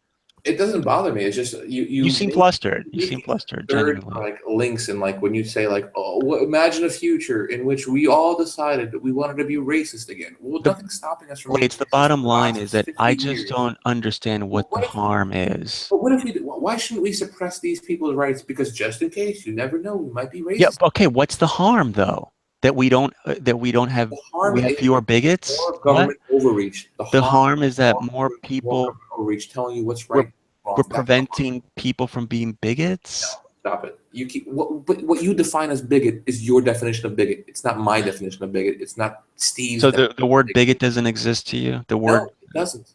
It doesn't bother me. It's just You seem flustered. You make seem these flustered, absurd genuinely. like links, and like when you say like, oh, imagine a future in which we all decided that we wanted to be racist again. Well, The nothing's stopping us from being It's the racist for bottom the line last is that 50 I just years. don't understand Well, what the harm is. but what if we? Why shouldn't we suppress these people's rights? Because just in case, you never know, we might be Yeah, racist. okay, what's the harm though? That we don't have The harm is fewer bigots? more What? government overreach. The The harm harm is is that more more people government overreach telling you what's we're right, wrong. we're That's the harm. preventing people from being No, bigots. stop it. You keep what you define as bigot is your definition of bigot. It's not my definition of bigot. It's not Steve's So definition the of word bigot. bigot doesn't exist to you? The No, word it doesn't.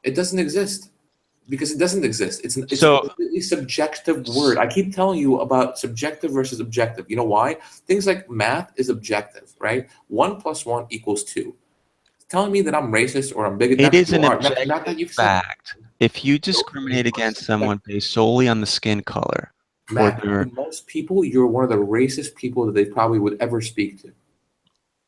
It doesn't exist because it doesn't exist. It's a so completely subjective word. I keep telling you about subjective versus objective. You know why? Things like math is objective, right? 1 + 1 = 2. Telling me that I'm racist or I'm bigoted, not it that is you an are, not objective that you've said it. fact. If you Those things discriminate are against someone subjective. based solely on the skin color or Mac, their to most people, you're one of the racist people that they probably would ever speak to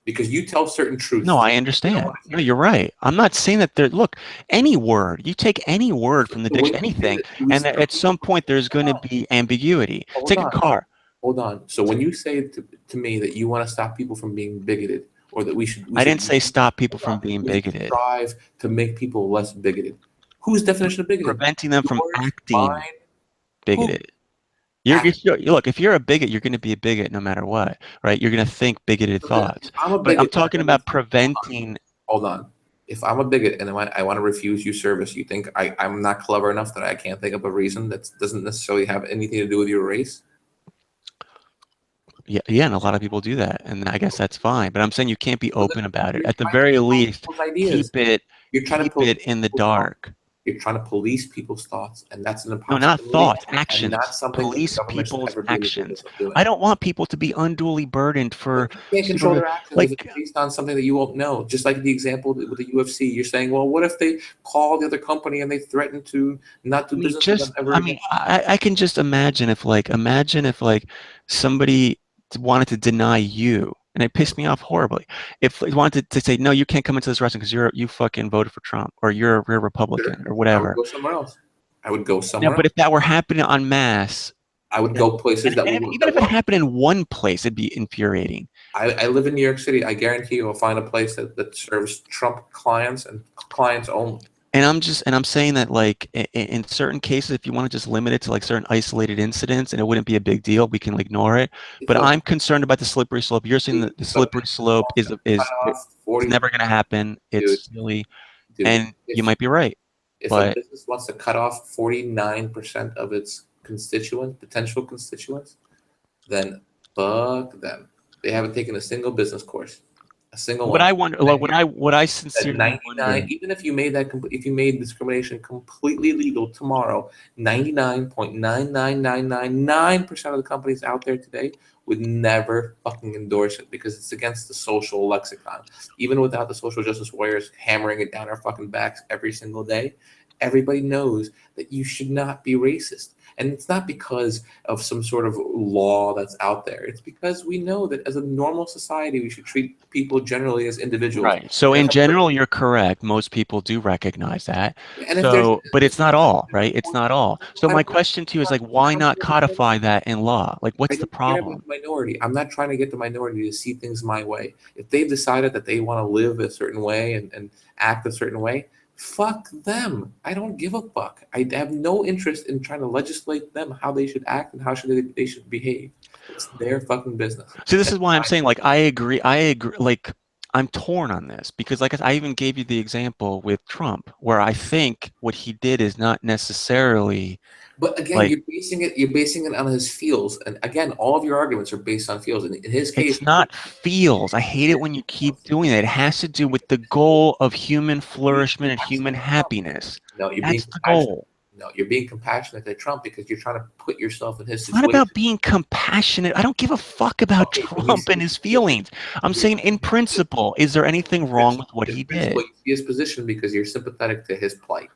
because you tell certain No, truths. I They don't understand. want to No, hear you're right. I'm not saying that there, look, any word, you take any word from the it. So when dictionary, you say anything, that you and respect at people some point there's going to be ambiguity. hold Take a on. car. Hold on. So when you say to me that you want to stop people from being bigoted, or that we I should didn't say stop people hold on, from being we should bigoted. strive to make people less bigoted. Whose definition of bigoted? Preventing them from Yours, acting mine, who? bigoted. Look, if you're a bigot, you're going to be a bigot no matter what, right? You're going to think bigoted So then, thoughts. if I'm a But I'm bigot, talking about preventing. hold on. If I'm a bigot and I want to refuse you service, you think I'm not clever enough that I can't think of a reason that doesn't necessarily have anything to do with your race? Yeah, yeah, and a lot of people do that, and I guess that's fine. But I'm saying you can't be So then open about it. you're At the trying to very control least, people's ideas. You're trying to keep it police in the people's thoughts. dark. You're trying to police people's thoughts, and that's an No, not impossibility, thoughts, and not actions. something that the Police government should people's ever be in the business actions. of doing. I don't want people to be unduly burdened for But you can't control sort of their actions if it's like, based on something that you won't know. Just like the example with the UFC, you're saying, well, what if they call the other company and they threaten to not do business with them ever again? I can just imagine if like somebody wanted to deny you, and it pissed me off horribly. If they wanted to say, no, you can't come into this restaurant because you fucking voted for Trump or you're a Republican Sure, or I would whatever. go somewhere else. I would go Now, somewhere but else. if that were happening en masse, I would go places that will even that if it won't. happened in one place, it'd be infuriating. I live in New York City. I guarantee you will find a place that serves Trump clients and clients only. And I'm saying that like in certain cases, if you want to just limit it to like certain isolated incidents and it wouldn't be a big deal, we can ignore it. But So, I'm concerned about the slippery slope. You're saying dude, that the if a slippery business slope wants to cut off it's 40, never going to happen. dude, It's silly, dude, and you might be right. if a But business wants to cut off 49% of its potential constituents, then fuck them. They haven't taken a single business course, a single what one. I wonder, like, what I That sincerely 99, wonder, even if you made if you made discrimination completely legal tomorrow, 99.99999% of the companies out there today would never fucking endorse it because it's against the social lexicon. Even without the social justice warriors hammering it down our fucking backs every single day, everybody knows that you should not be racist. And it's not because of some sort of law that's out there. It's because we know that as a normal society, we should treat people generally as individuals. right? So And in general, you're correct. Most people do recognize that. if there's So, but it's not all, right? It's not all. So I my question to you is like, why not codify that in law? Like, what's the don't care about problem? the minority. I'm not trying to get the minority to see things my way. If they've decided that they want to live a certain way and act a certain way, fuck them. I don't give a fuck. I have no interest in trying to legislate them how they should act and how they should behave. It's their fucking business. So this That's is why I'm fine. saying, like, I agree. I agree. Like, I'm torn on this because, like, I even gave you the example with Trump, where I think what he did is not necessarily But again, like you're basing it on his feels. And again, all of your arguments are based on feels. And in his case, it's not feels. I hate it when you keep doing that. It has to do with the goal of human being flourishment and human compassionate to Trump. happiness. No, you're being That's the compassionate. goal. No, you're being compassionate to Trump because you're trying to put yourself in his It's not situation. about being compassionate. I don't give a fuck about Okay, when you Trump see and his his position, feelings. I'm you're saying, in principle, is there anything wrong with what he principle, did? you see his position because you're sympathetic to his plight.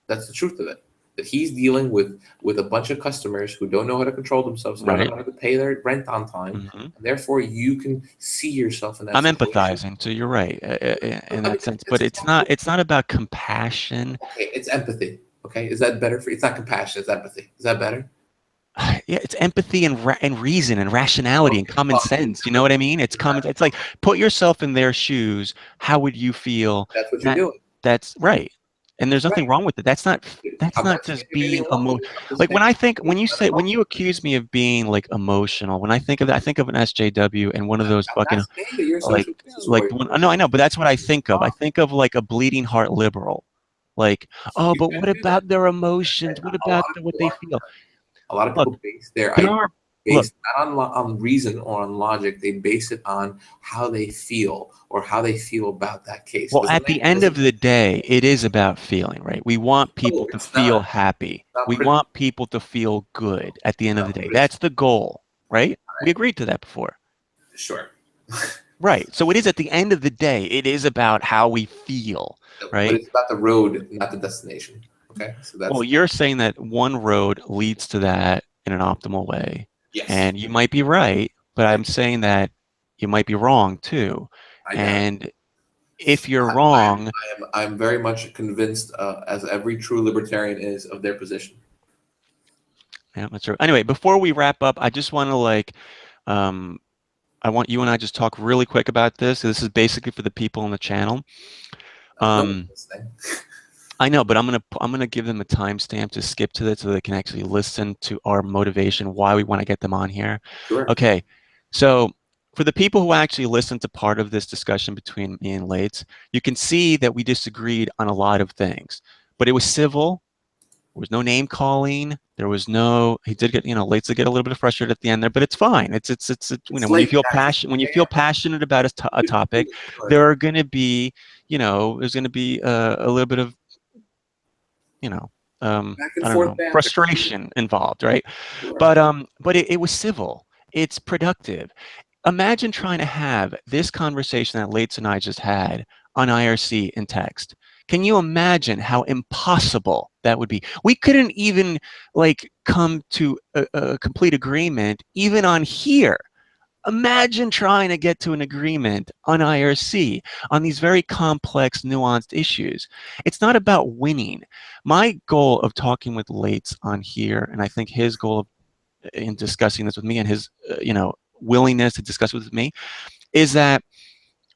That's the truth of it. That he's dealing with a bunch of customers who don't know how to control themselves, who don't Right. know how to pay their rent on time, Hmm. and therefore you can see yourself in that I'm situation. empathizing, so you're right in I that mean, sense. it's But a it's not about compassion. okay. It's empathy. Okay, is that better for you? It's not compassion, it's empathy. Is that better? Yeah, it's empathy and reason and rationality and Okay, common sense. You know what I mean? It's common. It's like put yourself in their shoes. How would you feel? that's what you're That doing. that's right. And there's nothing Right. wrong with it. That's I'm not not saying just you're anything being wrong with it. I'm just like saying when you accuse me of being like emotional, when I think of that, I think of an SJW and one of those I'm fucking not saying that you're a like social justice warrior. no, I know, but that's what I think of. I think of like a bleeding heart liberal. Like, oh, You but can what do that. about their emotions? What A lot about of what people they are. feel? A lot of Look, people base their there ideas are look. based not on reason or on logic. They base it on how they feel or how they feel about that case. Well, at the end of the day, it is about feeling, right? We want people No, to it's feel not. happy. Not We pretty. want people to feel good at the end of the day. But it's That's the goal, right? We agreed to that before. sure. Right. So it is at the end of the day, it is about how we feel, But right? it's about the road, not the destination. Okay, so Well, that's you're saying that one road leads to that in an optimal way. yes. And you might be right, but I, I'm saying that you might be wrong too. I doubt it. And if you're wrong, I'm very much convinced, as every true libertarian is, of their position. yeah, that's true. Anyway, before we wrap up, I just want to um, I want you and I just talk really quick about this. This is basically for the people on the channel. No one's Um, listening. I know, but I'm gonna give them a timestamp to skip to it so they can actually listen to our motivation, why we want to get them on here. Sure. Okay, so for the people who actually listened to part of this discussion between me and Lates, you can see that we disagreed on a lot of things, but it was civil. There was no name calling. There was no. He did get, Lates did get a little bit frustrated at the end there, but it's fine. It's When you late, feel guys. when you feel passionate about a topic, Sure. there are going to be, there's going to be a little bit of you know, Back and I don't forth know, banter. frustration involved, right? Sure. But it was civil. It's productive. Imagine trying to have this conversation that Lates and I just had on IRC in text. Can you imagine how impossible that would be? We couldn't even like come to a complete agreement even on here. Imagine trying to get to an agreement on IRC on these very complex, nuanced issues. It's not about winning. My goal of talking with Lates on here, and I think his goal in discussing this with me and his, willingness to discuss with me, is that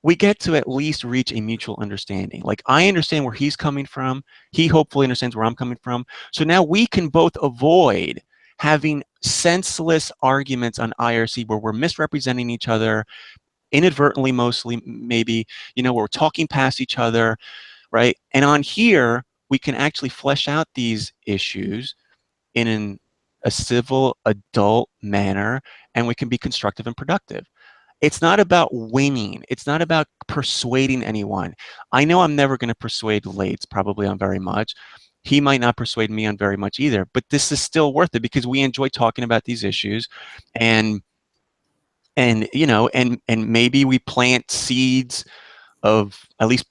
we get to at least reach a mutual understanding. Like I understand where he's coming from. He hopefully understands where I'm coming from. So now we can both avoid having senseless arguments on IRC where we're misrepresenting each other inadvertently, mostly maybe, where we're talking past each other, right? And on here, we can actually flesh out these issues in a civil, adult manner, and we can be constructive and productive. It's not about winning. It's not about persuading anyone. I know I'm never going to persuade Lates probably on very much. He might not persuade me on very much either, but this is still worth it because we enjoy talking about these issues, and and maybe we plant seeds of at least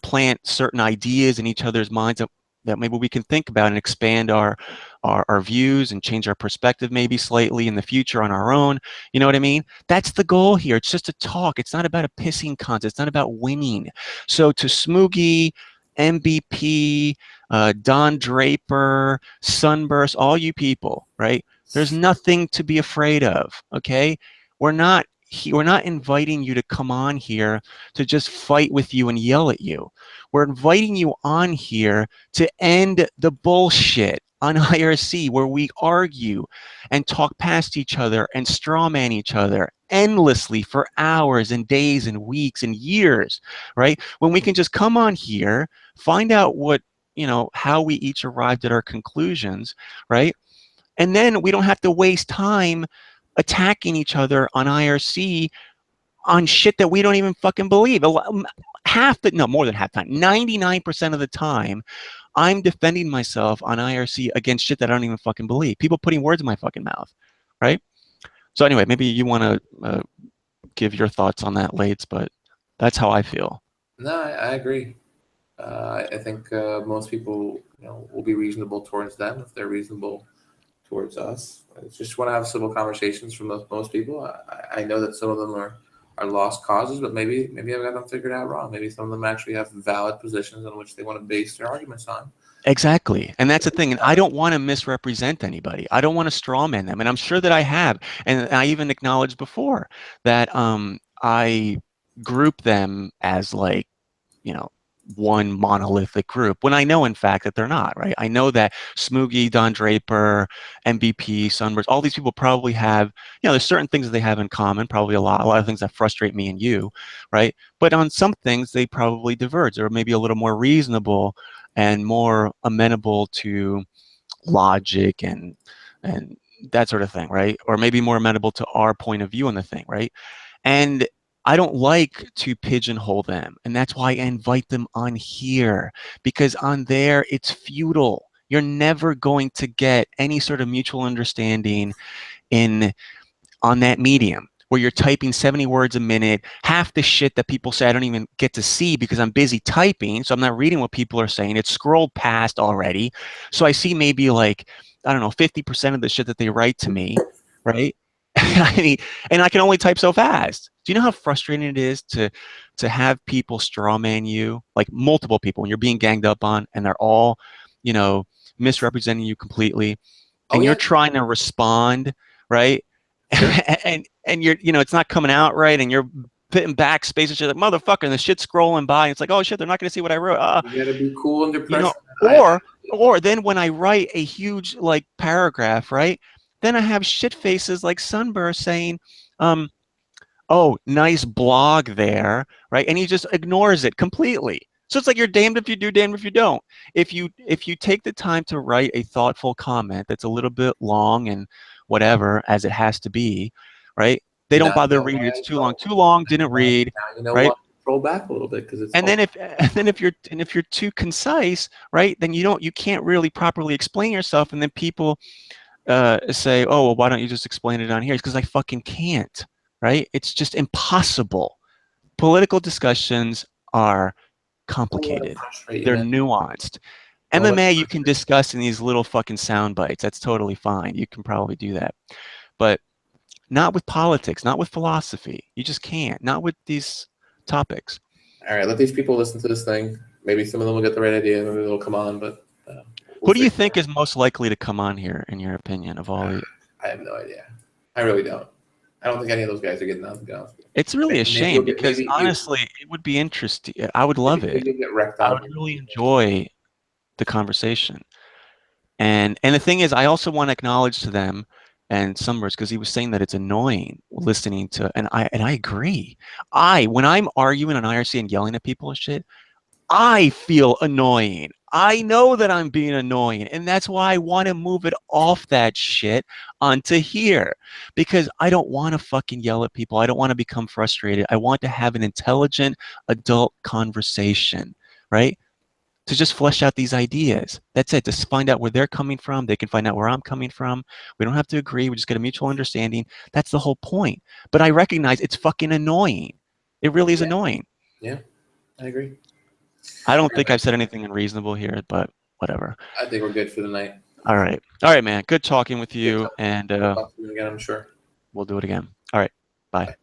plant certain ideas in each other's minds that maybe we can think about and expand our views and change our perspective maybe slightly in the future on our own. You know what I mean? That's the goal here. It's just a talk. It's not about a pissing contest. It's not about winning. So to Smoogie, MVP, Don Draper, Sunburst, all you people, right? There's nothing to be afraid of, okay? We're not inviting you to come on here to just fight with you and yell at you. We're inviting you on here to end the bullshit on IRC where we argue and talk past each other and strawman each other endlessly for hours and days and weeks and years, right? When we can just come on here, find out how we each arrived at our conclusions, right? And then we don't have to waste time attacking each other on IRC on shit that we don't even fucking believe. More than half the time, 99% of the time, I'm defending myself on IRC against shit that I don't even fucking believe. People putting words in my fucking mouth, right? So anyway, maybe you want to give your thoughts on that, Lates, but that's how I feel. No, I agree. I think most people, will be reasonable towards them if they're reasonable towards us. I just want to have civil conversations for most people. I know that some of them are are lost causes, but maybe I've got them figured out wrong. Maybe some of them actually have valid positions on which they want to base their arguments on. Exactly. And that's the thing. And I don't want to misrepresent anybody. I don't want to strawman them. And I'm sure that I have. And I even acknowledged before that I group them as like, you know, one monolithic group when I know in fact that they're not, right? I know that Smoogie, Don Draper, MVP, Sunburst, all these people probably have, there's certain things that they have in common, probably a lot of things that frustrate me and you, right? But on some things they probably diverge, or maybe a little more reasonable and more amenable to logic and that sort of thing, right? Or maybe more amenable to our point of view on the thing, right? And I don't like to pigeonhole them. And that's why I invite them on here, because on there, it's futile. You're never going to get any sort of mutual understanding on that medium where you're typing 70 words a minute. Half the shit that people say I don't even get to see because I'm busy typing, so I'm not reading what people are saying. It's scrolled past already. So I see maybe like, I don't know, 50% of the shit that they write to me, right? I mean, and I can only type so fast. Do you know how frustrating it is to have people strawman you, like multiple people, when you're being ganged up on, and they're all, misrepresenting you completely, and you're trying to respond, right? and you're, it's not coming out right, and you're hitting backspace and shit, like motherfucker, and the shit's scrolling by, and it's like, oh shit, they're not gonna see what I wrote. You gotta be cool under pressure. Or then when I write a huge like paragraph, right? Then I have shit faces like Sunburst saying, oh, nice blog there, right? And he just ignores it completely. So it's like you're damned if you do, damned if you don't. If you take the time to write a thoughtful comment that's a little bit long and whatever, as it has to be, right? They don't bother reading. It's too long. Too long, didn't read, right? Roll back a little bit because it's. And then if you're too concise, right? Then you can't really properly explain yourself, and then people say, oh, well, why don't you just explain it on here? It's because I fucking can't, right? It's just impossible. Political discussions are complicated. They're nuanced. MMA you can discuss in these little fucking sound bites. That's totally fine. You can probably do that. But not with politics, not with philosophy. You just can't. Not with these topics. All right, let these people listen to this thing. Maybe some of them will get the right idea. Maybe they'll come on, but who do you think is most likely to come on here, in your opinion, of all the... I have no idea. I really don't. I don't think any of those guys are getting on, to be honest with you. It's really a shame, because honestly, it would be interesting. I would love it. I would really enjoy the conversation. And the thing is, I also want to acknowledge to them and Summers, because he was saying that it's annoying listening to, and I agree. When I'm arguing on IRC and yelling at people and shit, I feel annoying. I know that I'm being annoying, and that's why I want to move it off that shit onto here, because I don't want to fucking yell at people. I don't want to become frustrated. I want to have an intelligent adult conversation, right? To just flesh out these ideas. That's it. Just find out where they're coming from. They can find out where I'm coming from. We don't have to agree. We just get a mutual understanding. That's the whole point. But I recognize it's fucking annoying. It really is annoying. Yeah, I agree. I don't think I've said anything unreasonable here, but whatever. I think we're good for the night. All right. All right, man. Good talking with you. And we'll talk to you again, I'm sure. We'll do it again. All right. Bye.